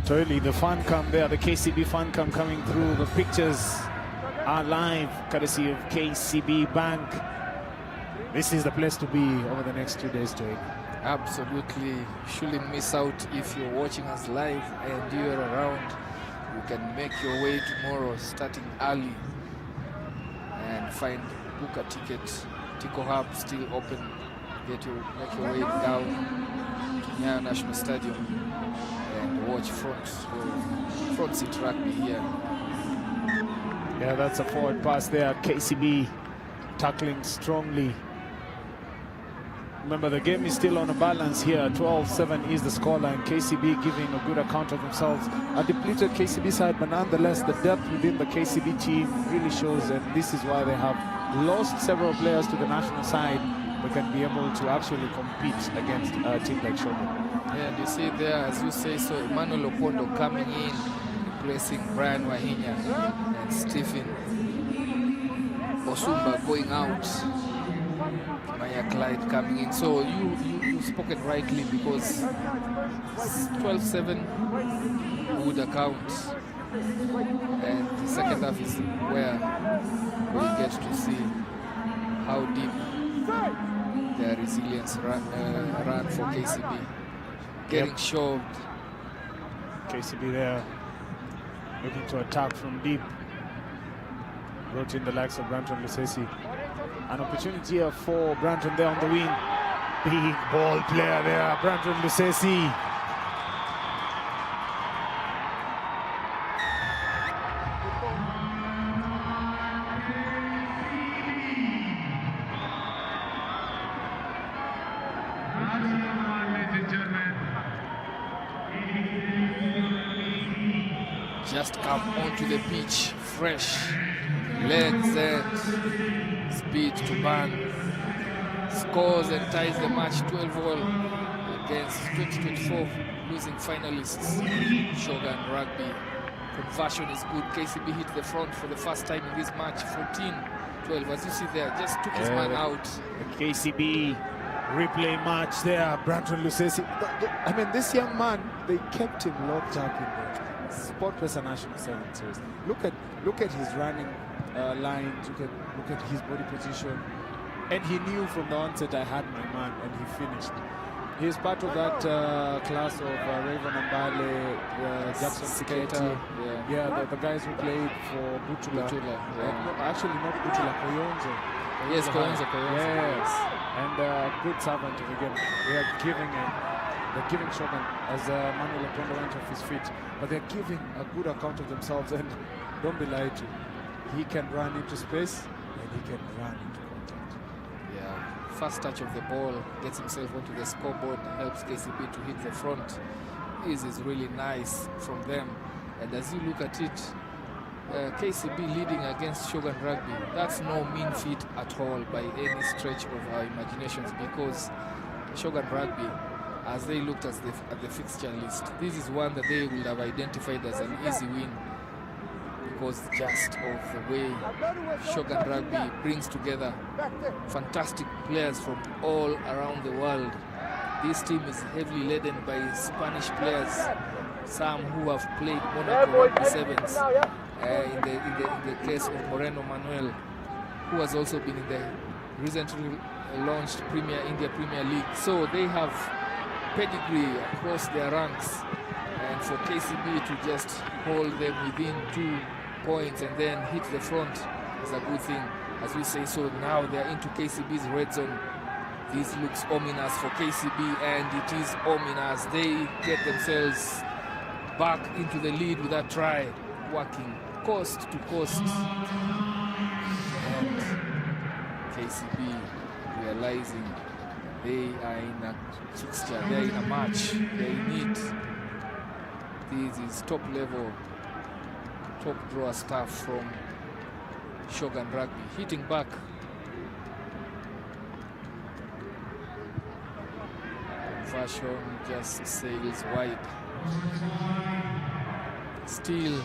Totally, the fan cam there, the KCB fan cam coming through. The pictures are live, courtesy of KCB Bank. This is the place to be over the next 2 days, Jake. Absolutely, shouldn't miss out if you're watching us live and you're around. You can make your way tomorrow, starting early, and book a ticket. Tico Hub still open. Make your way down to Nyayo National Stadium and watch front seat rugby here. Yeah, that's a forward pass there. KCB tackling strongly. Remember, the game is still on a balance here. 12-7 is the scoreline. KCB giving a good account of themselves. A depleted KCB side, but nonetheless, the depth within the KCB team really shows, and this is why they have lost several players to the national side, but can be able to actually compete against a team like Shogun. Yeah, and you see there, as you say, so Emmanuel Opondo coming in, replacing Brian Wahinya, and Stephen Osumba going out. Maya Clyde coming in. So you've spoken rightly, because 12-7 would account, and the second half is where we get to see how deep their resilience run for KCB. Getting shoved. KCB there looking to attack from deep. Brought in the likes of Branton Lusesi. An opportunity here for Branton there on the wing. Big ball player there, Branton Lusesi. Just come onto the pitch, fresh legs and speed to burn. Scores and ties the match 12-all against 2024 losing finalists Shogun Rugby. Conversion is good. KCB hit the front for the first time in this match, 14-12. As you see there, just took his man out. The KCB replay match there, Branton Lusesi. I mean, this young man, they kept him locked up in the SportPesa National Stadium series. Look at his running lines. Look at his body position. And he knew from the onset, I had my man, and he finished. He's part of that class of Raven Ambale, Jackson Siketa. Yeah, the guys who played for Butula. Actually, not Butula, Koyonzo. Yes, Koyonzo. Yes, and good servant of the game. They're giving Shogun, as Manuel Apondo went off his feet, but they're giving a good account of themselves, and don't be lied to. He can run into space, and he can run into contact. Yeah, first touch of the ball, gets himself onto the scoreboard, helps KCB to hit the front. This is really nice from them. And as you look at it, KCB leading against Shogun Rugby, that's no mean feat at all by any stretch of our imaginations, because Shogun Rugby, as they looked at the fixture list, this is one that they would have identified as an easy win, because just of the way Shogun Rugby brings together fantastic players from all around the world. This team is heavily laden by Spanish players, some who have played Monaco Rugby Sevens. In the case of Moreno Manuel, who has also been in the recently launched India Premier League. So they have pedigree across their ranks, and for KCB to just hold them within 2 points and then hit the front is a good thing. As we say, so now they're into KCB's red zone. This looks ominous for KCB, and it is ominous. They get themselves back into the lead with that try, working coast to coast. And KCB realizing they are in a fixture, they're in a match, they need. This is top level, top drawer stuff from Shogun Rugby. Hitting back. Conversion just sails wide. Still a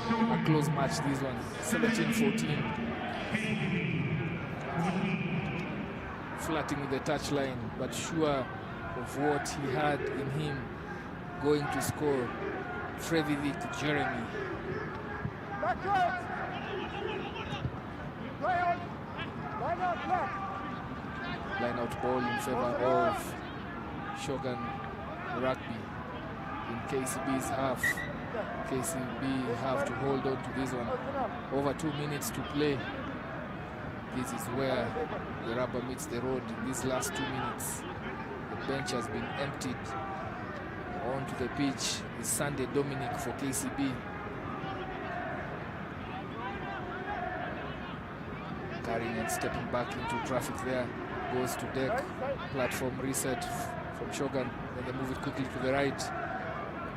close match, this one, 17-14. Flirting with the touchline, but sure of what he had in him, going to score. Frevidic Jeremy. Line out ball in favor of Shogun Rugby in KCB's half. KCB have to hold on to this one. Over 2 minutes to play. This is where the rubber meets the road in these last 2 minutes. The bench has been emptied. Onto the pitch is Sunday Dominic for KCB. Carrying and stepping back into traffic there. Goes to deck. Platform reset from Shogun. Then they move it quickly to the right.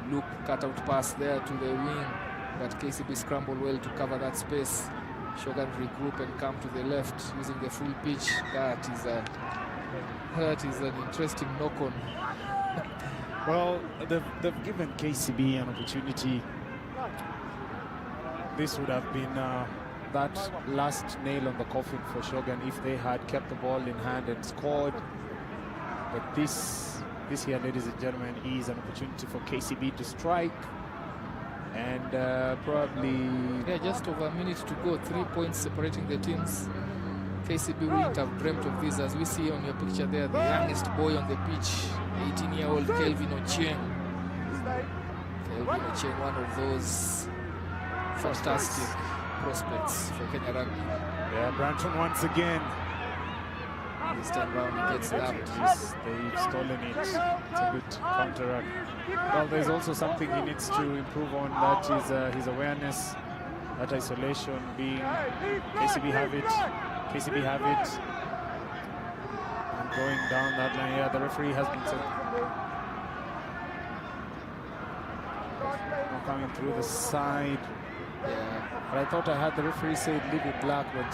Loop cutout pass there to the wing. But KCB scramble well to cover that space. Shogun regroup and come to the left using the full pitch. That is an interesting knock-on. Well, they've given KCB an opportunity. This would have been that last nail on the coffin for Shogun if they had kept the ball in hand and scored. But this here, ladies and gentlemen, is an opportunity for KCB to strike. And probably... Yeah, just over a minute to go. 3 points separating the teams. KCB wouldn't have dreamt of this, as we see on your picture there. The youngest boy on the pitch, 18-year-old Kelvin Ochieng. Kelvin Ochieng, one of those prospects. Fantastic prospects for Kenya Rugby. Yeah, Branton once again. This time round he gets nabbed. They've stolen it. It's a good counter-attack. Well, there's also something he needs to improve on. That is his awareness, that isolation being KCB have it. KCB have it. And going down that line. Yeah, the referee has been said. Now coming through the side. Yeah. But I thought I had the referee say leave it black, but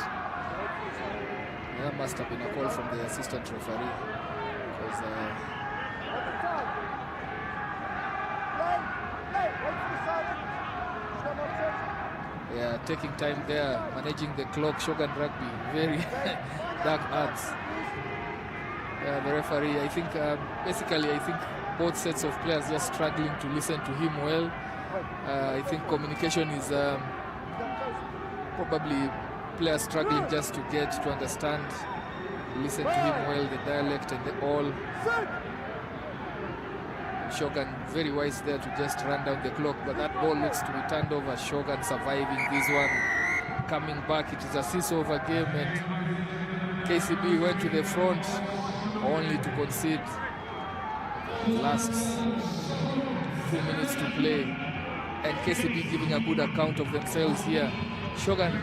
that must have been a call from the assistant referee. Because yeah, taking time there, managing the clock. Shogun Rugby, very dark arts. Yeah, the referee, I think, basically, I think both sets of players just struggling to listen to him well. I think communication is probably players struggling just to get to understand, listen to him well, the dialect and the all. Shogun very wise there to just run down the clock, but that ball looks to be turned over. Shogun surviving this one, coming back. It is a cease-over game, and KCB went to the front only to concede. Last 2 minutes to play, and KCB giving a good account of themselves here. Shogun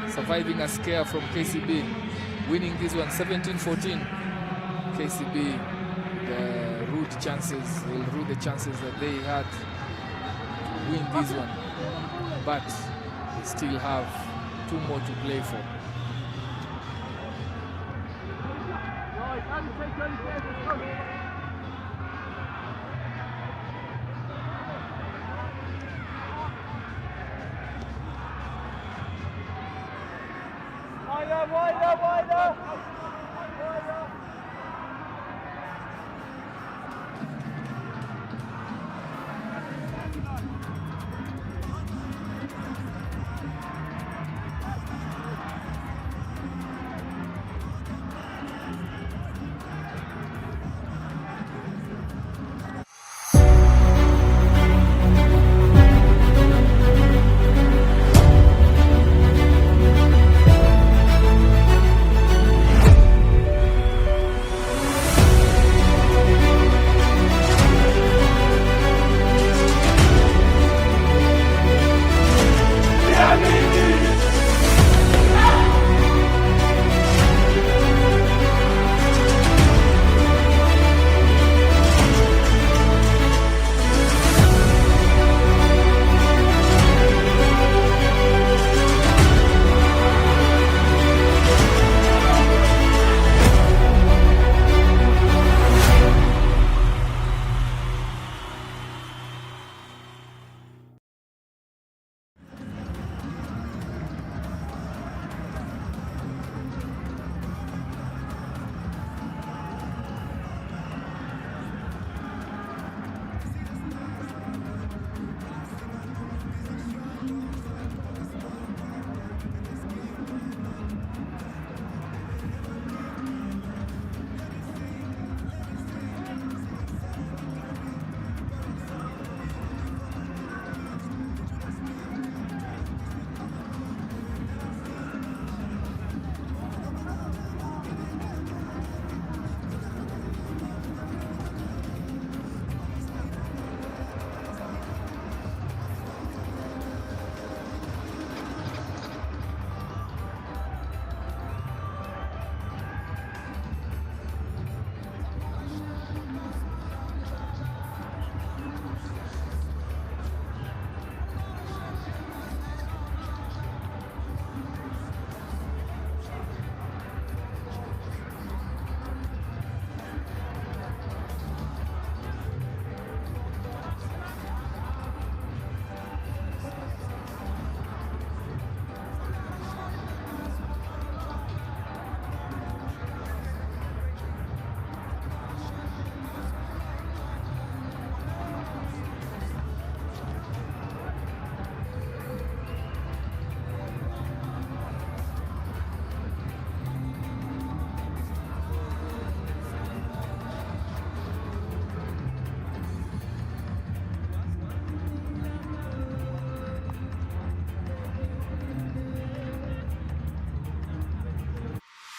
surviving a scare from KCB, winning this one 17-14. KCB, the rude chances, will rue the chances that they had to win this one, but they still have 2 more to play for.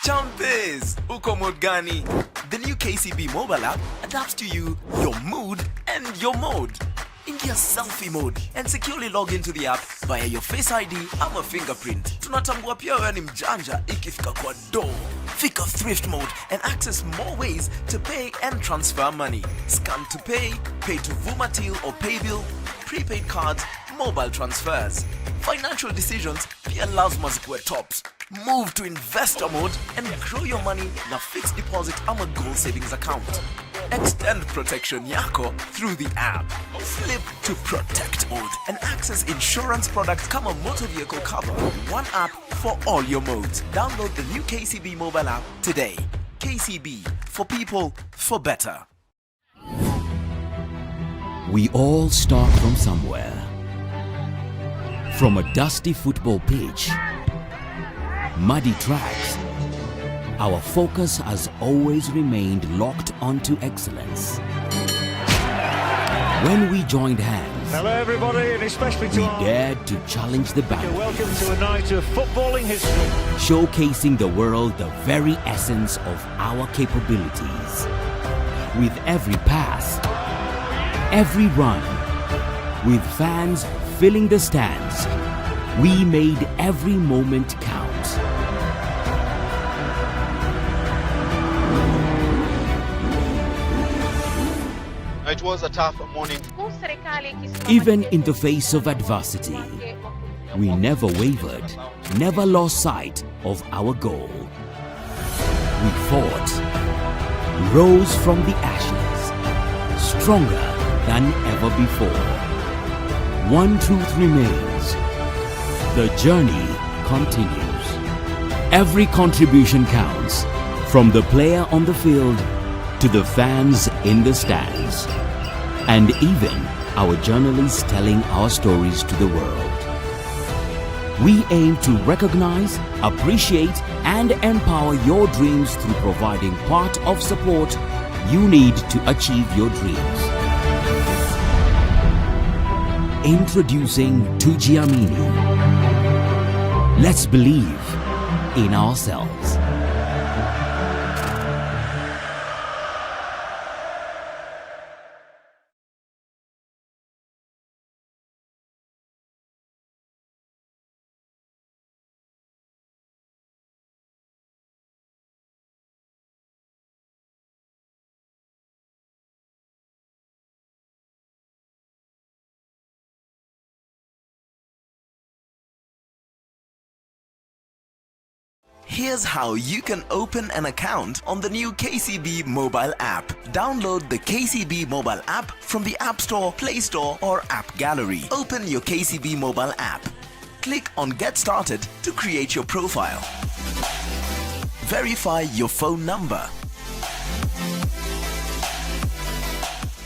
Champes, uko mood gani? The new KCB mobile app adapts to you, your mood, and your mode. Ingia selfie mode and securely log into the app via your Face ID ama fingerprint. Tunatambua pia wewe ni mjanja ikifika kwa do. Fika thrift mode and access more ways to pay and transfer money. Scan to pay, pay to Vumatil or Paybill, prepaid cards, mobile transfers. Financial decisions pia lazima zikuwe tops. Move to investor mode and grow your money na fixed deposit ama goal savings account. Extend protection yako through the app. Flip to protect mode and access insurance products kama motor vehicle cover. One app for all your modes. Download the new KCB mobile app today. KCB, for people, for better. We all start from somewhere. From a dusty football pitch, muddy tracks, our focus has always remained locked onto excellence. When we joined hands, hello everybody, and especially to we dared to challenge the boundaries. Welcome to a night of footballing history. Showcasing the world the very essence of our capabilities. With every pass, every run, with fans filling the stands, we made every moment count. It was a tough morning. Even in the face of adversity, we never wavered, never lost sight of our goal. We fought, rose from the ashes, stronger than ever before. One truth remains: the journey continues. Every contribution counts, from the player on the field to the fans in the stands, and even our journalists telling our stories to the world. We aim to recognize, appreciate, and empower your dreams through providing part of support you need to achieve your dreams. Introducing Tujiamini. Let's believe in ourselves. Here's how you can open an account on the new KCB mobile app. Download the KCB mobile app from the App Store, Play Store, or App Gallery. Open your KCB mobile app. Click on Get Started to create your profile. Verify your phone number.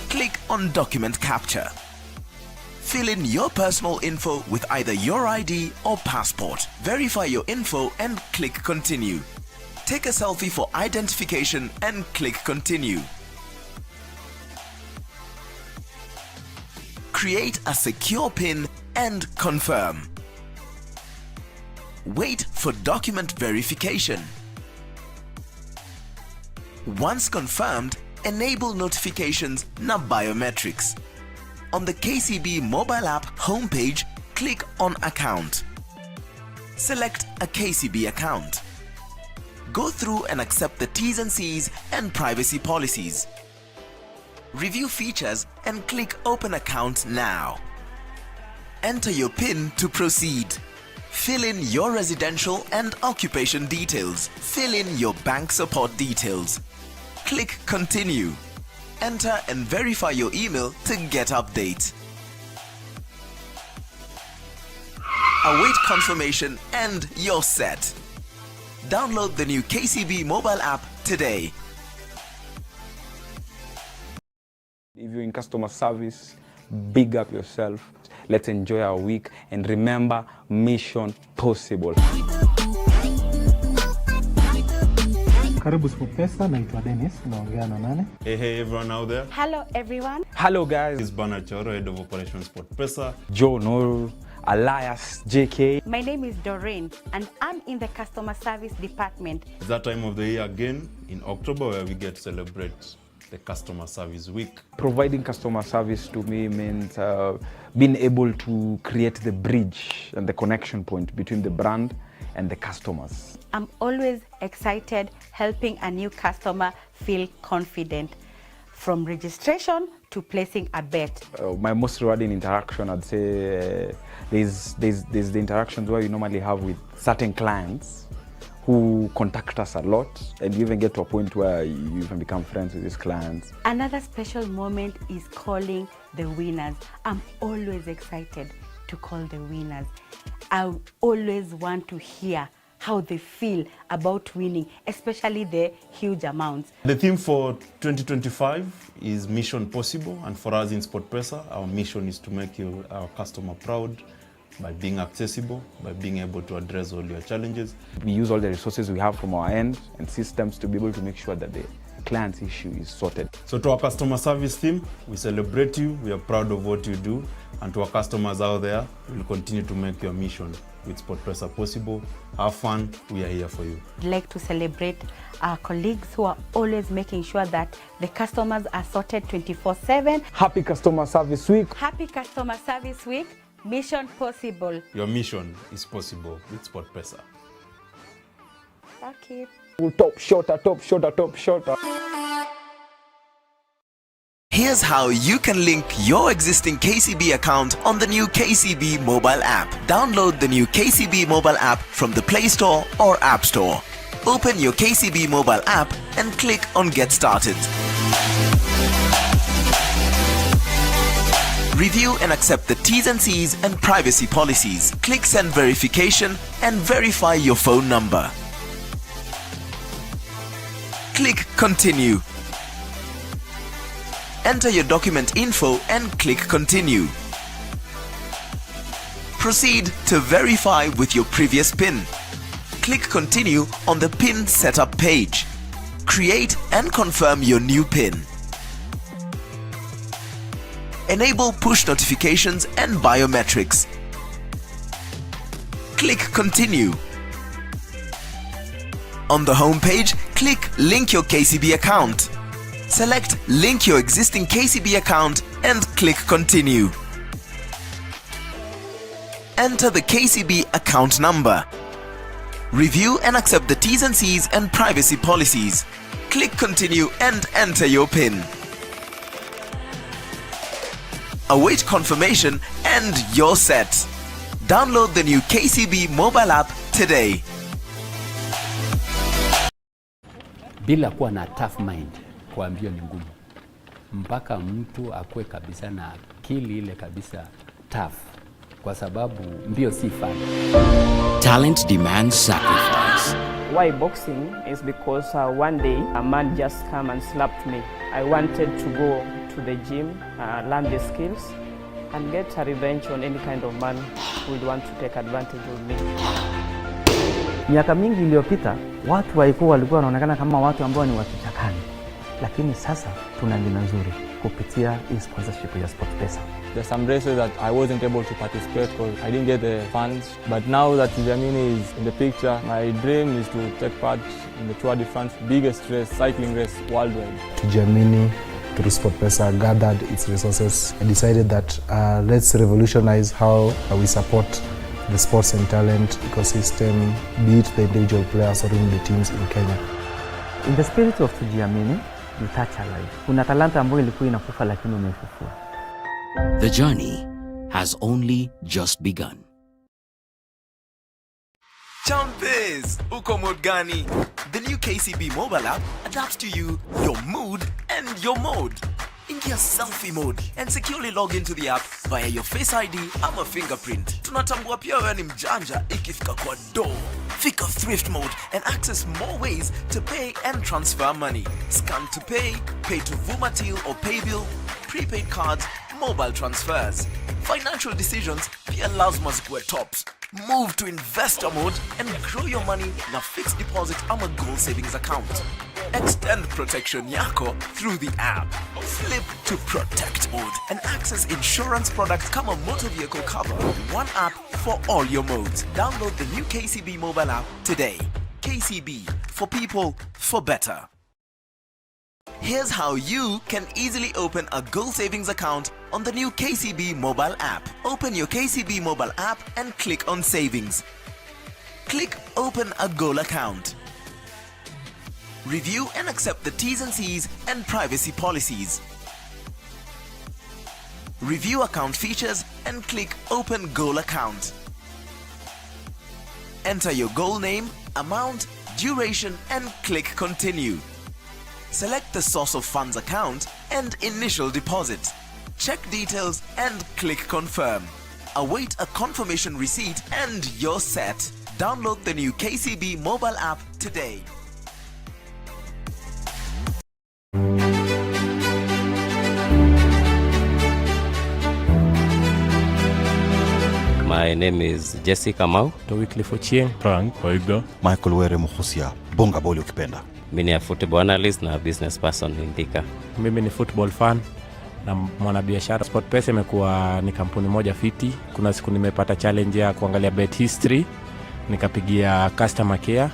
Click on Document Capture. Fill in your personal info with either your ID or passport. Verify your info and click Continue. Take a selfie for identification and click Continue. Create a secure PIN and confirm. Wait for document verification. Once confirmed, enable notifications na biometrics. On the KCB mobile app homepage, click on Account. Select a KCB account. Go through and accept the T's and C's and privacy policies. Review features and click Open Account now. Enter your PIN to proceed. Fill in your residential and occupation details. Fill in your bank support details. Click Continue. Enter and verify your email to get updates. Await confirmation and you're set. Download the new KCB mobile app today. If you're in customer service, big up yourself. Let's enjoy our week and remember, mission possible. Karibu SportPesa, naitwa Dennis, naongea na nani? Hey everyone out there. Hello everyone. Hello guys. This is Bana Choro, Head of Operations SportPesa. Joe Noru, Elias JK. My name is Doreen and I'm in the customer service department. It's that time of the year again in October where we get to celebrate the Customer Service Week. Providing customer service to me means being able to create the bridge and the connection point between the brand and the customers. I'm always excited helping a new customer feel confident, from registration to placing a bet. My most rewarding interaction, I'd say, there's the interactions where you normally have with certain clients who contact us a lot, and you even get to a point where you even become friends with these clients. Another special moment is calling the winners. I'm always excited to call the winners. I always want to hear how they feel about winning, especially the huge amounts. The theme for 2025 is Mission Possible, and for us in SportPesa, our mission is to make our customer proud by being accessible, by being able to address all your challenges. We use all the resources we have from our end and systems to be able to make sure that the client's issue is sorted. So to our customer service team, we celebrate you, we are proud of what you do, and to our customers out there, we'll continue to make your mission with SportPesa possible. Have fun, we are here for you. I'd like to celebrate our colleagues who are always making sure that the customers are sorted 24/7. Happy Customer Service Week. Happy Customer Service Week. Mission Possible. Your mission is possible with SportPesa. Thank you. Top shotter, top shotter, top shotter. Here's how you can link your existing KCB account on the new KCB mobile app. Download the new KCB mobile app from the Play Store or App Store. Open your KCB mobile app and click on Get Started. Review and accept the T's and C's and privacy policies. Click Send Verification and verify your phone number. Click Continue. Enter your document info and click Continue. Proceed to verify with your previous PIN. Click Continue on the PIN setup page. Create and confirm your new PIN. Enable push notifications and biometrics. Click Continue. On the home page, click Link your KCB account. Select Link your existing KCB account and click Continue. Enter the KCB account number. Review and accept the T's and C's and privacy policies. Click Continue and enter your PIN. Await confirmation and you're set. Download the new KCB mobile app today. Bila kuwa na tough mind, kuambia ni ngumu. Mpaka mtu akue kabisa na akili ile kabisa tough, kwa sababu mbio si fun. Talent demands sacrifice. Why boxing is because one day a man just came and slapped me. I wanted to go to the gym, learn the skills and get a revenge on any kind of man who would want to take advantage of me. Miaka mingi iliyopita watu walikuwa wanaonekana kama watu ambao ni wakichakani, lakini sasa tuna jina nzuri kupitia hii sponsorship ya SportPesa. There's some races that I wasn't able to participate because I didn't get the funds. But now that Jamini is in the picture, my dream is to take part in the Tour de France, biggest race, cycling race worldwide. Jamini, through SportPesa, gathered its resources and decided that let's revolutionize how we support the sports and talent ecosystem, be it the individual players or even the teams in Kenya. In the spirit of Tujiamini, you touch a life. Kuna talanta ambayo ilikuwa inakufa lakini umefufua. The journey has only just begun. Jumpers! Uko mood gani? The new KCB mobile app adapts to you, your mood and your mode. Ingia selfie mode and securely log into the app via your Face ID ama fingerprint. Tunatambua pia wewe ni mjanja ikifika kwa door. Fika thrift mode and access more ways to pay and transfer money. Scan to pay, pay to Vumatil or Paybill, prepaid cards, mobile transfers. Financial decisions pia lazima zikuwe tops. Move to investor mode and grow your money in a fixed deposit ama goal savings account. Extend protection yako through the app. Flip to protect mode and access insurance products come on motor vehicle cover. One app for all your modes. Download the new KCB mobile app today. KCB, for people, for better. Here's how you can easily open a goal savings account on the new KCB mobile app. Open your KCB mobile app and click on savings. Click open a goal account. Review and accept the T's and C's and privacy policies. Review account features and click open goal account. Enter your goal name, amount, duration and click continue. Select the source of funds account and initial deposit. Check details and click confirm. Await a confirmation receipt and you're set. Download the new KCB mobile app today. My name is Jesse Kamau. Wycliffe Ochieng. Frank Oigdo. Michael Were Muhusia. Bonga boli ukipenda. Mimi ni football analyst na business person in Thika. Mimi ni football fan na mwanabiashara. SportPesa imekuwa ni kampuni moja fiti. Kuna siku nimepata challenge ya kuangalia bet history, nikapigia customer care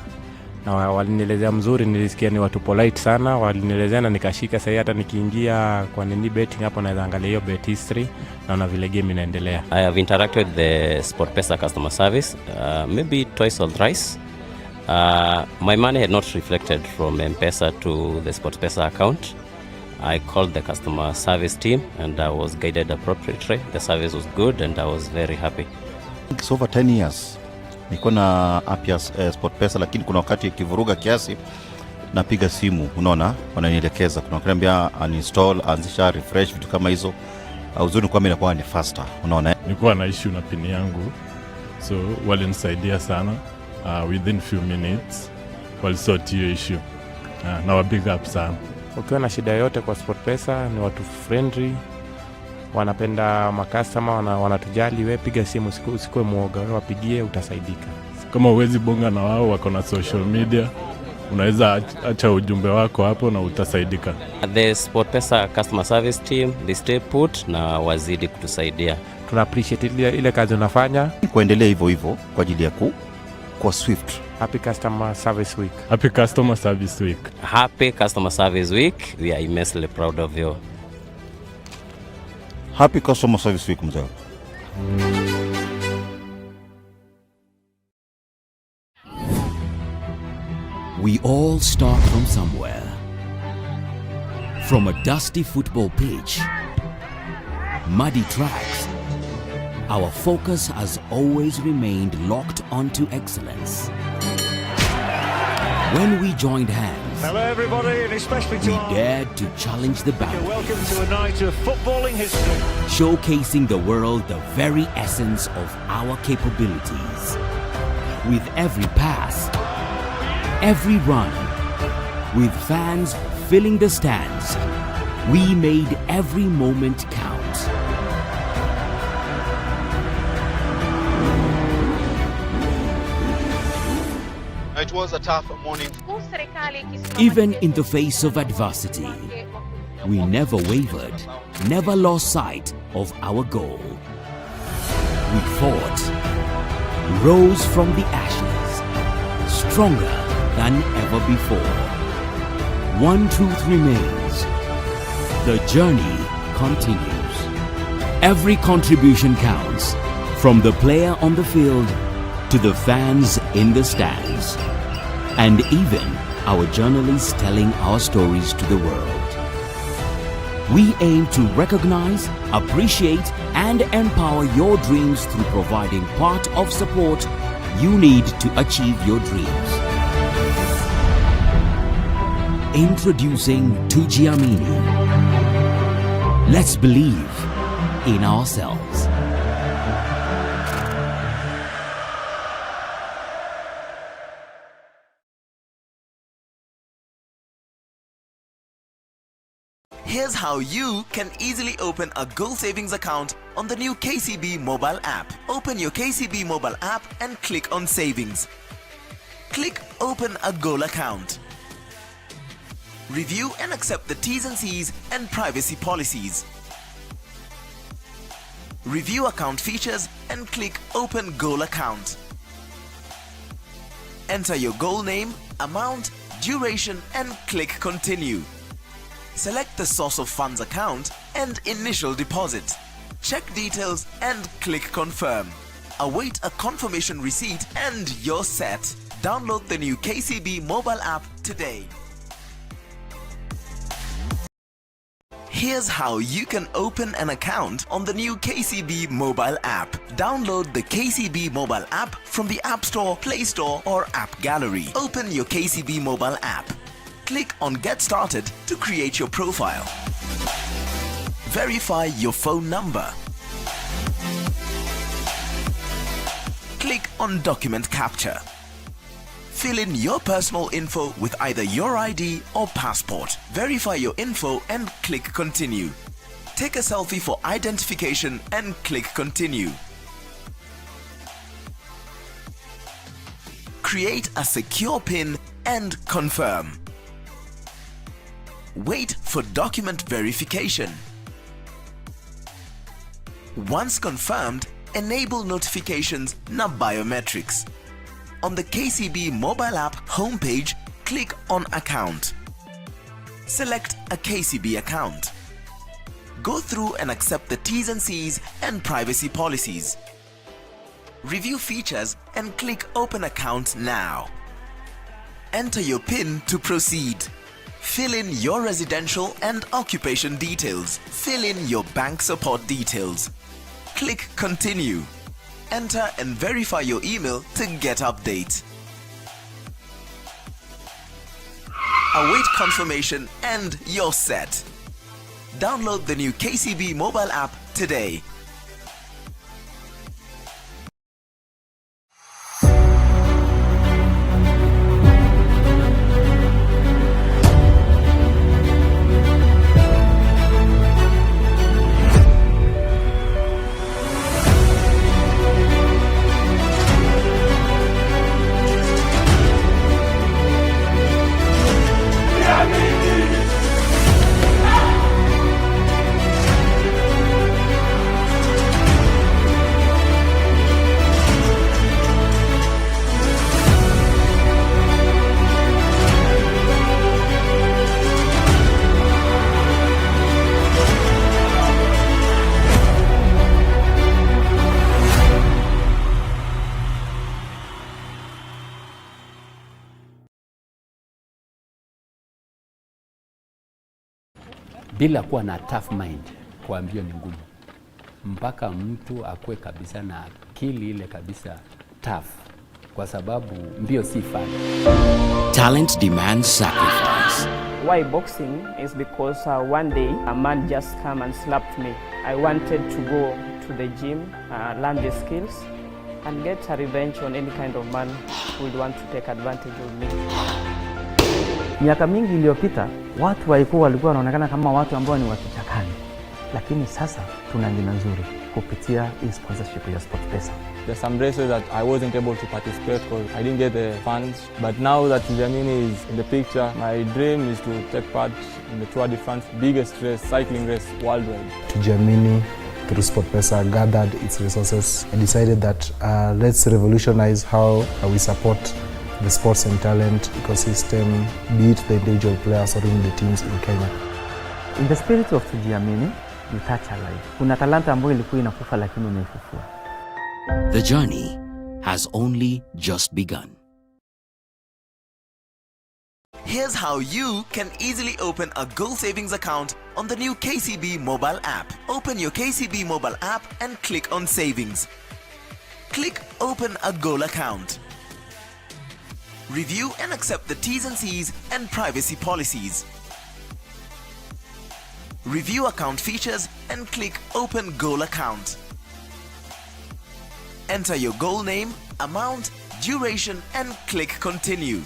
na walinielezea mzuri, nilisikia ni watu polite sana, walinielezea na nikashika. Sasa hata nikiingia kwa nini betting hapo naweza angalia hiyo bet history na vile game inaendelea. I have interacted with the SportPesa customer service maybe twice or thrice. My money had not reflected from M-Pesa to the SportPesa account. I called the customer service team and I was guided appropriately. The service was good and I was very happy. It's over 10 years. Niko na app ya SportPesa, lakini kuna wakati ikivuruga kiasi napiga simu, unaona, wananielekeza. Kuna wakaniambia uninstall, anzisha, refresh, vitu kama hizo. Uzuri kwa mimi inakuwa ni faster, unaona. Nilikuwa na issue na pin yangu, so walinisaidia sana. Within few minutes walisort hiyo issue. Na wa big up sana. Ukiwa na shida yote kwa SportPesa, ni watu friendly, wanapenda makastoma, wanatujali. Wewe piga simu, usikue muoga, wewe wapigie, utasaidika. Kama uwezi bonga na wao, wako na social media, unaweza acha ujumbe wako hapo na utasaidika. The SportPesa customer service team, they stay put na wazidi kutusaidia. Tuna appreciate ile kazi unafanya. Kuendelea hivyo hivyo kwa ajili ya kwa swift. Happy Customer Service Week. Happy Customer Service Week. Happy Customer Service Week. We are immensely proud of you. Happy Customer Service Week, mzee. We all start from somewhere. From a dusty football pitch, muddy tracks, our focus has always remained locked onto excellence. When we joined hands, hello everybody, and especially to we dared to challenge the boundaries. Welcome to a night of footballing history. Showcasing the world the very essence of our capabilities. With every pass, every run, with fans filling the stands, we made every moment count. It was a tough morning. Even in the face of adversity, we never wavered, never lost sight of our goal. We fought, rose from the ashes, stronger than ever before. One truth remains: the journey continues. Every contribution counts, from the player on the field to the fans in the stands, and even our journalists telling our stories to the world. We aim to recognize, appreciate, and empower your dreams through providing part of support you need to achieve your dreams. Introducing Tujiamini. Let's believe in ourselves. Here's how you can easily open a goal savings account on the new KCB mobile app. Open your KCB mobile app and click on savings. Click open a goal account. Review and accept the T's and C's and privacy policies. Review account features and click Open Goal Account. Enter your goal name, amount, duration and click Continue. Select the source of funds account and initial deposit. Check details and click Confirm. Await a confirmation receipt and you're set. Download the new KCB mobile app today. Here's how you can open an account on the new KCB mobile app. Download the KCB mobile app from the App Store, Play Store or App Gallery. Open your KCB mobile app. Click on Get Started to create your profile. Verify your phone number. Click on Document Capture. Fill in your personal info with either your ID or passport. Verify your info and click Continue. Take a selfie for identification and click Continue. Create a secure PIN and confirm. Wait for document verification. Once confirmed, enable notifications na biometrics. On the KCB mobile app homepage, click on Account. Select a KCB account. Go through and accept the T's and C's and privacy policies. Review features and click Open Account now. Enter your PIN to proceed. Fill in your residential and occupation details. Fill in your bank support details. Click Continue. Enter and verify your email to get update. Await confirmation and you're set. Download the new KCB mobile app today. Bila kuwa na tough mind, kuambia ni ngumu. Mpaka mtu akue kabisa na akili ile kabisa tough, kwa sababu mbio si fun. Talent demands sacrifice. Why boxing is because one day a man just came and slapped me. I wanted to go to the gym, learn the skills and get a revenge on any kind of man who would want to take advantage of me. Miaka mingi iliyopita watu walikuwa wanaonekana kama watu ambao ni wakichakani, lakini sasa tuna jina nzuri kupitia hii sponsorship ya SportPesa. There's some races that I wasn't able to participate because I didn't get the funds. But now that Jamini is in the picture, my dream is to take part in the Tour de France, biggest race, cycling race worldwide. Jamini, through SportPesa, gathered its resources and decided that let's revolutionize how we support the sports and talent ecosystem, be it the individual players or even the teams in Kenya. In the spirit of Tujiamini, you touch a life. Kuna talanta ambayo ilikuwa inakufa lakini umeifufua. The journey has only just begun. Here's how you can easily open a goal savings account on the new KCB mobile app. Open your KCB mobile app and click on Savings. Click Open a Goal Account. Review and accept the T's and C's and privacy policies. Review account features and click Open Goal Account. Enter your goal name, amount, duration and click Continue.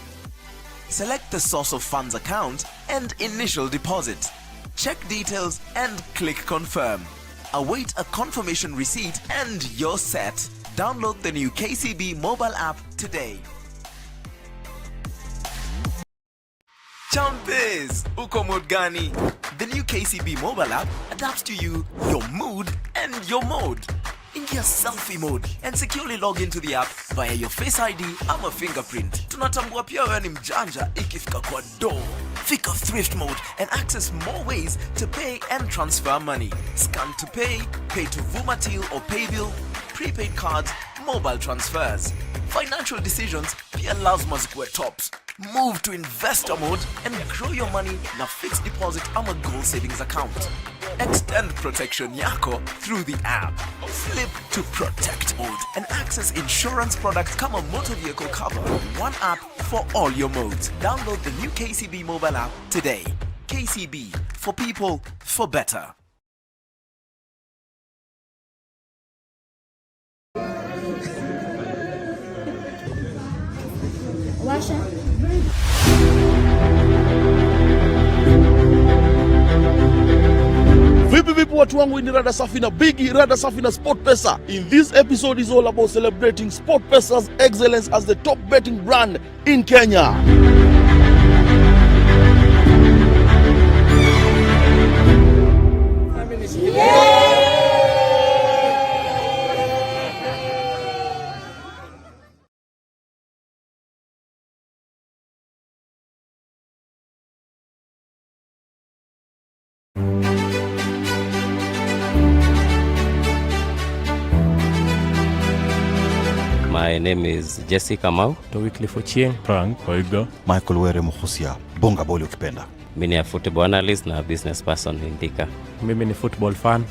Select the source of funds account and initial deposit. Check details and click Confirm. Await a confirmation receipt and you're set. Download the new KCB mobile app today. Champes, uko mood gani? The new KCB mobile app adapts to you, your mood, and your mode. Ingia selfie mode and securely log into the app via your Face ID ama fingerprint. Tunatambua pia wewe ni mjanja ikifika kwa do. Fika thrift mode and access more ways to pay and transfer money. Scan to pay, pay to Vumatil or Paybill, prepaid cards, mobile transfers. Financial decisions pia lazima zikuwe tops. Move to investor mode and grow your money na fixed deposit ama goal savings account. Extend protection yako through the app. Flip to protect mode and access insurance products kama motor vehicle cover. One app for all your modes. Download the new KCB mobile app today. KCB, for people, for better. Washa. Vipi watu wangu, ni rada safi na bigi, rada safi na SportPesa. In this episode is all about celebrating SportPesa's excellence as the top betting brand in Kenya. My name is Jesse Kamau. To Wycliffe Ochieng. Frank Oigo. Michael Were Muhusia. Bonga boli ukipenda. Mimi ni football analyst na business person in Thika. Mimi ni football fan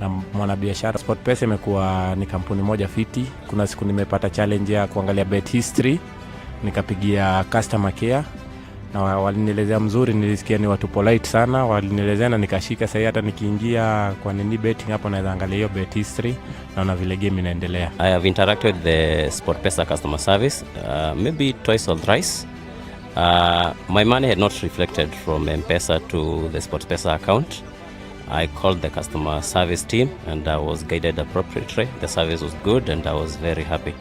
na mwanabiashara. SportPesa imekuwa ni kampuni moja fiti. Kuna siku nimepata challenge ya kuangalia bet history, nikapigia customer care na walinielezea mzuri, nilisikia ni watu polite sana, walinielezea na nikashika. Sasa hata nikiingia kwa nini betting hapo naweza angalia hiyo bet history na vile game inaendelea. I have interacted with the SportPesa customer service maybe twice or thrice. My money had not reflected from M-Pesa to the SportPesa account. I called the customer service team and I was guided appropriately. The service was good and I was very happy.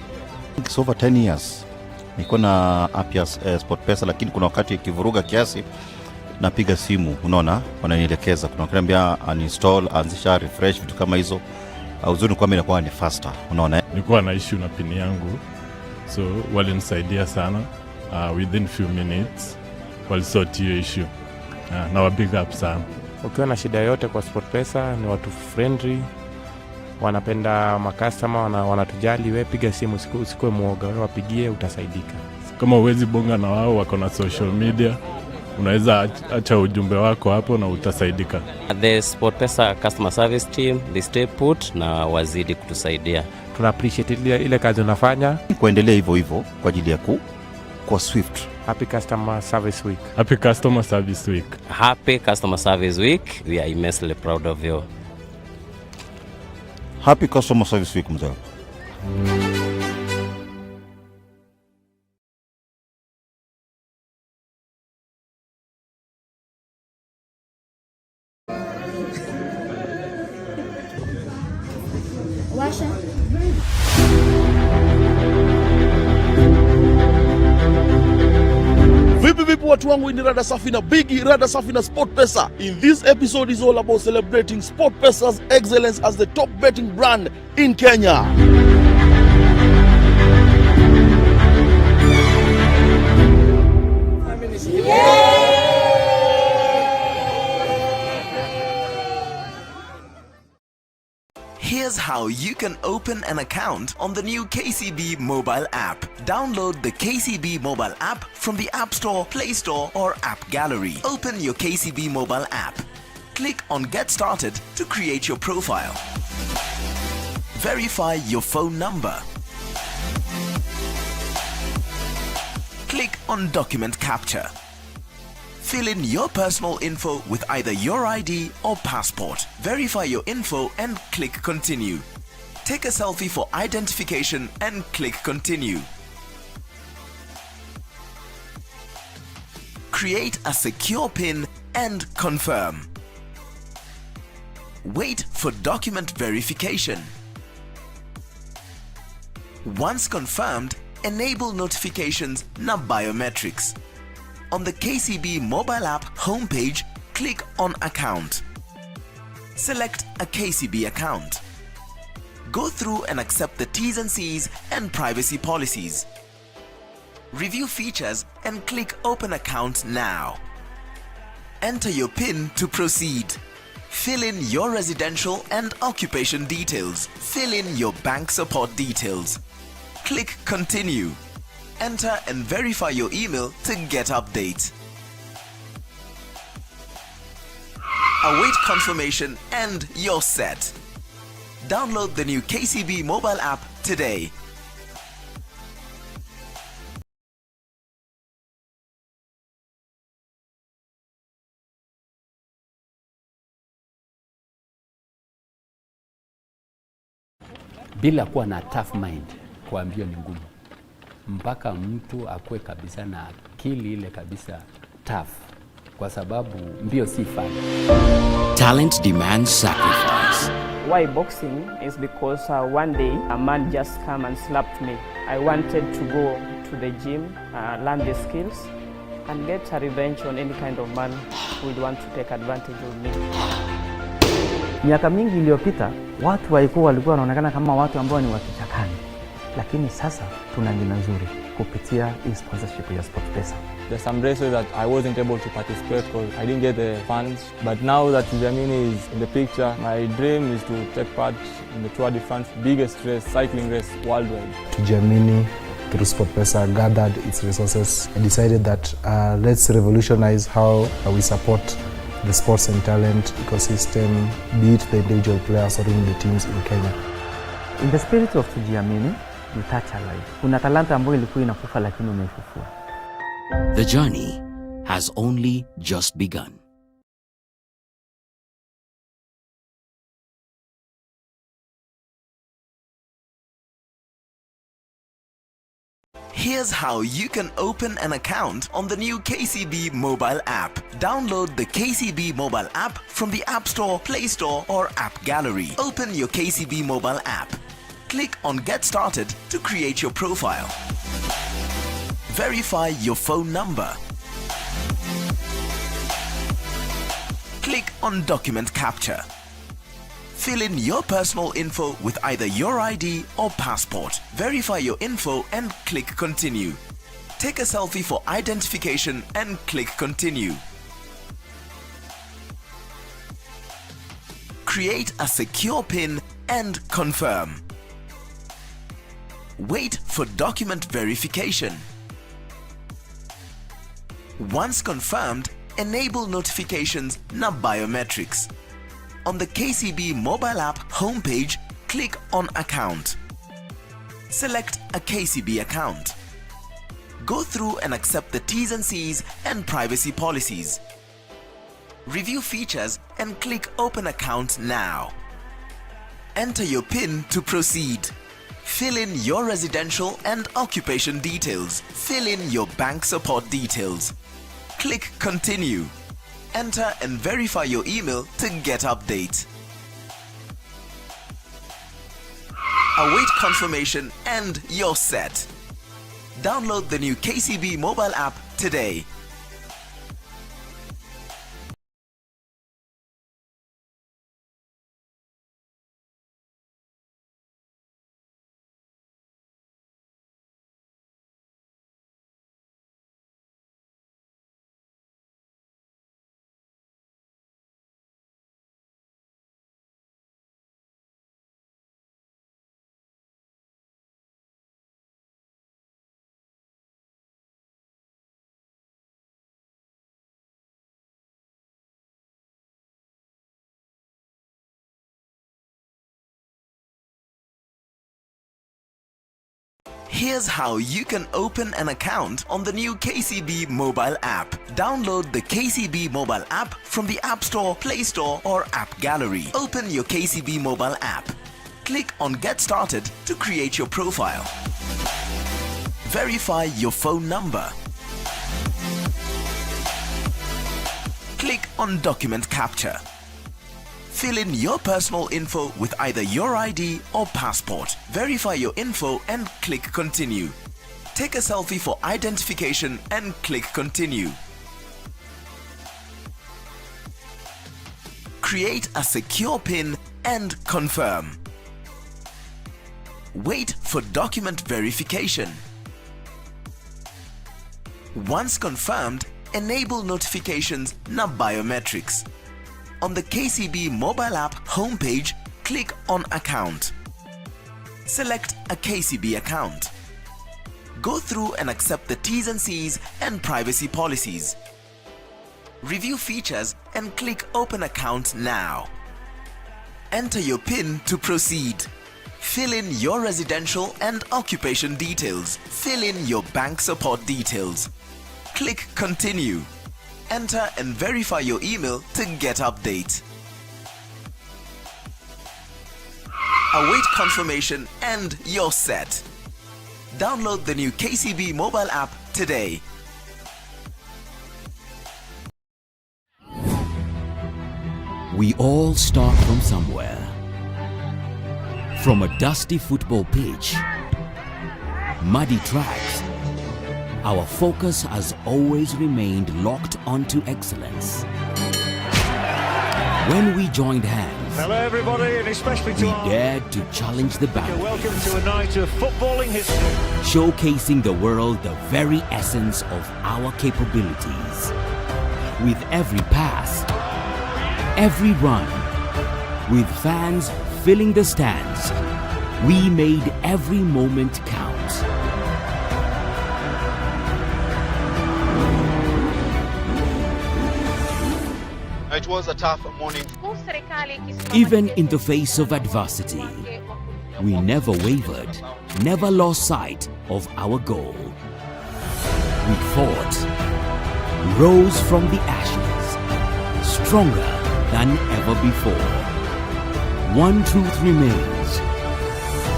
It's over 10 years. Niko na app ya SportPesa, lakini kuna wakati ikivuruga kiasi napiga simu, unaona, wananielekeza. Kuna wakaniambia uninstall, anzisha, refresh, vitu kama hizo. Uzuri kwa mimi inakuwa ni faster, unaona. Nilikuwa na issue na pin yangu, so walinisaidia sana. Within few minutes walisort hiyo issue. Na wa big up sana. Ukiwa na shida yote kwa SportPesa, ni watu friendly, wanapenda makastoma, wanatujali. Wewe piga simu, usikue muoga, wewe wapigie, utasaidika. Kama uwezi bonga na wao, wako na social media, unaweza acha ujumbe wako hapo na utasaidika. The SportPesa customer service team, they stay put na wazidi kutusaidia. Tuna appreciate ile kazi unafanya. Kuendelea hivyo hivyo kwa ajili ya kwa Swift. Happy Customer Service Week. Happy Customer Service Week. Happy Customer Service Week. We are immensely proud of you. Happy Customer Service Week mzee. Washa. Vipi watu wangu, ni rada safi na bigi, rada safi na SportPesa. In this episode is all about celebrating SportPesa's excellence as the top betting brand in Kenya. Here's how you can open an account on the new KCB mobile app. Download the KCB mobile app from the App Store, Play Store, or App Gallery. Open your KCB mobile app. Click on Get Started to create your profile. Verify your phone number. Click on Document Capture. Fill in your personal info with either your ID or passport. Verify your info and click Continue. Take a selfie for identification and click Continue. Create a secure PIN and confirm. Wait for document verification. Once confirmed, enable notifications na biometrics. On the KCB mobile app homepage, click on Account. Select a KCB account. Go through and accept the T's and C's and privacy policies. Review features and click Open Account now. Enter your PIN to proceed. Fill in your residential and occupation details. Fill in your bank support details. Click Continue. Enter and verify your email to get updates. Await confirmation and you're set. Download the new KCB mobile app today. Bila kuwa na tough mind, kuambia ni ngumu. Mpaka mtu akue kabisa na akili ile kabisa tough, kwa sababu mbio si fun. Talent demands sacrifice. Why boxing is because one day a man just came and slapped me. I wanted to go to the gym, learn the skills and get a revenge on any kind of man who would want to take advantage of me. Miaka mingi iliyopita watu walikuwa wanaonekana kama watu ambao ni wakichakani, lakini sasa tuna jina nzuri kupitia hii sponsorship ya SportPesa. There's some races that I wasn't able to participate because I didn't get the funds. But now that Jamini is in the picture, my dream is to take part in the Tour de France, biggest race, cycling race worldwide. Jamini, through SportPesa, gathered its resources and decided that let's revolutionize how we support the sports and talent ecosystem, be it the individual players or even the teams in Kenya. In the spirit of Tujiamini, you touch a life. Kuna talanta ambayo ilikuwa inakufa lakini umeifufua. The journey has only just begun. Here's how you can open an account on the new KCB mobile app. Download the KCB mobile app from the App Store, Play Store or App Gallery. Open your KCB mobile app. Click on Get Started to create your profile. Verify your phone number. Click on Document Capture. Fill in your personal info with either your ID or passport. Verify your info and click Continue. Take a selfie for identification and click Continue. Create a secure PIN and confirm. Wait for document verification. Once confirmed, enable notifications na biometrics. On the KCB mobile app homepage, click on Account. Select a KCB account. Go through and accept the T's and C's and privacy policies. Review features and click Open Account now. Enter your PIN to proceed. Fill in your residential and occupation details. Fill in your bank support details. Click Continue. Enter and verify your email to get updates. Await confirmation and you're set. Download the new KCB mobile app today. Here's how you can open an account on the new KCB mobile app. Download the KCB mobile app from the App Store, Play Store or App Gallery. Open your KCB mobile app. Click on Get Started to create your profile. Verify your phone number. Click on Document Capture. Fill in your personal info with either your ID or passport. Verify your info and click Continue. Take a selfie for identification and click continue. Create a secure PIN and confirm. Wait for document verification. Once confirmed, enable notifications na biometrics. On the KCB mobile app homepage, click on Account. Select a KCB account. Go through and accept the T's and C's and privacy policies. Review features and click Open Account now. Enter your PIN to proceed. Fill in your residential and occupation details. Fill in your bank support details. Click Continue. Enter and verify your email to get update. Await confirmation and you're set. Download the new KCB mobile app today. We all start from somewhere. From a dusty football pitch, muddy tracks, our focus has always remained locked onto excellence. When we joined hands, Hello everybody, and especially to we dared to challenge the boundaries. Welcome to a night of footballing history. Showcasing the world the very essence of our capabilities. With every pass, every run, with fans filling the stands, we made every moment count. It was a tough morning. Even in the face of adversity, we never wavered, never lost sight of our goal. We fought, rose from the ashes, stronger than ever before. One truth remains: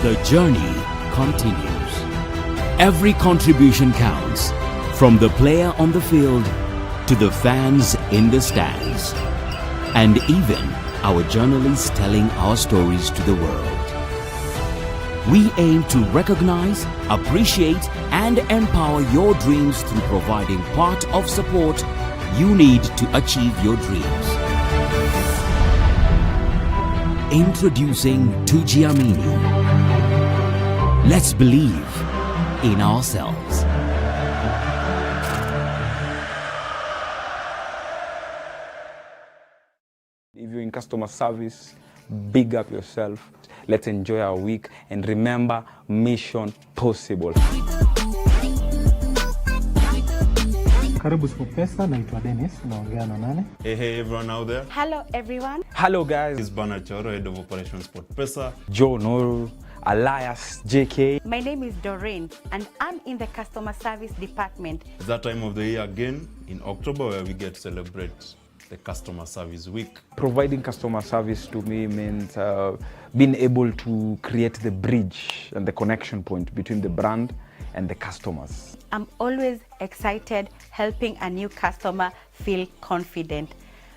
the journey continues. Every contribution counts, from the player on the field to the fans in the stands, and even our journalists telling our stories to the world. We aim to recognize, appreciate, and empower your dreams through providing part of support you need to achieve your dreams. Introducing Tujiamini. Let's believe in ourselves. If you're in customer service, big up yourself. Let's enjoy our week and remember, mission possible. Karibu SportPesa, naitwa Dennis, naongea na nani? Hey everyone out there. Hello everyone. Hello guys. This is Bana Choro, head of operations SportPesa. Joe Noru, Elias, JK. My name is Doreen and I'm in the customer service department. It's that time of the year again in October where we get to celebrate the customer service week. Providing customer service to me means being able to create the bridge and the connection point between the brand and the customers. I'm always excited helping a new customer feel confident,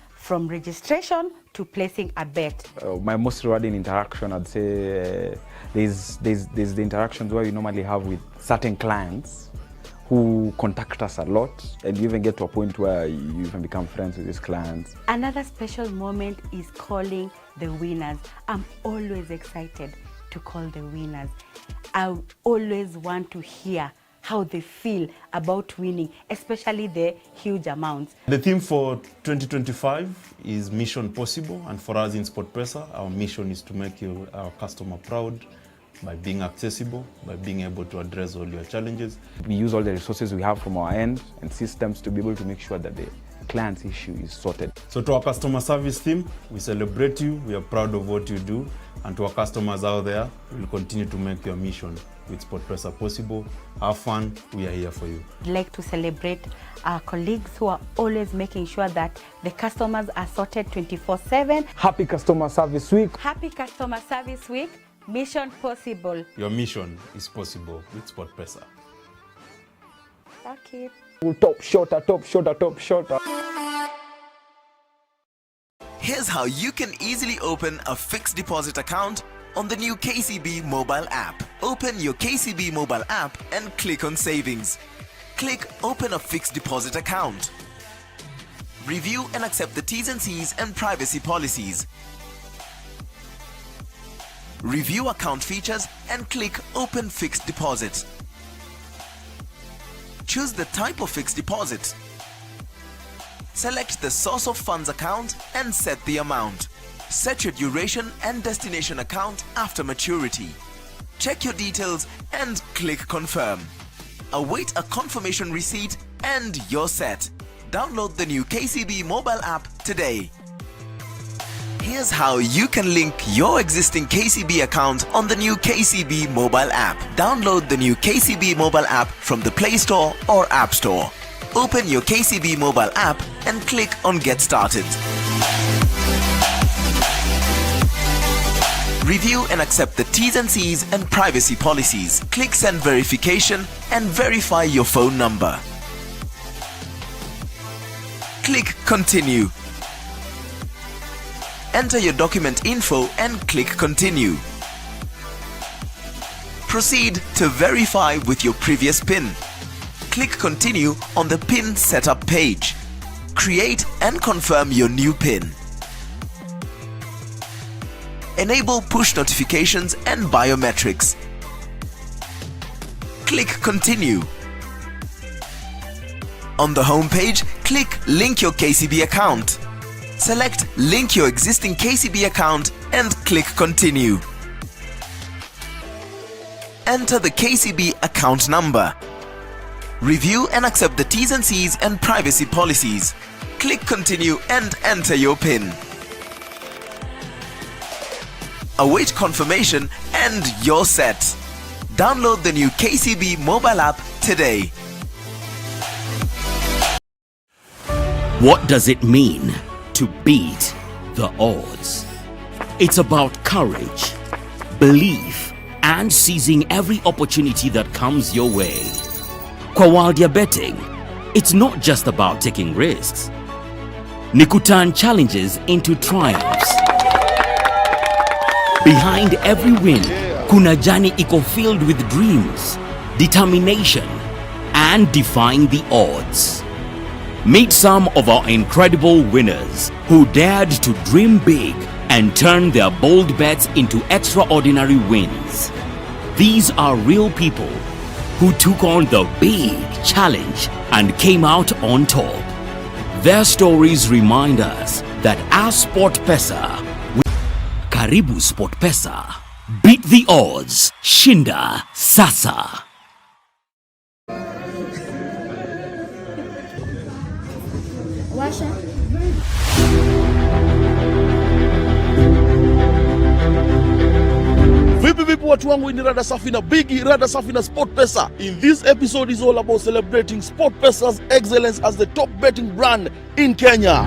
from registration to placing a bet. My most rewarding interaction, I'd say, there's the interactions where you normally have with certain clients who contact us a lot, and you even get to a point where you even become friends with these clients. Another special moment is calling the winners. I'm always excited to call the winners. I always want to hear how they feel about winning, especially the huge amounts. The theme for 2025 is Mission Possible, and for us in SportPesa, our mission is to make our customer proud by being accessible, by being able to address all your challenges. We use all the resources we have from our end and systems to be able to make sure that the client's issue is sorted. So to our customer service team, we celebrate you, we are proud of what you do, and to our customers out there, we will continue to make your mission with SportPesa possible. Have fun, we are here for you. I'd like to celebrate our colleagues who are always making sure that the customers are sorted 24/7. Happy Customer Service Week. Happy Customer Service Week. Mission possible. Your mission is possible with SportPesa. Okay. Top shotter, top shotter, top shotter. Here's how you can easily open a fixed deposit account on the new KCB mobile app. Open your KCB mobile app and click on Savings. Click Open a Fixed Deposit Account. Review and accept the T's and C's and privacy policies. Review account features and click Open Fixed Deposit. Choose the type of fixed deposit. Select the source of funds account and set the amount. Set your duration and destination account after maturity. Check your details and click Confirm. Await a confirmation receipt and you're set. Download the new KCB mobile app today. Here's how you can link your existing KCB account on the new KCB mobile app. Download the new KCB mobile app from the Play Store or App Store. Open your KCB mobile app and click on Get Started. Review and accept the T's and C's and privacy policies. Click Send Verification and verify your phone number. Click Continue. Enter your document info and click Continue. Proceed to verify with your previous PIN. Click Continue on the PIN Setup page. Create and confirm your new PIN. Enable push notifications and biometrics. Click Continue. On the home page, click Link your KCB account. Select Link your existing KCB account and click Continue. Enter the KCB account number. Review and accept the T's and C's and privacy policies. Click Continue and enter your PIN. Await confirmation and you're set. Download the new KCB mobile app today. What does it mean to beat the odds? It's about courage, belief, and seizing every opportunity that comes your way. Kwa while you're betting, it's not just about taking risks. Ni kuturn challenges into triumphs. Behind every win, kuna jani iko filled with dreams, determination, and defying the odds. Meet some of our incredible winners who dared to dream big and turn their bold bets into extraordinary wins. These are real people who took on the big challenge and came out on top. Their stories remind us that as SportPesa, Karibu SportPesa, beat the odds, shinda sasa. Washa. Vipi watu wangu, ni rada safi na bigi, rada safi na SportPesa. In this episode is all about celebrating SportPesa's excellence as the top betting brand in Kenya.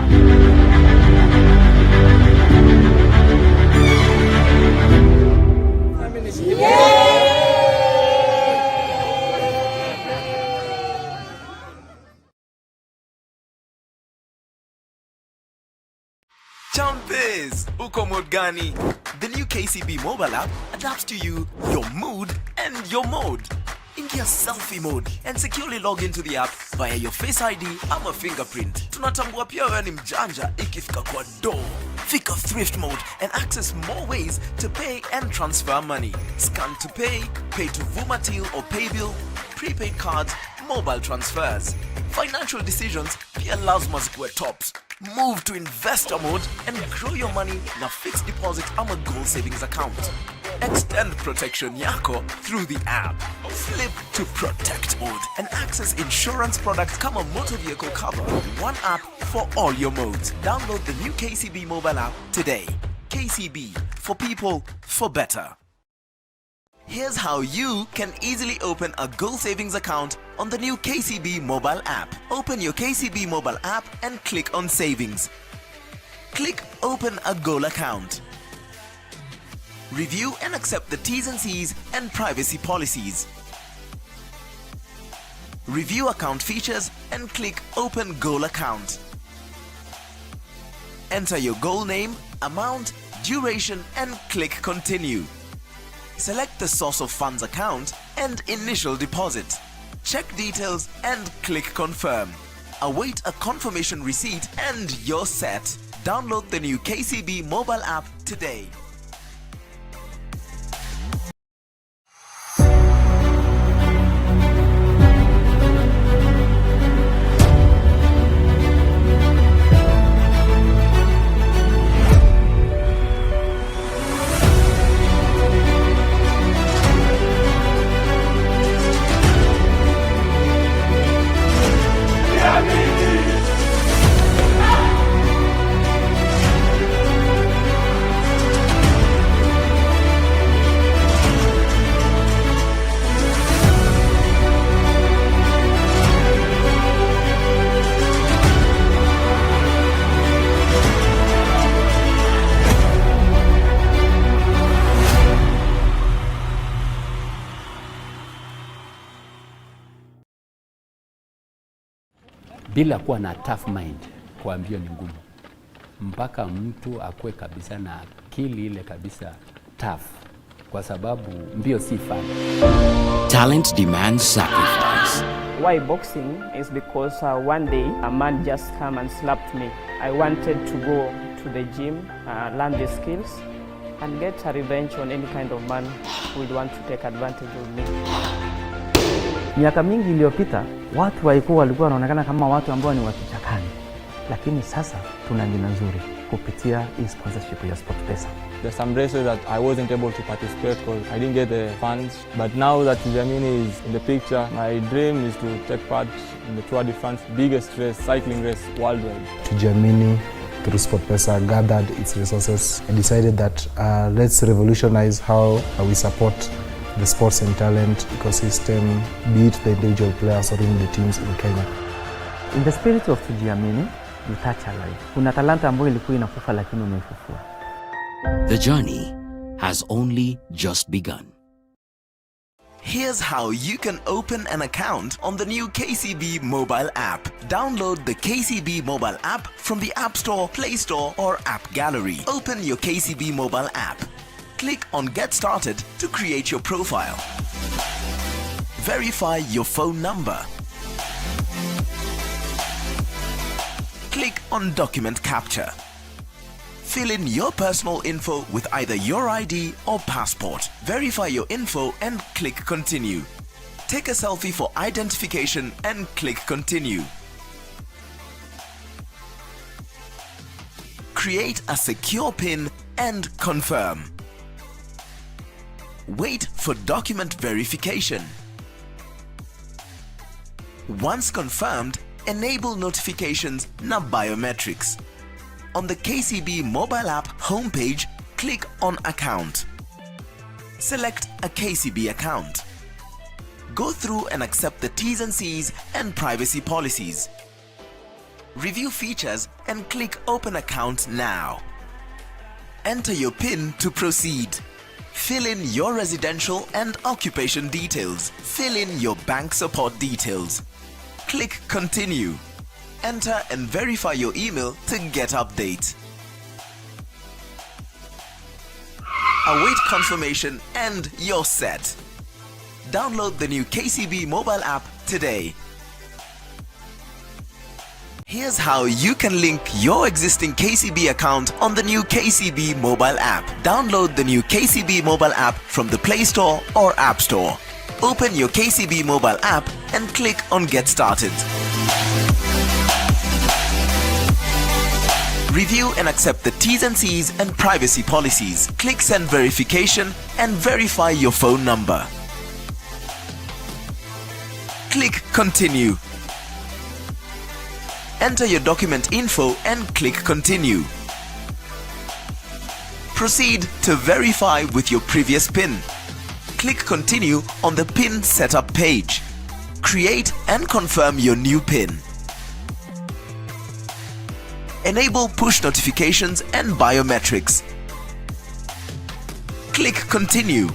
Jumpers! Uko mode gani? The new KCB mobile app adapts to you, your mood, and your mode. Ingia selfie mode and securely log into the app via your Face ID ama fingerprint. Tunatambua pia wewe ni mjanja ikifika kwa door. Fika thrift mode and access more ways to pay and transfer money. Scan to pay, pay to Vumatil or Paybill, prepaid cards, mobile transfers. Financial decisions pia lazima zikuwe tops. Move to investor mode and grow your money na fixed deposit ama gold savings account. Extend protection yako through the app. Flip to protect mode and access insurance products kama motor vehicle cover. One app for all your modes. Download the new KCB mobile app today. KCB, for people, for better. Here's how you can easily open a gold savings account on the new KCB mobile app. Open your KCB mobile app and click on Savings. Click Open a Goal account. Review and accept the T's and C's and privacy policies. Review account features and click Open Goal account. Enter your goal name, amount, duration and click continue. Select the source of funds account and initial deposit. Check details and click confirm. Await a confirmation receipt and you're set. Download the new KCB mobile app today. Bila kuwa na tough mind, kuambia ni ngumu. Mpaka mtu akue kabisa na akili ile kabisa tough, kwa sababu mbio si fun. Talent demands sacrifice. Why boxing is because one day a man just came and slapped me. I wanted to go to the gym, learn the skills and get a revenge on any kind of man who would want to take advantage of me. Miaka mingi iliyopita watu walikuwa wanaonekana kama watu ambao ni wakichakani, lakini sasa tuna jina nzuri kupitia hii sponsorship ya SportPesa. There's some races that I wasn't able to participate because I didn't get the funds. But now that Jamini is in the picture, my dream is to take part in the Tour de France, biggest race, cycling race worldwide. Jamini, through SportPesa, gathered its resources and decided that let's revolutionize how we support the sports and talent ecosystem, be it the individual players or even the teams in Kenya. In the spirit of Tujiamini, you touch a life. Kuna talanta ambayo ilikuwa inakufa lakini umeifufua. The journey has only just begun. Here's how you can open an account on the new KCB mobile app. Download the KCB mobile app from the App Store, Play Store or App Gallery. Open your KCB mobile app. Click on Get Started to create your profile. Verify your phone number. Click on Document Capture. Fill in your personal info with either your ID or passport. Verify your info and click Continue. Take a selfie for identification and click Continue. Create a secure PIN and confirm. Wait for document verification. Once confirmed, enable notifications na biometrics. On the KCB mobile app homepage, click on Account. Select a KCB account. Go through and accept the T's and C's and privacy policies. Review features and click Open Account now. Enter your PIN to proceed. Fill in your residential and occupation details. Fill in your bank support details. Click Continue. Enter and verify your email to get update. Await confirmation and you're set. Download the new KCB mobile app today. Here's how you can link your existing KCB account on the new KCB mobile app. Download the new KCB mobile app from the Play Store or App Store. Open your KCB mobile app and click on Get Started. Review and accept the T's and C's and privacy policies. Click Send Verification and verify your phone number. Click Continue. Enter your document info and click Continue. Proceed to verify with your previous PIN. Click Continue on the PIN setup page. Create and confirm your new PIN. Enable push notifications and biometrics. Click Continue.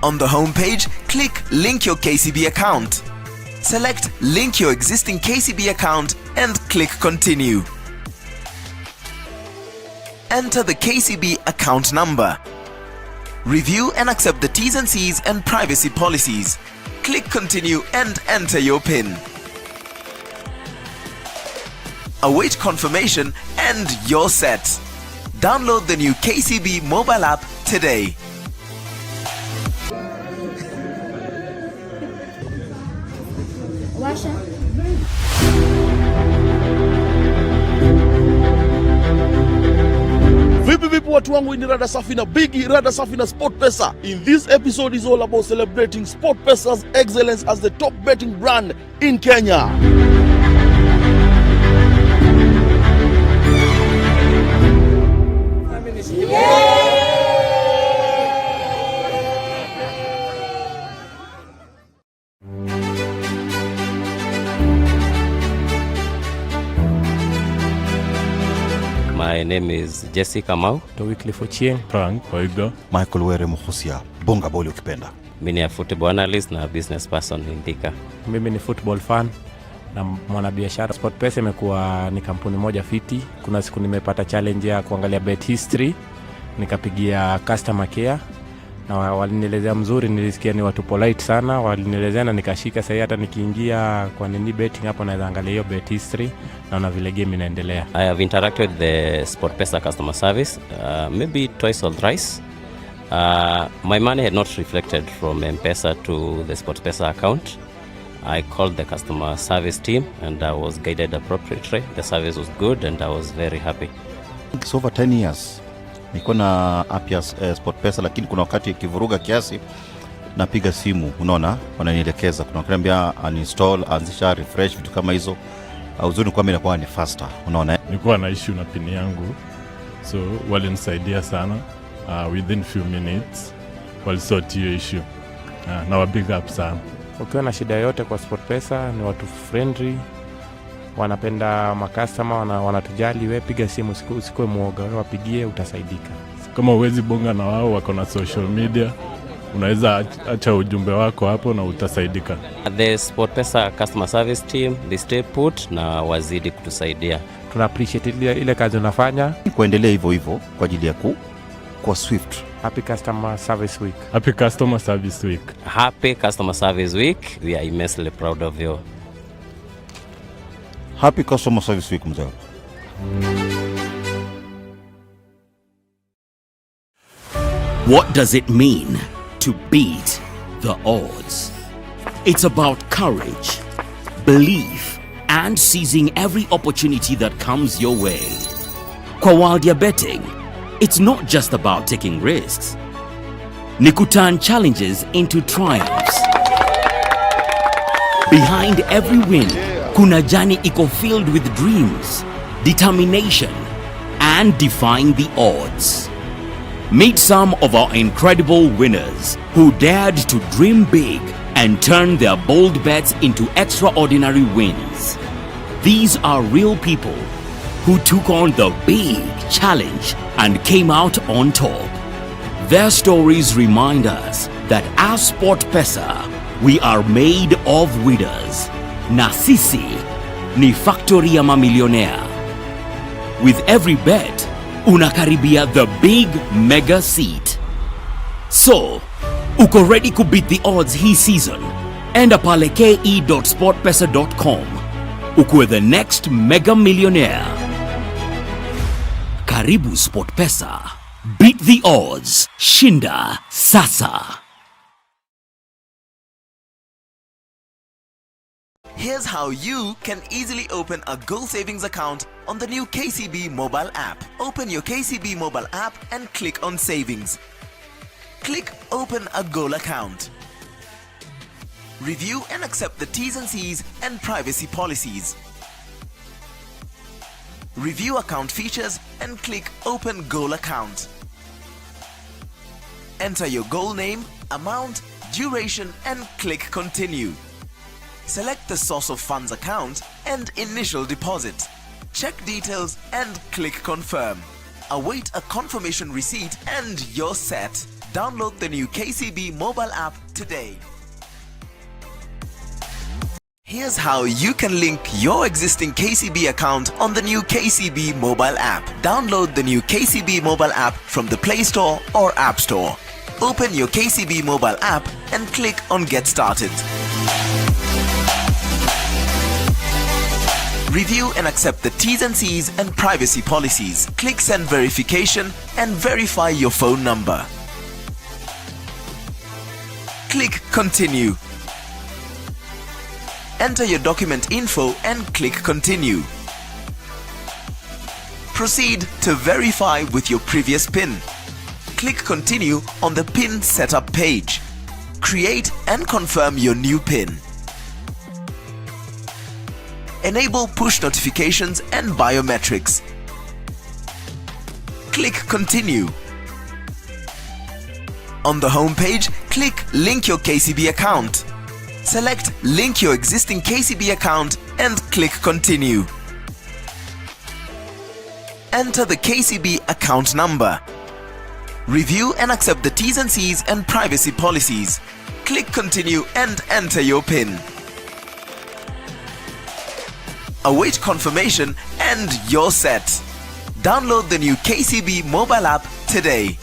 On the home page, click Link your KCB account. Select Link your existing KCB account and click Continue. enter the KCB account number. Review and accept the T's and C's and privacy policies. Click continue and enter your PIN. Await confirmation and you're set. Download the new KCB mobile app today. Washa. Vipi watu wangu, ni rada safi na bigi, rada safi na SportPesa. In this episode is all about celebrating SportPesa's excellence as the top betting brand in Kenya. My name is Jesse Kamau. The weekly for Chieng. Frank Oigo. Michael Were Muhusia. Bonga boli ukipenda. Mimi ni football analyst na business person in Thika. Mimi ni football fan na mwanabiashara. SportPesa imekuwa ni kampuni moja fiti. Kuna siku nimepata challenge ya kuangalia bet history, nikapigia customer care na walinielezea mzuri, nilisikia ni watu polite sana, walinielezea na nikashika. Sasa hata nikiingia kwa nini betting hapo naweza angalia hiyo bet history na na vile game inaendelea. I have interacted with the SportPesa customer service maybe twice or thrice. My money had not reflected from M-Pesa to the SportPesa account. I called the customer service team and I was guided appropriately. The service was good and I was very happy. It's over 10 years. Niko na app ya SportPesa, lakini kuna wakati ikivuruga kiasi napiga simu, unaona, wananielekeza. Kuna wakaniambia uninstall, anzisha, refresh, vitu kama hizo. Uzuri kwa mimi inakuwa ni faster, unaona. Nilikuwa na issue na pin yangu, so walinisaidia sana. Within few minutes walisort hiyo issue. Na wa big up sana. Ukiwa na shida yote kwa SportPesa, ni watu friendly, wanapenda makastoma, wanatujali. Wewe piga simu, usikue muoga, wewe wapigie, utasaidika. Kama uwezi bonga na wao, wako na social media, unaweza acha ujumbe wako hapo na utasaidika. The SportPesa customer service team, they stay put na wazidi kutusaidia. Tuna appreciate ile kazi unafanya. Kuendelea hivyo hivyo kwa ajili ya kwa Swift. Happy Customer Service Week. Happy Customer Service Week. Happy Customer Service Week. We are immensely proud of you. Happy Customer Service Week, mzee. What does it mean to beat the odds? It's about courage, belief, and seizing every opportunity that comes your way. Kwa while you're betting, it's not just about taking risks. Ni kuturn challenges into triumphs. Behind every win, kuna jani iko filled with dreams, determination, and defying the odds. Meet some of our incredible winners who dared to dream big and turn their bold bets into extraordinary wins. These are real people who took on the big challenge and came out on top. Their stories remind us that as SportPesa, we are made of winners. Na sisi ni factory ya mamillionaire. With every bet, unakaribia the big mega seat. So, uko ready to beat the odds hii season? Enda pale ke.sportpesa.com. Ukue the next mega millionaire. Karibu SportPesa. Beat the odds. Shinda sasa. Here's how you can easily open a goal savings account on the new KCB mobile app. Open your KCB mobile app and click on savings. Click open a goal account. Review and accept the T's and C's and privacy policies. Review account features and click open goal account. Enter your goal name, amount, duration and click continue. Select the source of funds account and initial deposit. Check details and click confirm. Await a confirmation receipt and you're set. Download the new KCB mobile app today. Here's how you can link your existing KCB account on the new KCB mobile app. Download the new KCB mobile app from the Play Store or App Store. Open your KCB mobile app and click on Get Started. Review and accept the T's and C's and privacy policies. Click Send Verification and verify your phone number. Click Continue. Enter your document info and click Continue. Proceed to verify with your previous PIN. Click Continue on the PIN setup page. Create and confirm your new PIN. Enable push notifications and biometrics. Click Continue. On the home page, click Link your KCB account. Select Link your existing KCB account and click Continue. Enter the KCB account number. Review and accept the T's and C's and privacy policies. Click Continue and enter your PIN. Await confirmation and you're set. Download the new KCB mobile app today.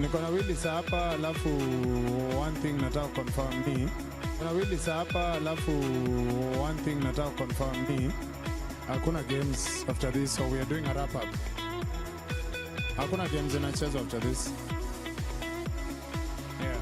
Niko na Willis hapa, alafu one thing nataka confirm ni. Niko na Willis hapa, alafu one thing nataka confirm ni. Hakuna games after this, so we are doing a wrap up. Hakuna games inachezwa after this. Yeah.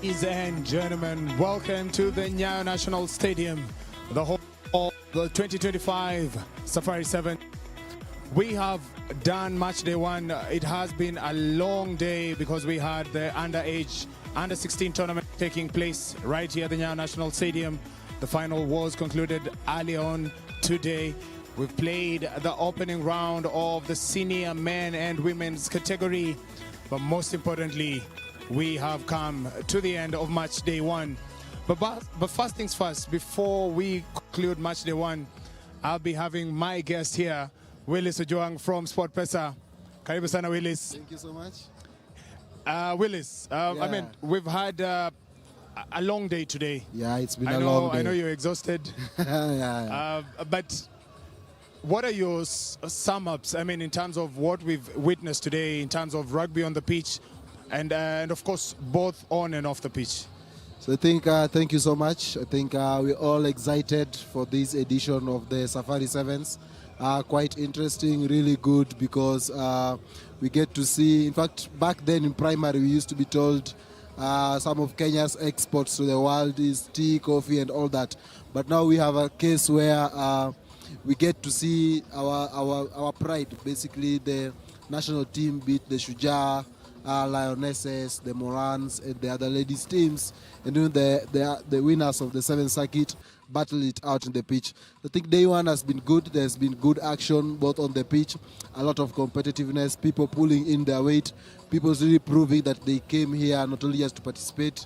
Ladies and gentlemen, welcome to the Nyayo National Stadium, the whole of the 2025 Safari 7. We have done match day one. It has been a long day because we had the under 16 tournament taking place right here at the Nyayo National Stadium. The final was concluded early on today. We've played the opening round of the senior men and women's category, but most importantly, we have come to the end of match day one. But first things first, before we conclude match day one, I'll be having my guest here, Willis Ojuang from SportPesa. Karibu sana, Willis. Thank you so much. Willis, I mean, we've had a long day today. Yeah, it's been a long day. I know you're exhausted. Yeah. But what are your sum-ups, I mean, in terms of what we've witnessed today, in terms of rugby on the pitch, and of course, both on and off the pitch? So I think, thank you so much. I think we're all excited for this edition of the Safari Sevens. Quite interesting, really good, because we get to see, in fact, back then in primary, we used to be told some of Kenya's exports to the world is tea, coffee, and all that. But now we have a case where we get to see our pride. Basically, the national team beat the Shujaa, Lionesses, the Morans, and the other ladies teams, and then the winners of the 7th circuit battle it out in the pitch. I think day one has been good. There's been good action both on the pitch, a lot of competitiveness, people pulling in their weight, people really proving that they came here not only just to participate,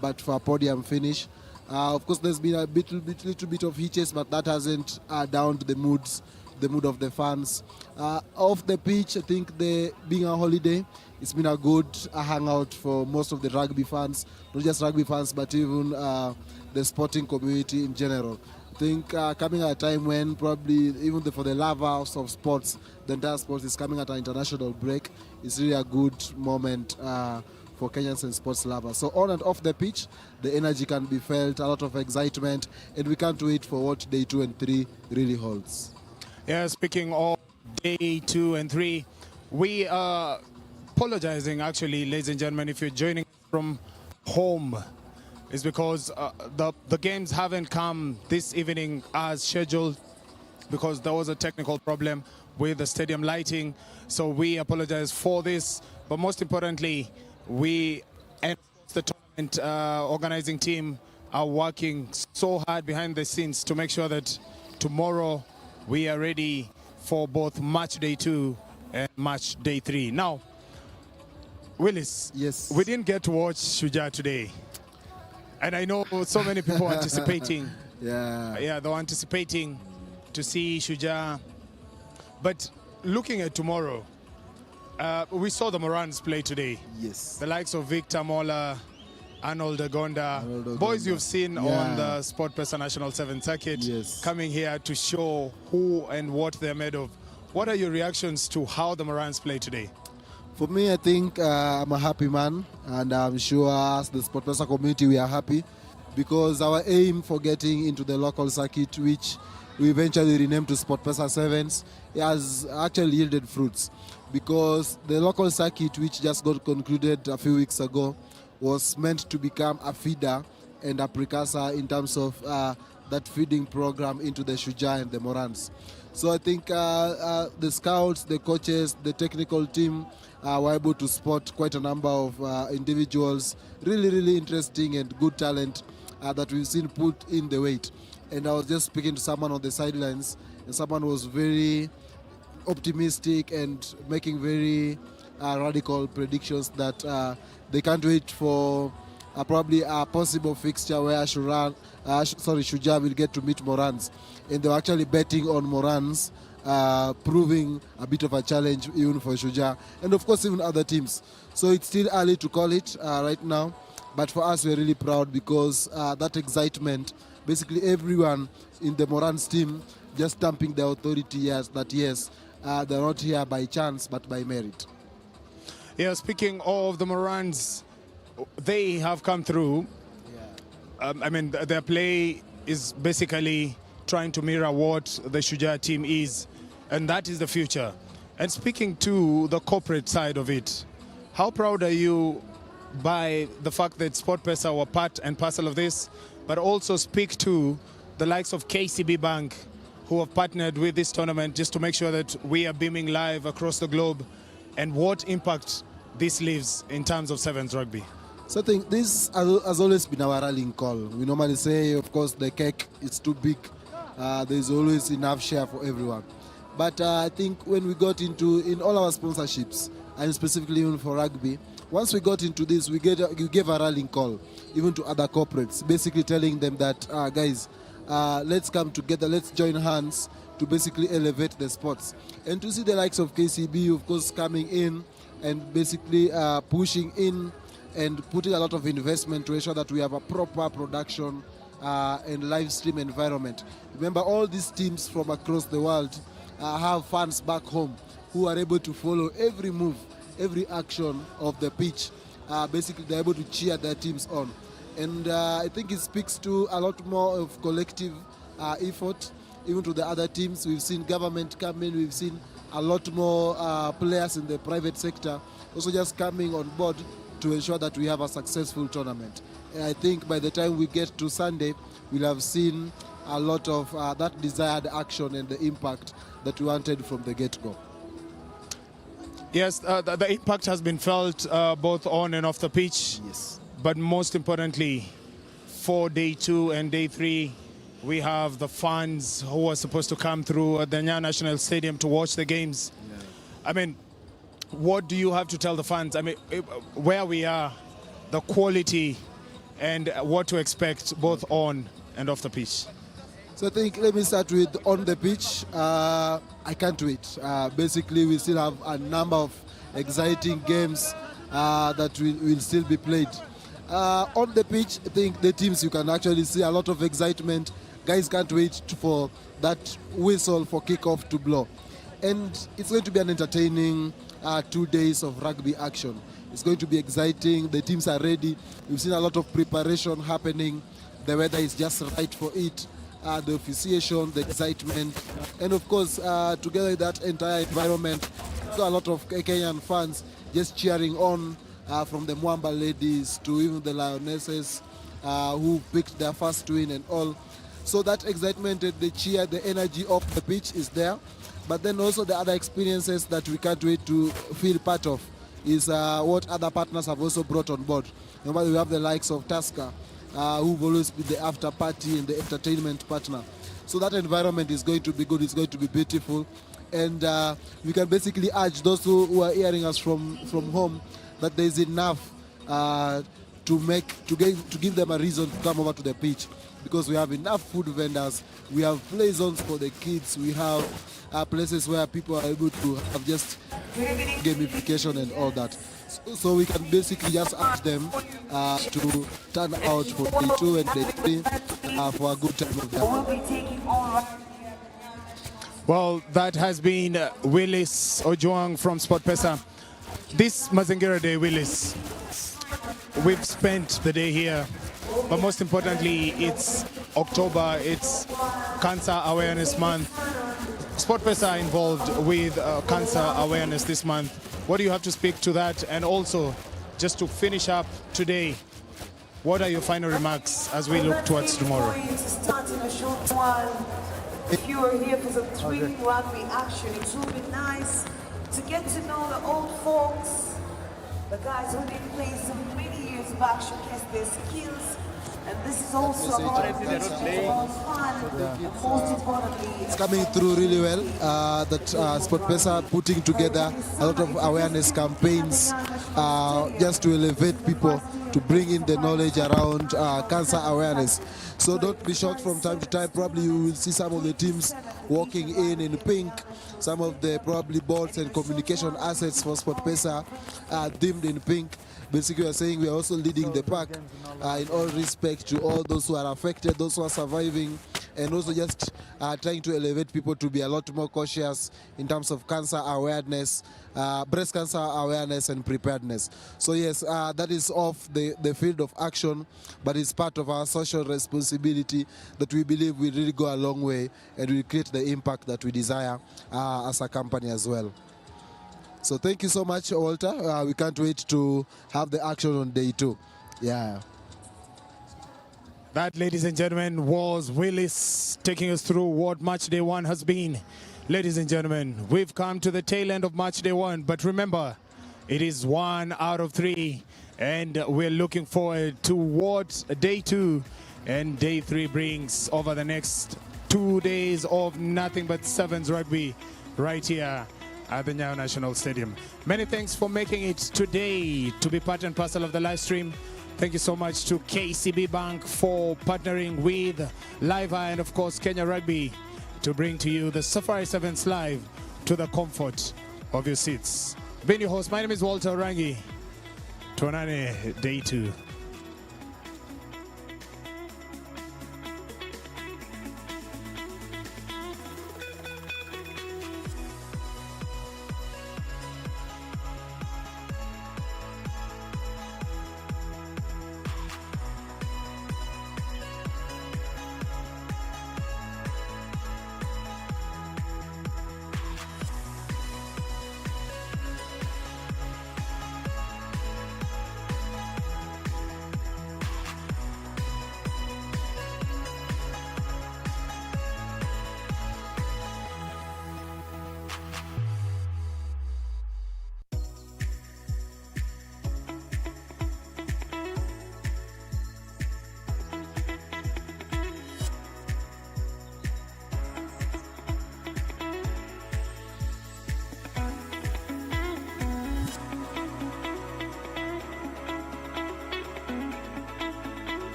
but for a podium finish. Of course, there's been a little bit of hitches, but that hasn't downed the mood of the fans. Off the pitch, I think being a holiday, it's been a good hangout for most of the rugby fans, not just rugby fans, but even the sporting community in general. I think coming at a time when probably even for the lovers of sports, the entire sport is coming at an international break, it's really a good moment for Kenyans and sports lovers. So on and off the pitch, the energy can be felt, a lot of excitement, and we can't wait for what day 2 and 3 really holds. Yeah, speaking of day 2 and 3. We are apologizing, actually, ladies and gentlemen, if you're joining from home. It's because the games haven't come this evening as scheduled because there was a technical problem with the stadium lighting. So we apologize for this. But most importantly, we and the tournament organizing team are working so hard behind the scenes to make sure that tomorrow we are ready for both match day 2 and match day 3. Now, Willis, yes, we didn't get to watch Shujaa today. And I know so many people are anticipating. Yeah, they were anticipating to see Shujaa. But looking at tomorrow, we saw the Morans play today. Yes. The likes of Victor Mola, Arnold Uganda. Boys you've seen on the Sport Pesa National 7 circuit coming here to show who and what they're made of. What are your reactions to how the Morans play today? For me, I think I'm a happy man, and I'm sure as the Sport Pesa community we are happy because our aim for getting into the local circuit, which we eventually renamed to Sport Pesa Sevens, has actually yielded fruits because the local circuit, which just got concluded a few weeks ago, was meant to become a feeder and a precursor in terms of that feeding program into the Shujaa and the Morans. So I think the scouts, the coaches, the technical team were able to spot quite a number of individuals, really interesting and good talent that we've seen put in the weight. And I was just speaking to someone on the sidelines, and someone was very optimistic and making very radical predictions that they can't wait for probably a possible fixture where Shujaa will get to meet Morans. And they were actually betting on Morans proving a bit of a challenge even for Shujaa, and of course even other teams. So it's still early to call it right now, but for us we're really proud because that excitement, basically everyone in the Morans team just stamping the authority they're not here by chance but by merit. Yeah, speaking of the Morans, they have come through. I mean, their play is basically trying to mirror what the Shujaa team is, and that is the future. And speaking to the corporate side of it, how proud are you by the fact that Sport Pesa were part and parcel of this, but also speak to the likes of KCB Bank, who have partnered with this tournament just to make sure that we are beaming live across the globe, and what impact this leaves in terms of Sevens rugby? So I think this has always been our rallying call. We normally say, of course, the cake is too big. There's always enough share for everyone. But I think when we got in all our sponsorships, and specifically even for rugby, once we got into this, we gave a rallying call, even to other corporates, basically telling them that, guys, let's come together, let's join hands to basically elevate the sports. And to see the likes of KCB, of course, coming in and basically pushing in and putting a lot of investment to ensure that we have a proper production and live stream environment. Remember, all these teams from across the world have fans back home who are able to follow every move, every action of the pitch. Basically, they're able to cheer their teams on. And I think it speaks to a lot more of collective effort, even to the other teams. We've seen government come in, we've seen a lot more players in the private sector also just coming on board to ensure that we have a successful tournament. And I think by the time we get to Sunday, we'll have seen a lot of that desired action and the impact that we wanted from the get-go. Yes, the impact has been felt both on and off the pitch. Yes. But most importantly, for day 2 and day 3, we have the fans who are supposed to come through at the Nyayo National Stadium to watch the games. I mean, what do you have to tell the fans? I mean, where we are, the quality, and what to expect both on and off the pitch. So I think let me start with on the pitch. I can't wait. Basically, we still have a number of exciting games that will still be played. On the pitch, I think the teams, you can actually see a lot of excitement. Guys can't wait for that whistle for kickoff to blow. And it's going to be an entertaining 2 days of rugby action. It's going to be exciting. The teams are ready. We've seen a lot of preparation happening. The weather is just right for it. the officiation, the excitement, and of course, together with that entire environment, so a lot of Kenyan fans just cheering on, from the Mwamba ladies to even the Lionesses, who picked their first win and all. So that excitement, the cheer, the energy off the pitch is there. But then also the other experiences that we can't wait to feel part of is what other partners have also brought on board. Remember, we have the likes of Tusker, who've always been the after party and the entertainment partner. So that environment is going to be good, it's going to be beautiful. And we can basically urge those who are hearing us from home that there is enough to give them a reason to come over to the pitch, because we have enough food vendors, we have play zones for the kids, we have places where people are able to have just gamification and all that. So we can basically just ask them to turn out for day 2 and day 3 for a good time of their. Well, that has been Willis Ojuang from SportPesa. This Mazingira Day, Willis, we've spent the day here, but most importantly, it's October, it's Cancer Awareness Month. SportPesa involved with cancer awareness this month. What do you have to speak to that? And also, just to finish up today, what are your final remarks as we look towards tomorrow? If you are here for some thrilling rugby action, it will be nice to get to know the old folks, the guys who've been playing some many years back, showcase their skills. And this is also about fun, and most importantly, it's coming through really well. That SportPesa putting together a lot of awareness campaigns just to elevate people, to bring in the knowledge around cancer awareness. So don't be shocked from time to time. Probably you will see some of the teams walking in pink, some of the probably boards and communication assets for SportPesa dimmed in pink. Basically, we are saying we are also leading the pack in all respect to all those who are affected, those who are surviving, and also just trying to elevate people to be a lot more cautious in terms of cancer awareness, breast cancer awareness and preparedness. So yes, that is off the field of action, but it's part of our social responsibility that we believe will really go a long way and will create the impact that we desire as a company as well. So thank you so much, Walter. We can't wait to have the action on day 2. Yeah. That, ladies and gentlemen, was Willis taking us through what match day 1 has been. Ladies and gentlemen, we've come to the tail end of match day 1, but remember, it is 1 out of 3, and we're looking forward to what day 2 and day 3 brings over the next 2 days of nothing but sevens rugby right here at the Nyayo National Stadium. Many thanks for making it today to be part and parcel of the live stream. Thank you so much to KCB Bank for partnering with Live and of course Kenya Rugby to bring to you the Safari Sevens live to the comfort of your seats. Being your host, my name is Walter Rangi. Tuonane day 2.